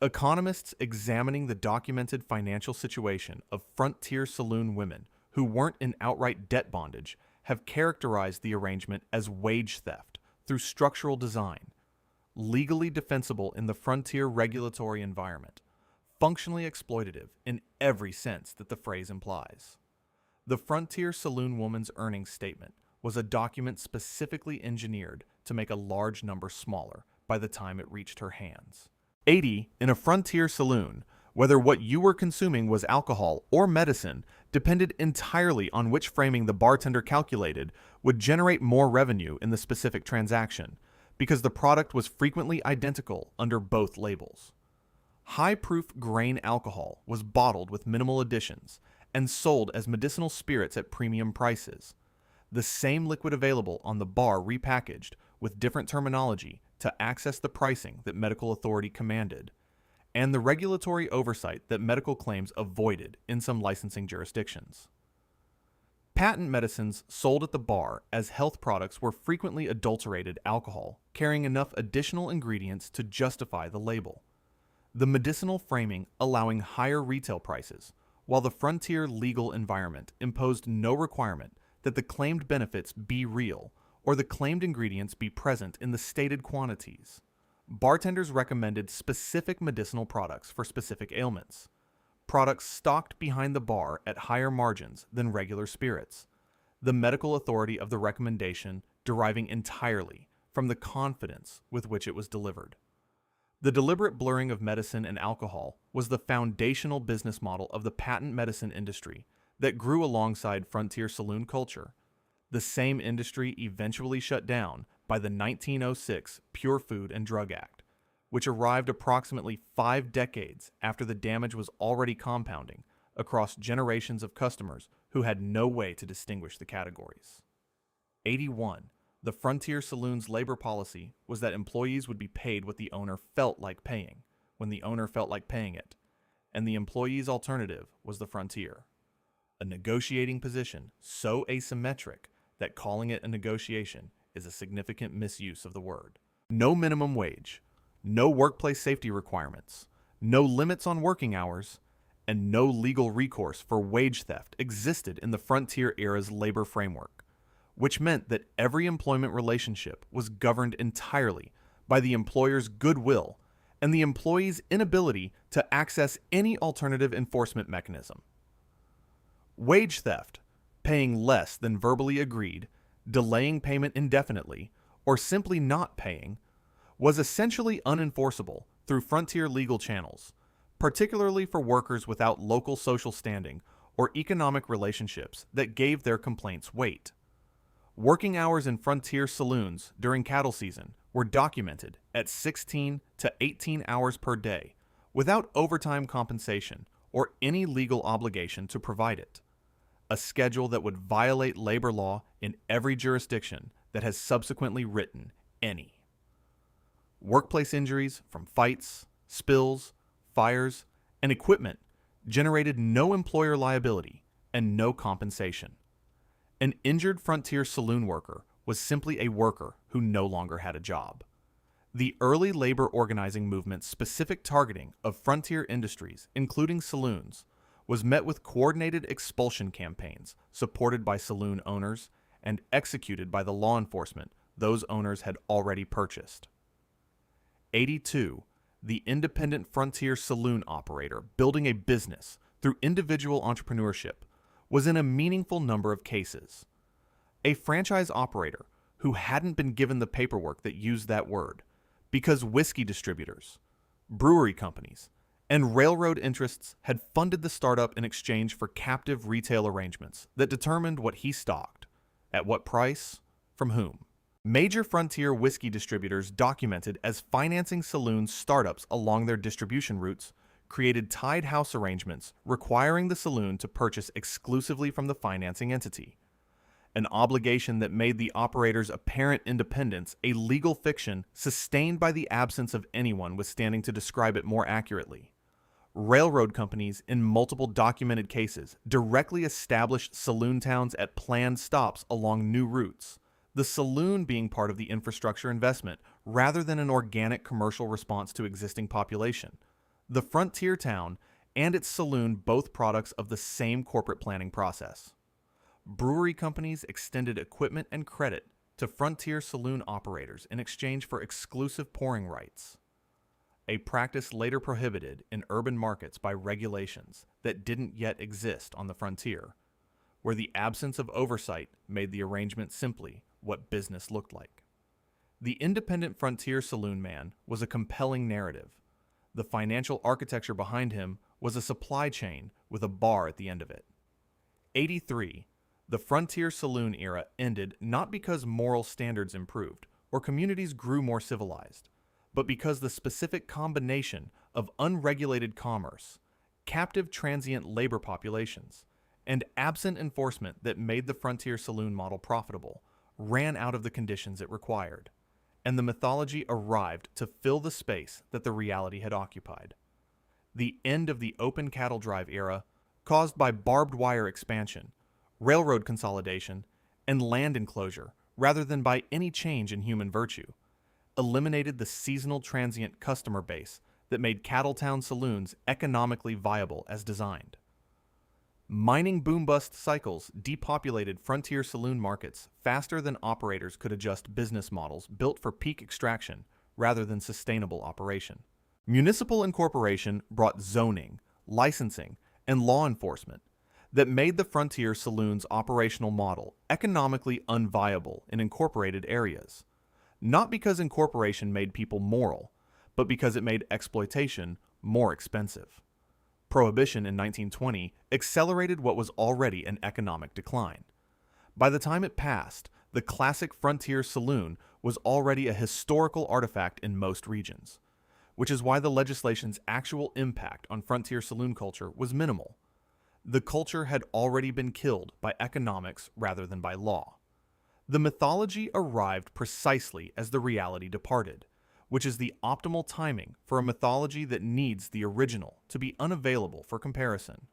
Economists examining the documented financial situation of frontier saloon women who weren't in outright debt bondage have characterized the arrangement as wage theft through structural design, legally defensible in the frontier regulatory environment, functionally exploitative in every sense that the phrase implies. The frontier saloon woman's earnings statement was a document specifically engineered to make a large number smaller by the time it reached her hands. 80 in a frontier saloon, whether what you were consuming was alcohol or medicine, depended entirely on which framing the bartender calculated would generate more revenue in the specific transaction, because the product was frequently identical under both labels. High-proof grain alcohol was bottled with minimal additions and sold as medicinal spirits at premium prices. The same liquid available on the bar repackaged with different terminology to access the pricing that medical authority commanded, and the regulatory oversight that medical claims avoided in some licensing jurisdictions. Patent medicines sold at the bar as health products were frequently adulterated alcohol, carrying enough additional ingredients to justify the label. The medicinal framing allowing higher retail prices, while the frontier legal environment imposed no requirement that the claimed benefits be real or the claimed ingredients be present in the stated quantities. Bartenders recommended specific medicinal products for specific ailments, products stocked behind the bar at higher margins than regular spirits, the medical authority of the recommendation deriving entirely from the confidence with which it was delivered. The deliberate blurring of medicine and alcohol was the foundational business model of the patent medicine industry that grew alongside frontier saloon culture, the same industry eventually shut down by the 1906 Pure Food and Drug Act, which arrived approximately 5 decades after the damage was already compounding across generations of customers who had no way to distinguish the categories. 81. The frontier saloon's labor policy was that employees would be paid what the owner felt like paying, when the owner felt like paying it, and the employee's alternative was the frontier. A negotiating position so asymmetric that calling it a negotiation is a significant misuse of the word. No minimum wage, no workplace safety requirements, no limits on working hours, and no legal recourse for wage theft existed in the frontier era's labor framework, which meant that every employment relationship was governed entirely by the employer's goodwill and the employee's inability to access any alternative enforcement mechanism. Wage theft, paying less than verbally agreed, delaying payment indefinitely, or simply not paying, was essentially unenforceable through frontier legal channels, particularly for workers without local social standing or economic relationships that gave their complaints weight. Working hours in frontier saloons during cattle season were documented at 16 to 18 hours per day, without overtime compensation or any legal obligation to provide it, a schedule that would violate labor law in every jurisdiction that has subsequently written any. Workplace injuries from fights, spills, fires, and equipment generated no employer liability and no compensation. An injured frontier saloon worker was simply a worker who no longer had a job. The early labor organizing movement's specific targeting of frontier industries, including saloons, was met with coordinated expulsion campaigns supported by saloon owners and executed by the law enforcement those owners had already purchased. 82. The independent frontier saloon operator building a business through individual entrepreneurship was in a meaningful number of cases. A franchise operator who hadn't been given the paperwork that used that word, because whiskey distributors, brewery companies, and railroad interests had funded the startup in exchange for captive retail arrangements that determined what he stocked, at what price, from whom. Major frontier whiskey distributors documented as financing saloon startups along their distribution routes created tied house arrangements requiring the saloon to purchase exclusively from the financing entity, an obligation that made the operator's apparent independence a legal fiction sustained by the absence of anyone withstanding to describe it more accurately. Railroad companies, in multiple documented cases, directly established saloon towns at planned stops along new routes, the saloon being part of the infrastructure investment rather than an organic commercial response to existing population. The frontier town and its saloon both products of the same corporate planning process. Brewery companies extended equipment and credit to frontier saloon operators in exchange for exclusive pouring rights, a practice later prohibited in urban markets by regulations that didn't yet exist on the frontier, where the absence of oversight made the arrangement simply what business looked like. The independent frontier saloon man was a compelling narrative. The financial architecture behind him was a supply chain with a bar at the end of it. 83. The frontier saloon era ended not because moral standards improved or communities grew more civilized, but because the specific combination of unregulated commerce, captive transient labor populations, and absent enforcement that made the frontier saloon model profitable ran out of the conditions it required, and the mythology arrived to fill the space that the reality had occupied. The end of the open cattle drive era, caused by barbed wire expansion, railroad consolidation, and land enclosure rather than by any change in human virtue, eliminated the seasonal transient customer base that made cattle-town saloons economically viable as designed. Mining boom-bust cycles depopulated frontier saloon markets faster than operators could adjust business models built for peak extraction rather than sustainable operation. Municipal incorporation brought zoning, licensing, and law enforcement that made the frontier saloon's operational model economically unviable in incorporated areas, not because incorporation made people moral, but because it made exploitation more expensive. Prohibition in 1920 accelerated what was already an economic decline. By the time it passed, the classic frontier saloon was already a historical artifact in most regions, which is why the legislation's actual impact on frontier saloon culture was minimal. The culture had already been killed by economics rather than by law. The mythology arrived precisely as the reality departed, which is the optimal timing for a mythology that needs the original to be unavailable for comparison.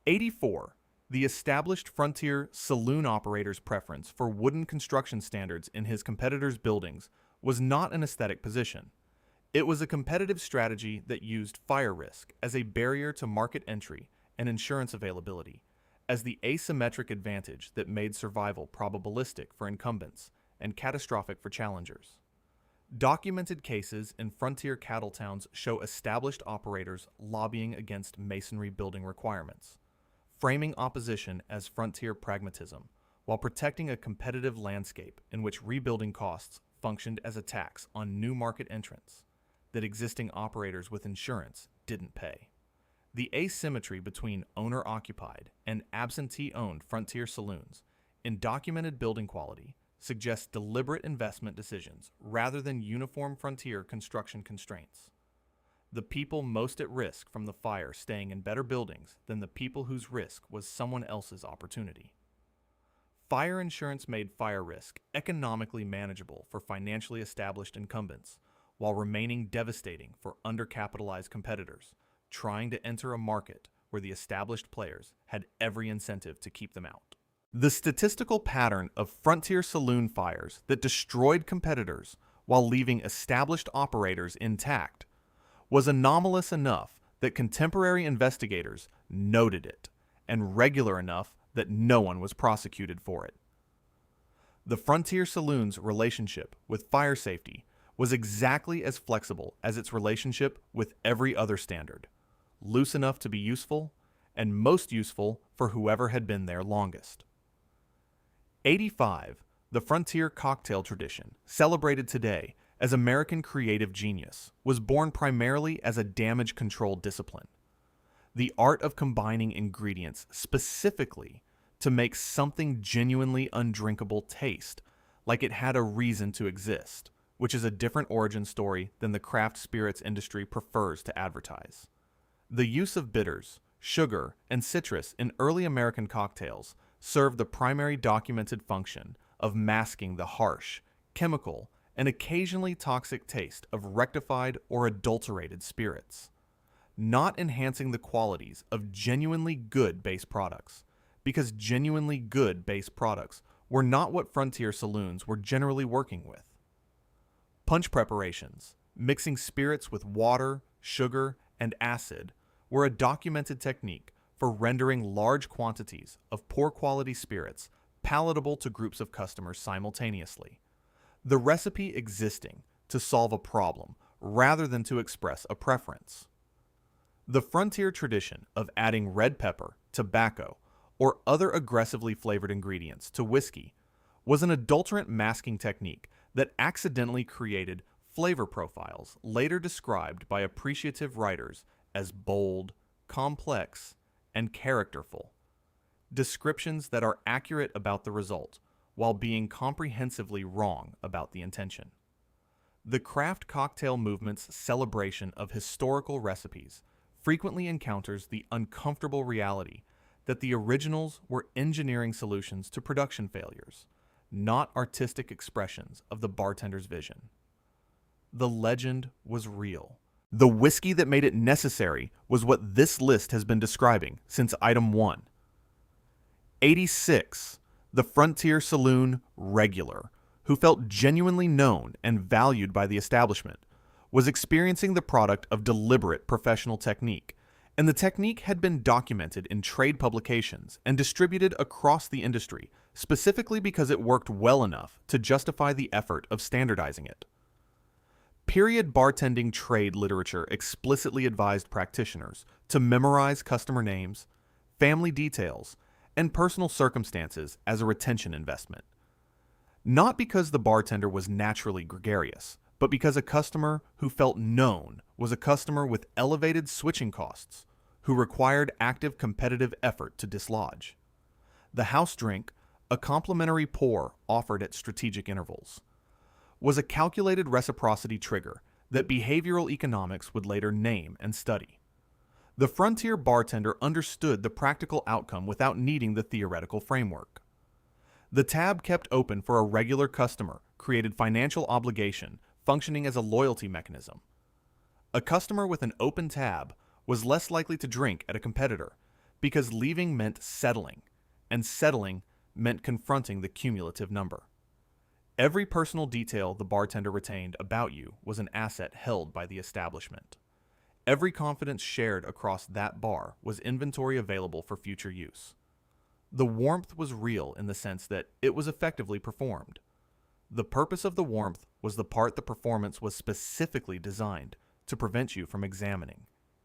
84. The established frontier saloon operator's preference for wooden construction standards in his competitors' buildings was not an aesthetic position. It was a competitive strategy that used fire risk as a barrier to market entry and insurance availability, as the asymmetric advantage that made survival probabilistic for incumbents and catastrophic for challengers. Documented cases in frontier cattle towns show established operators lobbying against masonry building requirements, framing opposition as frontier pragmatism, while protecting a competitive landscape in which rebuilding costs functioned as a tax on new market entrants that existing operators with insurance didn't pay. The asymmetry between owner-occupied and absentee-owned frontier saloons in documented building quality suggests deliberate investment decisions rather than uniform frontier construction constraints. The people most at risk from the fire staying in better buildings than the people whose risk was someone else's opportunity. Fire insurance made fire risk economically manageable for financially established incumbents while remaining devastating for undercapitalized competitors trying to enter a market where the established players had every incentive to keep them out. The statistical pattern of frontier saloon fires that destroyed competitors while leaving established operators intact was anomalous enough that contemporary investigators noted it, and regular enough that no one was prosecuted for it. The frontier saloon's relationship with fire safety was exactly as flexible as its relationship with every other standard, loose enough to be useful, and most useful for whoever had been there longest. 85. The Frontier cocktail tradition, celebrated today as American creative genius, was born primarily as a damage control discipline. The art of combining ingredients specifically to make something genuinely undrinkable taste like it had a reason to exist, which is a different origin story than the craft spirits industry prefers to advertise. The use of bitters, sugar, and citrus in early American cocktails served the primary documented function of masking the harsh, chemical, and occasionally toxic taste of rectified or adulterated spirits, not enhancing the qualities of genuinely good base products, because genuinely good base products were not what Frontier saloons were generally working with. Punch preparations, mixing spirits with water, sugar, and acid, were a documented technique for rendering large quantities of poor quality spirits palatable to groups of customers simultaneously. The recipe existing to solve a problem rather than to express a preference. The Frontier tradition of adding red pepper, tobacco, or other aggressively flavored ingredients to whiskey was an adulterant masking technique that accidentally created flavor profiles later described by appreciative writers as bold, complex, and characterful. Descriptions that are accurate about the result while being comprehensively wrong about the intention. The craft cocktail movement's celebration of historical recipes frequently encounters the uncomfortable reality that the originals were engineering solutions to production failures, not artistic expressions of the bartender's vision. The legend was real. The whiskey that made it necessary was what this list has been describing since item 1. 86. The Frontier Saloon regular, who felt genuinely known and valued by the establishment, was experiencing the product of deliberate professional technique, and the technique had been documented in trade publications and distributed across the industry specifically because it worked well enough to justify the effort of standardizing it. Period bartending trade literature explicitly advised practitioners to memorize customer names, family details, and personal circumstances as a retention investment. Not because the bartender was naturally gregarious, but because a customer who felt known was a customer with elevated switching costs, who required active competitive effort to dislodge. The house drink, a complimentary pour offered at strategic intervals, was a calculated reciprocity trigger that behavioral economics would later name and study. The Frontier bartender understood the practical outcome without needing the theoretical framework. The tab kept open for a regular customer created financial obligation functioning as a loyalty mechanism. A customer with an open tab was less likely to drink at a competitor because leaving meant settling, and settling meant confronting the cumulative number. Every personal detail the bartender retained about you was an asset held by the establishment. Every confidence shared across that bar was inventory available for future use. The warmth was real in the sense that it was effectively performed. The purpose of the warmth was the part the performance was specifically designed to prevent you from examining.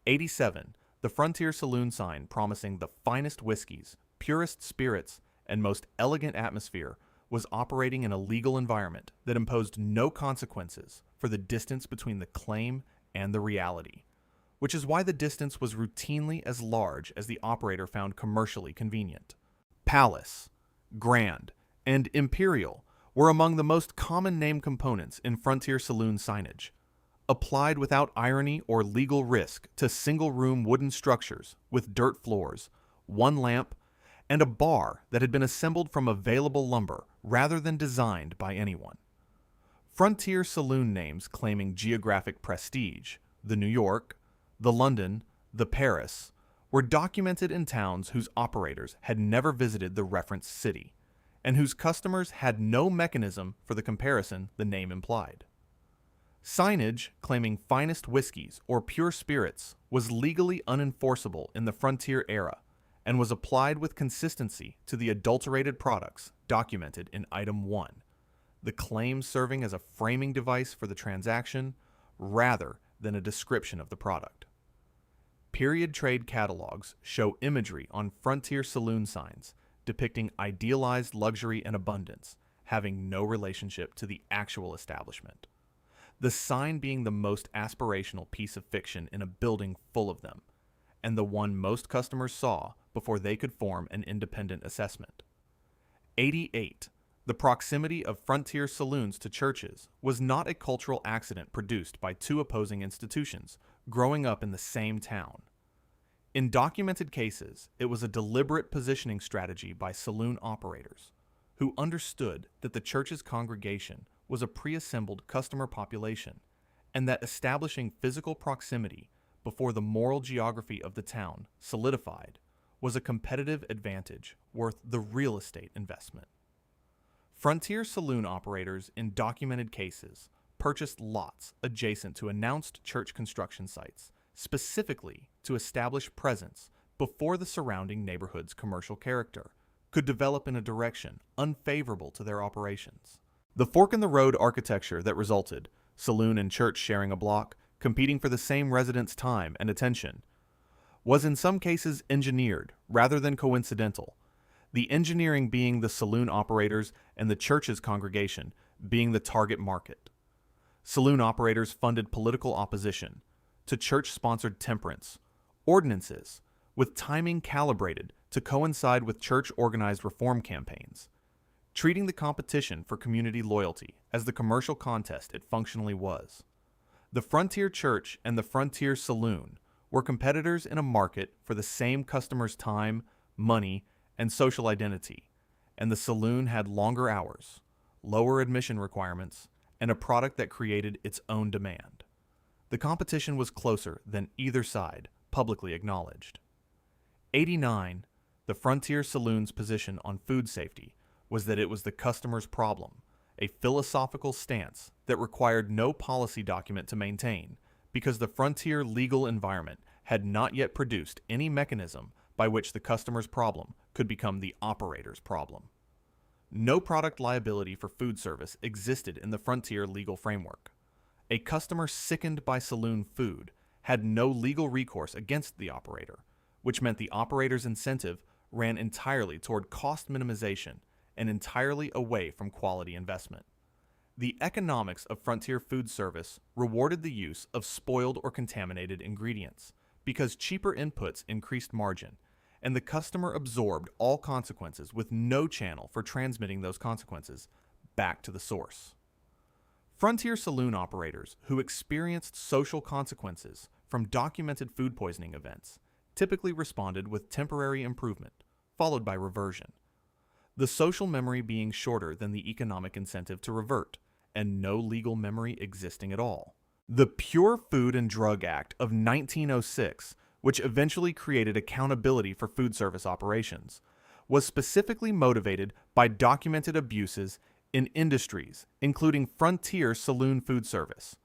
87. The Frontier Saloon sign promising the finest whiskeys, purest spirits, and most elegant atmosphere was operating in a legal environment that imposed no consequences for the distance between the claim and the reality, which is why the distance was routinely as large as the operator found commercially convenient. Palace, Grand, and Imperial were among the most common name components in Frontier Saloon signage, applied without irony or legal risk to single-room wooden structures with dirt floors, one lamp, and a bar that had been assembled from available lumber rather than designed by anyone. Frontier Saloon names claiming geographic prestige, the New York, the London, the Paris, were documented in towns whose operators had never visited the referenced city, and whose customers had no mechanism for the comparison the name implied. Signage claiming finest whiskeys or pure spirits was legally unenforceable in the Frontier era and was applied with consistency to the adulterated products documented in Item 1, the claim serving as a framing device for the transaction rather than a description of the product. Period trade catalogs show imagery on Frontier Saloon signs depicting idealized luxury and abundance, having no relationship to the actual establishment. The sign being the most aspirational piece of fiction in a building full of them, and the one most customers saw before they could form an independent assessment. 88. The proximity of frontier saloons to churches was not a cultural accident produced by two opposing institutions growing up in the same town. In documented cases, it was a deliberate positioning strategy by saloon operators who understood that the church's congregation was a pre-assembled customer population and that establishing physical proximity before the moral geography of the town solidified was a competitive advantage worth the real estate investment. Frontier saloon operators in documented cases purchased lots adjacent to announced church construction sites specifically to establish presence before the surrounding neighborhood's commercial character could develop in a direction unfavorable to their operations. The fork-in-the-road architecture that resulted, saloon and church sharing a block, competing for the same residents' time and attention, was in some cases engineered rather than coincidental, the engineering being the saloon operators and the church's congregation being the target market. Saloon operators funded political opposition to church-sponsored temperance ordinances with timing calibrated to coincide with church-organized reform campaigns, treating the competition for community loyalty as the commercial contest it functionally was. The frontier church and the frontier saloon were competitors in a market for the same customer's time, money, and social identity, and the saloon had longer hours, lower admission requirements, and a product that created its own demand. The competition was closer than either side publicly acknowledged. 89. The frontier saloon's position on food safety was that it was the customer's problem, a philosophical stance that required no policy document to maintain because the frontier legal environment had not yet produced any mechanism by which the customer's problem could become the operator's problem. No product liability for food service existed in the frontier legal framework. A customer sickened by saloon food had no legal recourse against the operator, which meant the operator's incentive ran entirely toward cost minimization and entirely away from quality investment. The economics of frontier food service rewarded the use of spoiled or contaminated ingredients because cheaper inputs increased margin, and the customer absorbed all consequences with no channel for transmitting those consequences back to the source. Frontier saloon operators who experienced social consequences from documented food poisoning events typically responded with temporary improvement, followed by reversion. The social memory being shorter than the economic incentive to revert, and no legal memory existing at all. The Pure Food and Drug Act of 1906, which eventually created accountability for food service operations, was specifically motivated by documented abuses in industries, including frontier saloon food service,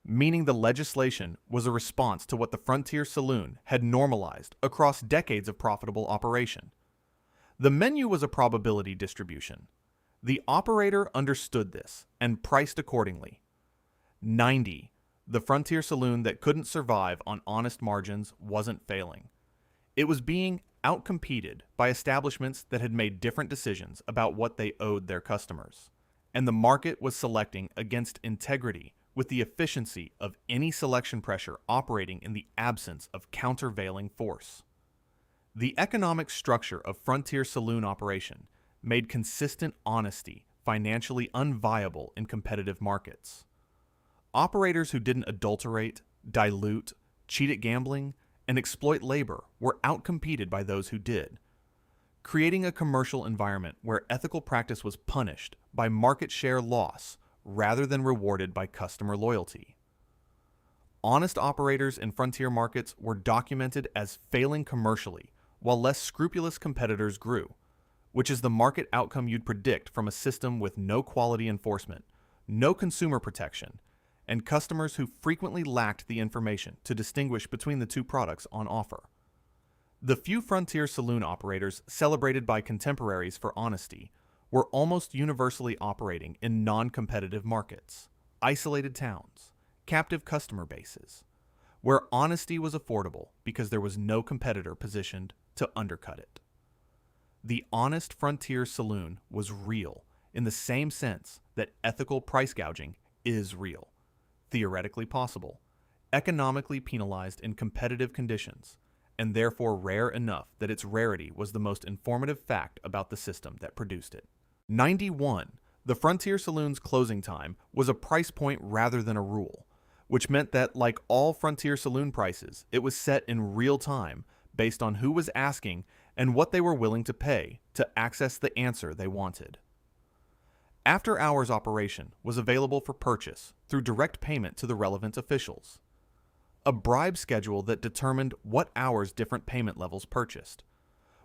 meaning the legislation was a response to what the frontier saloon had normalized across decades of profitable operation. The menu was a probability distribution. The operator understood this and priced accordingly. 90. The frontier saloon that couldn't survive on honest margins wasn't failing. It was being outcompeted by establishments that had made different decisions about what they owed their customers, and the market was selecting against integrity with the efficiency of any selection pressure operating in the absence of countervailing force. The economic structure of frontier saloon operation made consistent honesty financially unviable in competitive markets. Operators who didn't adulterate, dilute, cheat at gambling, and exploit labor were outcompeted by those who did, creating a commercial environment where ethical practice was punished by market share loss rather than rewarded by customer loyalty. Honest operators in frontier markets were documented as failing commercially, while less scrupulous competitors grew, which is the market outcome you'd predict from a system with no quality enforcement, no consumer protection, and customers who frequently lacked the information to distinguish between the two products on offer. The few frontier saloon operators celebrated by contemporaries for honesty were almost universally operating in non-competitive markets, isolated towns, captive customer bases, where honesty was affordable because there was no competitor positioned to undercut it. The honest frontier saloon was real in the same sense that ethical price gouging is real, theoretically possible, economically penalized in competitive conditions, and therefore rare enough that its rarity was the most informative fact about the system that produced it. 91. The Frontier Saloon's closing time was a price point rather than a rule, which meant that, like all Frontier Saloon prices, it was set in real time based on who was asking and what they were willing to pay to access the answer they wanted. After-hours operation was available for purchase through direct payment to the relevant officials. A bribe schedule that determined what hours different payment levels purchased,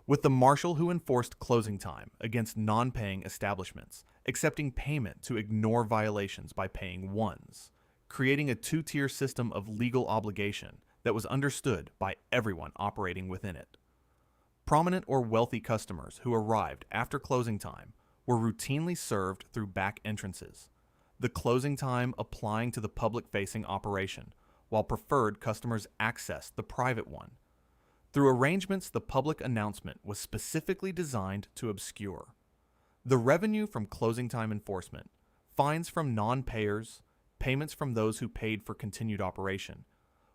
with the marshal who enforced closing time against non-paying establishments, accepting payment to ignore violations by paying ones, creating a two-tier system of legal obligation that was understood by everyone operating within it. Prominent or wealthy customers who arrived after closing time were routinely served through back entrances, the closing time applying to the public-facing operation, while preferred customers accessed the private one. Through arrangements the public announcement was specifically designed to obscure. The revenue from closing time enforcement, fines from non-payers, payments from those who paid for continued operation,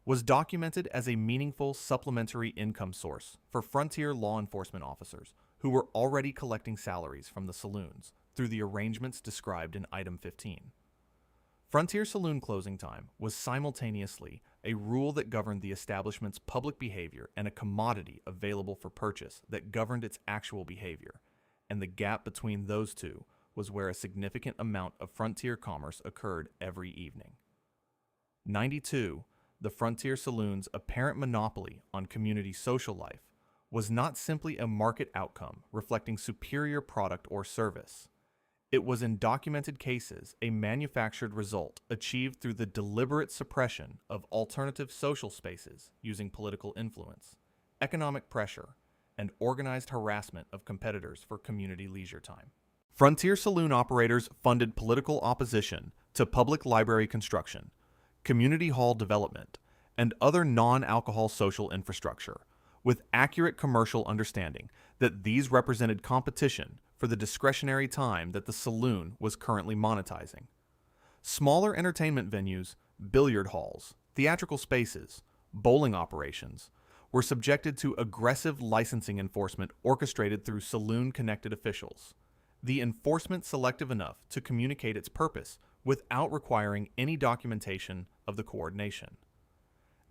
was documented as a meaningful supplementary income source for Frontier law enforcement officers who were already collecting salaries from the saloons through the arrangements described in Item 15. Frontier Saloon closing time was simultaneously a rule that governed the establishment's public behavior and a commodity available for purchase that governed its actual behavior, and the gap between those two was where a significant amount of Frontier commerce occurred every evening. 92. The Frontier Saloon's apparent monopoly on community social life was not simply a market outcome reflecting superior product or service. It was in documented cases a manufactured result achieved through the deliberate suppression of alternative social spaces using political influence, economic pressure, and organized harassment of competitors for community leisure time. Frontier Saloon operators funded political opposition to public library construction, community hall development, and other non-alcohol social infrastructure, with accurate commercial understanding that these represented competition for the discretionary time that the saloon was currently monetizing. Smaller entertainment venues, billiard halls, theatrical spaces, bowling operations were subjected to aggressive licensing enforcement orchestrated through saloon-connected officials, the enforcement selective enough to communicate its purpose without requiring any documentation of the coordination.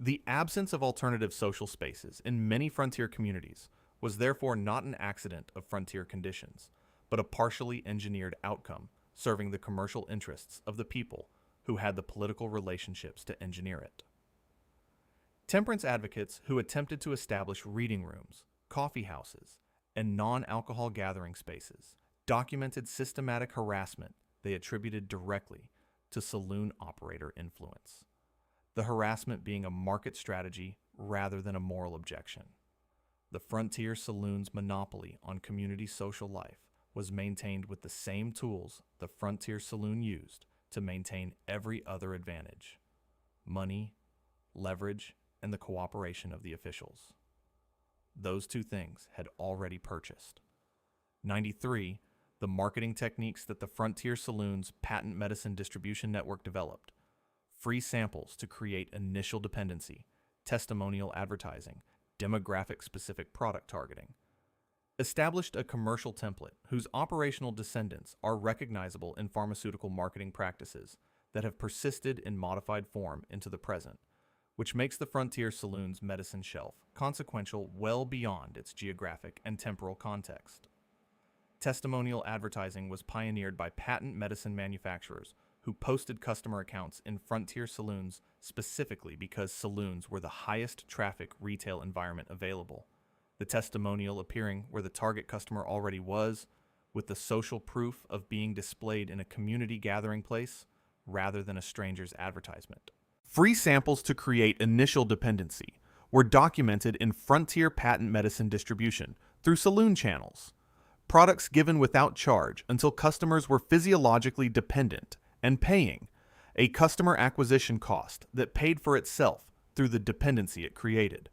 The absence of alternative social spaces in many frontier communities was therefore not an accident of frontier conditions, but a partially engineered outcome serving the commercial interests of the people who had the political relationships to engineer it. Temperance advocates who attempted to establish reading rooms, coffee houses, and non-alcohol gathering spaces documented systematic harassment they attributed directly to saloon operator influence, the harassment being a market strategy rather than a moral objection. The Frontier Saloon's monopoly on community social life was maintained with the same tools the Frontier Saloon used to maintain every other advantage: money, leverage, and the cooperation of the officials. Those two things had already purchased. 93. The marketing techniques that the Frontier Saloon's patent medicine distribution network developed: free samples to create initial dependency, testimonial advertising, demographic-specific product targeting, established a commercial template whose operational descendants are recognizable in pharmaceutical marketing practices that have persisted in modified form into the present, which makes the Frontier Saloon's medicine shelf consequential well beyond its geographic and temporal context. Testimonial advertising was pioneered by patent medicine manufacturers who posted customer accounts in Frontier Saloons specifically because saloons were the highest traffic retail environment available, the testimonial appearing where the target customer already was, with the social proof of being displayed in a community gathering place rather than a stranger's advertisement. Free samples to create initial dependency were documented in Frontier patent medicine distribution through saloon channels, products given without charge until customers were physiologically dependent and paying a customer acquisition cost that paid for itself through the dependency it created.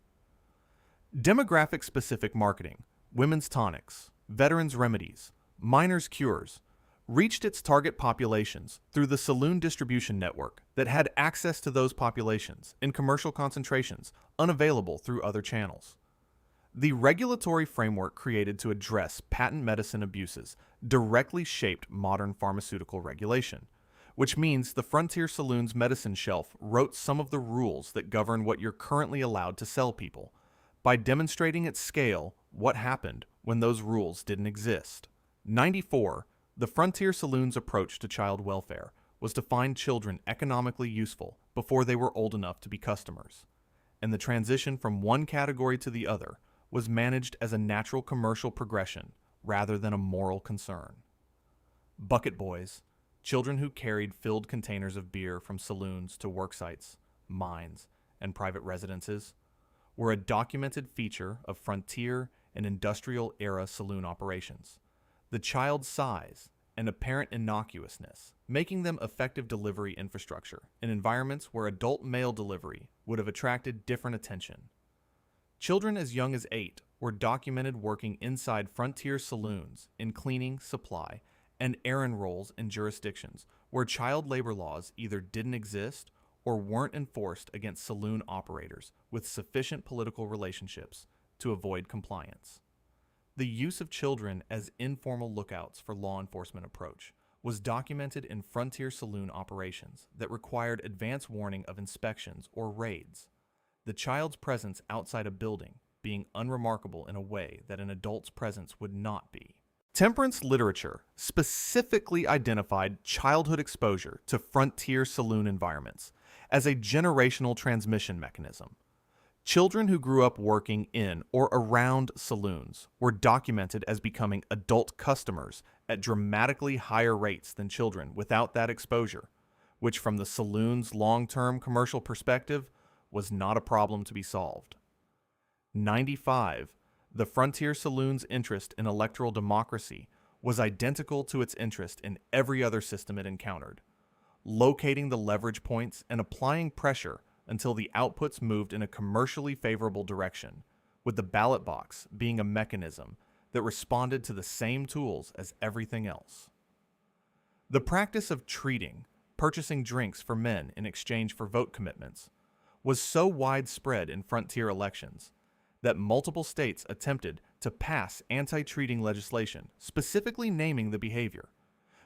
Demographic-specific marketing, women's tonics, veterans' remedies, minors' cures, reached its target populations through the saloon distribution network that had access to those populations in commercial concentrations unavailable through other channels. The regulatory framework created to address patent medicine abuses directly shaped modern pharmaceutical regulation, which means the Frontier Saloon's medicine shelf wrote some of the rules that govern what you're currently allowed to sell people, by demonstrating at scale what happened when those rules didn't exist. 94. The Frontier Saloon's approach to child welfare was to find children economically useful before they were old enough to be customers, and the transition from one category to the other was managed as a natural commercial progression rather than a moral concern. Bucket boys, children who carried filled containers of beer from saloons to work sites, mines, and private residences, were a documented feature of frontier and industrial-era saloon operations. The child's size and apparent innocuousness making them effective delivery infrastructure in environments where adult mail delivery would have attracted different attention. Children as young as 8 were documented working inside frontier saloons in cleaning, supply, and errand roles in jurisdictions where child labor laws either didn't exist or weren't enforced against saloon operators with sufficient political relationships to avoid compliance. The use of children as informal lookouts for law enforcement approach was documented in frontier saloon operations that required advance warning of inspections or raids, the child's presence outside a building being unremarkable in a way that an adult's presence would not be. Temperance literature specifically identified childhood exposure to frontier saloon environments as a generational transmission mechanism. Children who grew up working in or around saloons were documented as becoming adult customers at dramatically higher rates than children without that exposure, which from the saloon's long-term commercial perspective was not a problem to be solved. 95. The Frontier Saloon's interest in electoral democracy was identical to its interest in every other system it encountered, locating the leverage points and applying pressure until the outputs moved in a commercially favorable direction, with the ballot box being a mechanism that responded to the same tools as everything else. The practice of purchasing drinks for men in exchange for vote commitments, was so widespread in frontier elections that multiple states attempted to pass anti-treating legislation specifically naming the behavior,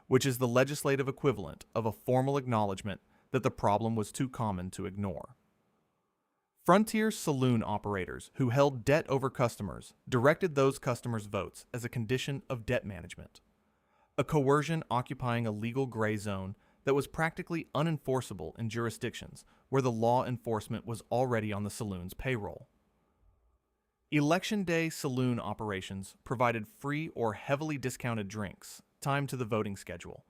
which is the legislative equivalent of a formal acknowledgement that the problem was too common to ignore. Frontier saloon operators who held debt over customers directed those customers' votes as a condition of debt management, a coercion occupying a legal gray zone that was practically unenforceable in jurisdictions where the law enforcement was already on the saloon's payroll. Election day saloon operations provided free or heavily discounted drinks timed to the voting schedule,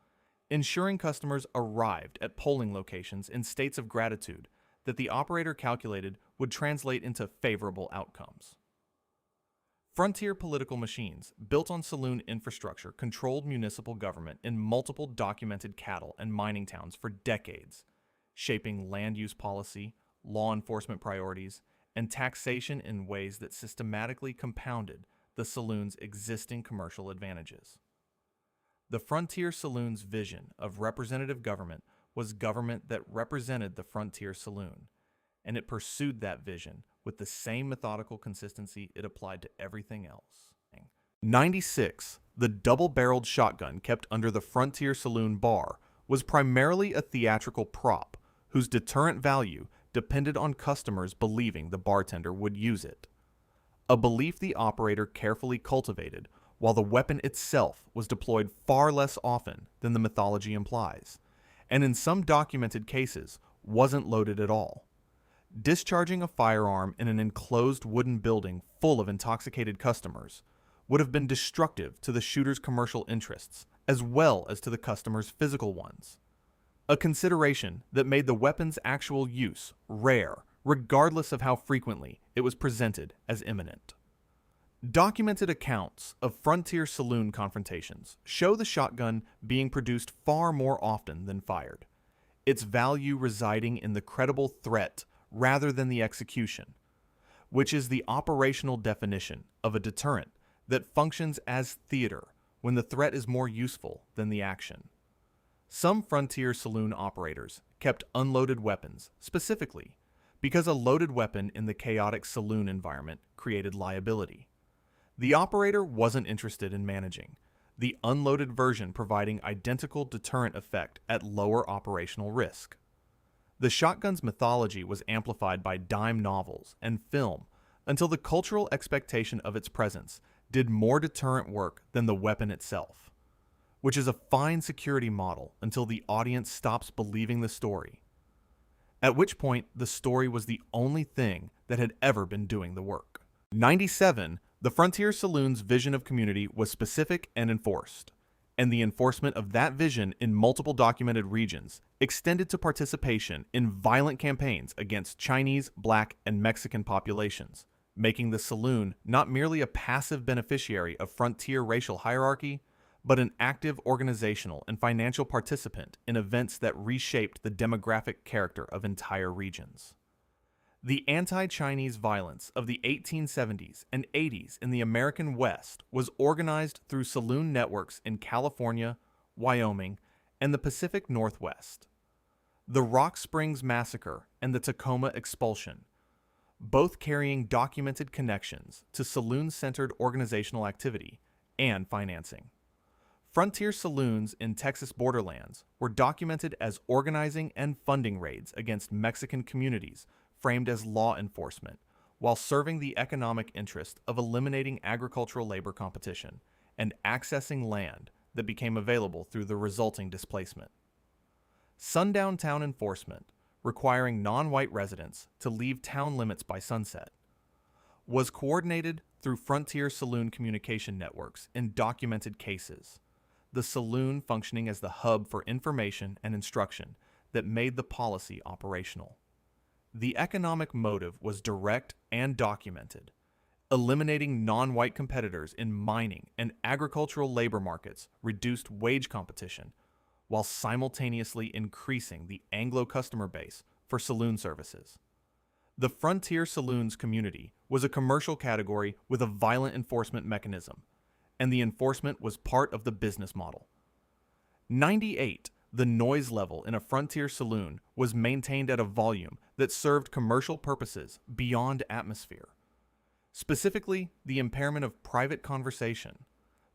ensuring customers arrived at polling locations in states of gratitude that the operator calculated would translate into favorable outcomes. Frontier political machines built on saloon infrastructure controlled municipal government in multiple documented cattle and mining towns for decades, shaping land use policy, law enforcement priorities, and taxation in ways that systematically compounded the saloon's existing commercial advantages. The Frontier Saloon's vision of representative government was government that represented the Frontier Saloon, and it pursued that vision with the same methodical consistency it applied to everything else. 96. The double-barreled shotgun kept under the Frontier Saloon bar was primarily a theatrical prop whose deterrent value depended on customers believing the bartender would use it, a belief the operator carefully cultivated while the weapon itself was deployed far less often than the mythology implies, and in some documented cases wasn't loaded at all. Discharging a firearm in an enclosed wooden building full of intoxicated customers would have been destructive to the shooter's commercial interests as well as to the customer's physical ones, a consideration that made the weapon's actual use rare regardless of how frequently it was presented as imminent. Documented accounts of Frontier Saloon confrontations show the shotgun being produced far more often than fired, its value residing in the credible threat rather than the execution, which is the operational definition of a deterrent that functions as theater when the threat is more useful than the action. Some frontier saloon operators kept unloaded weapons, specifically because a loaded weapon in the chaotic saloon environment created liability. The operator wasn't interested in managing, the unloaded version providing identical deterrent effect at lower operational risk. The shotgun's mythology was amplified by dime novels and film until the cultural expectation of its presence did more deterrent work than the weapon itself, which is a fine security model until the audience stops believing the story, at which point the story was the only thing that had ever been doing the work. 97, the Frontier Saloon's vision of community was specific and enforced, and the enforcement of that vision in multiple documented regions extended to participation in violent campaigns against Chinese, Black, and Mexican populations, making the saloon not merely a passive beneficiary of frontier racial hierarchy, but an active organizational and financial participant in events that reshaped the demographic character of entire regions. The anti-Chinese violence of the 1870s and 80s in the American West was organized through saloon networks in California, Wyoming, and the Pacific Northwest. The Rock Springs Massacre and the Tacoma Expulsion, both carrying documented connections to saloon-centered organizational activity and financing. Frontier saloons in Texas borderlands were documented as organizing and funding raids against Mexican communities framed as law enforcement, while serving the economic interest of eliminating agricultural labor competition and accessing land that became available through the resulting displacement. Sundown town enforcement, requiring non-white residents to leave town limits by sunset, was coordinated through frontier saloon communication networks in documented cases, the saloon functioning as the hub for information and instruction that made the policy operational. The economic motive was direct and documented, eliminating non-white competitors in mining and agricultural labor markets reduced wage competition, while simultaneously increasing the Anglo customer base for saloon services. The Frontier Saloons community was a commercial category with a violent enforcement mechanism, and the enforcement was part of the business model. 98, the noise level in a Frontier Saloon was maintained at a volume that served commercial purposes beyond atmosphere. Specifically, the impairment of private conversation,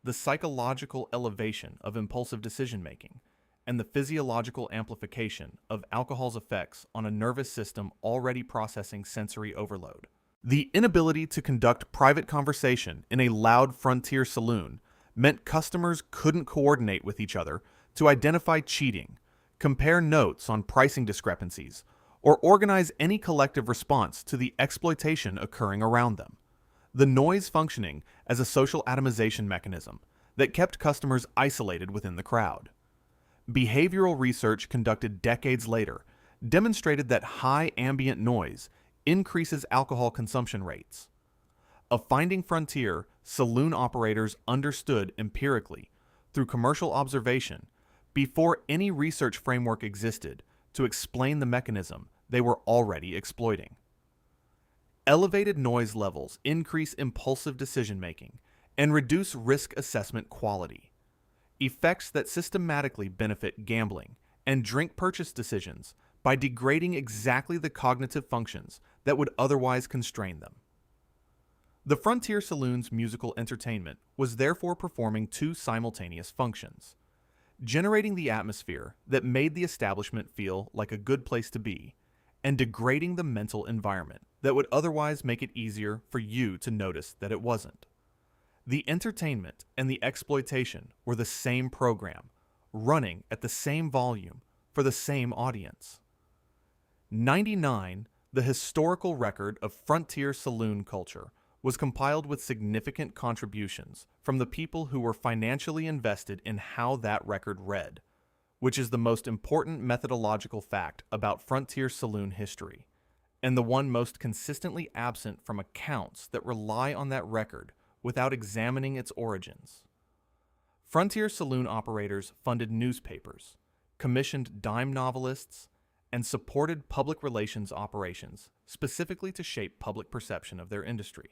the psychological elevation of impulsive decision-making, and the physiological amplification of alcohol's effects on a nervous system already processing sensory overload. The inability to conduct private conversation in a loud Frontier Saloon meant customers couldn't coordinate with each other to identify cheating, compare notes on pricing discrepancies, or organize any collective response to the exploitation occurring around them. The noise functioning as a social atomization mechanism that kept customers isolated within the crowd. Behavioral research conducted decades later demonstrated that high ambient noise increases alcohol consumption rates. A finding Frontier saloon operators understood empirically through commercial observation before any research framework existed to explain the mechanism they were already exploiting. Elevated noise levels increase impulsive decision-making and reduce risk assessment quality, effects that systematically benefit gambling and drink purchase decisions by degrading exactly the cognitive functions that would otherwise constrain them. The Frontier Saloon's musical entertainment was therefore performing two simultaneous functions: generating the atmosphere that made the establishment feel like a good place to be, and degrading the mental environment that would otherwise make it easier for you to notice that it wasn't. The entertainment and the exploitation were the same program, running at the same volume for the same audience. 99, the historical record of Frontier Saloon culture was compiled with significant contributions from the people who were financially invested in how that record read, which is the most important methodological fact about Frontier Saloon history, and the one most consistently absent from accounts that rely on that record without examining its origins. Frontier Saloon operators funded newspapers, commissioned dime novelists, and supported public relations operations specifically to shape public perception of their industry.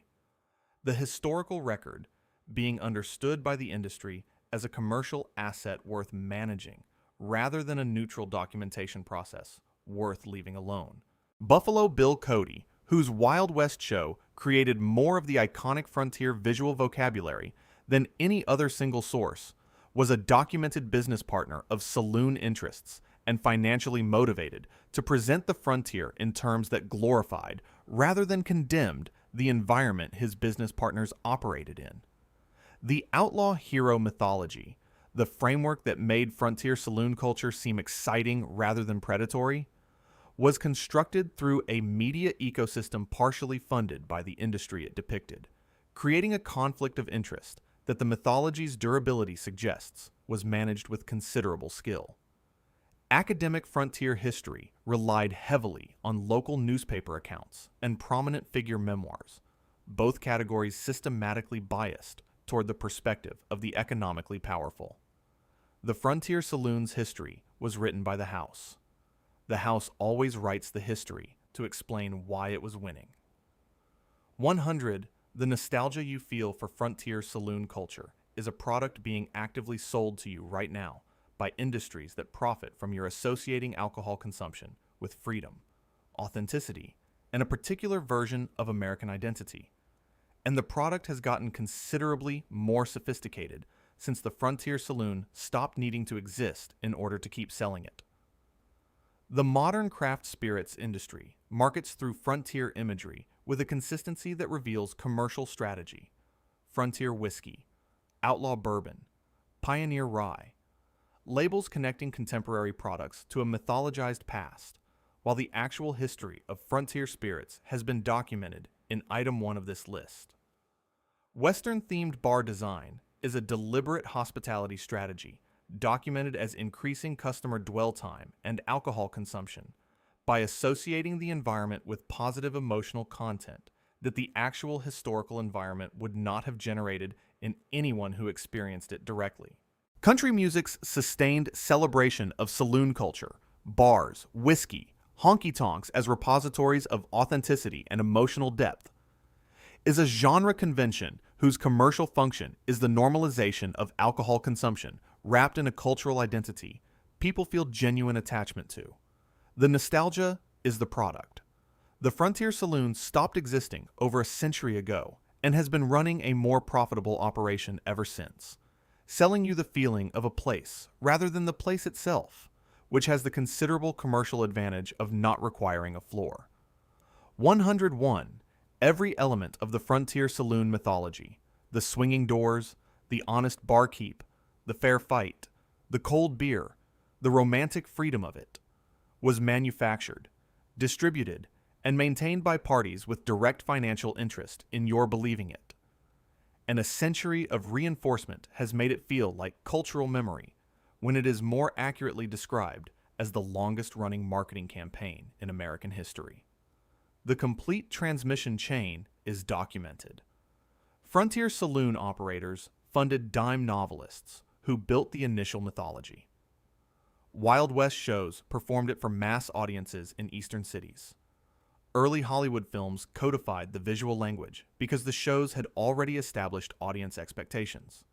The historical record, being understood by the industry as a commercial asset worth managing, rather than a neutral documentation process worth leaving alone. Buffalo Bill Cody, whose Wild West show created more of the iconic frontier visual vocabulary than any other single source, was a documented business partner of saloon interests and financially motivated to present the frontier in terms that glorified, rather than condemned, the environment his business partners operated in. The outlaw hero mythology, the framework that made frontier saloon culture seem exciting rather than predatory, was constructed through a media ecosystem partially funded by the industry it depicted, creating a conflict of interest that the mythology's durability suggests was managed with considerable skill. Academic frontier history relied heavily on local newspaper accounts and prominent figure memoirs, both categories systematically biased toward the perspective of the economically powerful. The frontier saloon's history was written by the House. The House always writes the history to explain why it was winning. 100. The nostalgia you feel for frontier saloon culture is a product being actively sold to you right now by industries that profit from your associating alcohol consumption with freedom, authenticity, and a particular version of American identity. And the product has gotten considerably more sophisticated since the frontier saloon stopped needing to exist in order to keep selling it. The modern craft spirits industry markets through frontier imagery with a consistency that reveals commercial strategy: frontier whiskey, outlaw bourbon, pioneer rye, labels connecting contemporary products to a mythologized past, while the actual history of frontier spirits has been documented in item 1 of this list. Western-themed bar design is a deliberate hospitality strategy documented as increasing customer dwell time and alcohol consumption by associating the environment with positive emotional content that the actual historical environment would not have generated in anyone who experienced it directly. Country music's sustained celebration of saloon culture, bars, whiskey, honky-tonks as repositories of authenticity and emotional depth, is a genre convention whose commercial function is the normalization of alcohol consumption wrapped in a cultural identity people feel genuine attachment to. The nostalgia is the product. The frontier saloon stopped existing over a century ago and has been running a more profitable operation ever since, selling you the feeling of a place rather than the place itself, which has the considerable commercial advantage of not requiring a floor. 101. Every element of the frontier saloon mythology, the swinging doors, the honest barkeep, the fair fight, the cold beer, the romantic freedom of it, was manufactured, distributed, and maintained by parties with direct financial interest in your believing it. And a century of reinforcement has made it feel like cultural memory when it is more accurately described as the longest-running marketing campaign in American history. The complete transmission chain is documented. Frontier saloon operators funded dime novelists who built the initial mythology. Wild West shows performed it for mass audiences in eastern cities. Early Hollywood films codified the visual language because the shows had already established audience expectations.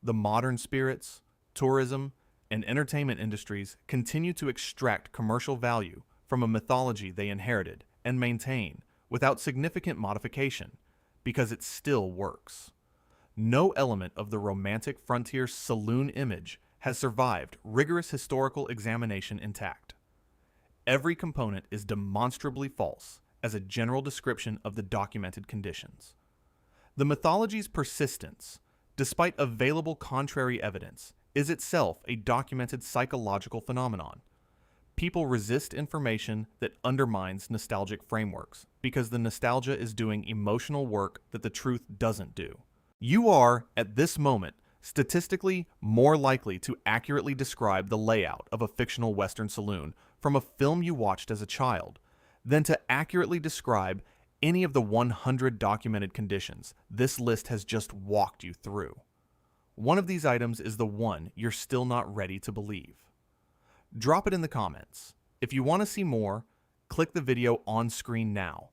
The modern spirits, tourism, and entertainment industries continue to extract commercial value from a mythology they inherited and maintain without significant modification because it still works. No element of the romantic frontier saloon image has survived rigorous historical examination intact. Every component is demonstrably false as a general description of the documented conditions. The mythology's persistence, despite available contrary evidence, is itself a documented psychological phenomenon. People resist information that undermines nostalgic frameworks because the nostalgia is doing emotional work that the truth doesn't do. You are, at this moment, statistically more likely to accurately describe the layout of a fictional Western saloon from a film you watched as a child than to accurately describe any of the 100 documented conditions this list has just walked you through. One of these items is the one you're still not ready to believe. Drop it in the comments. If you want to see more, click the video on screen now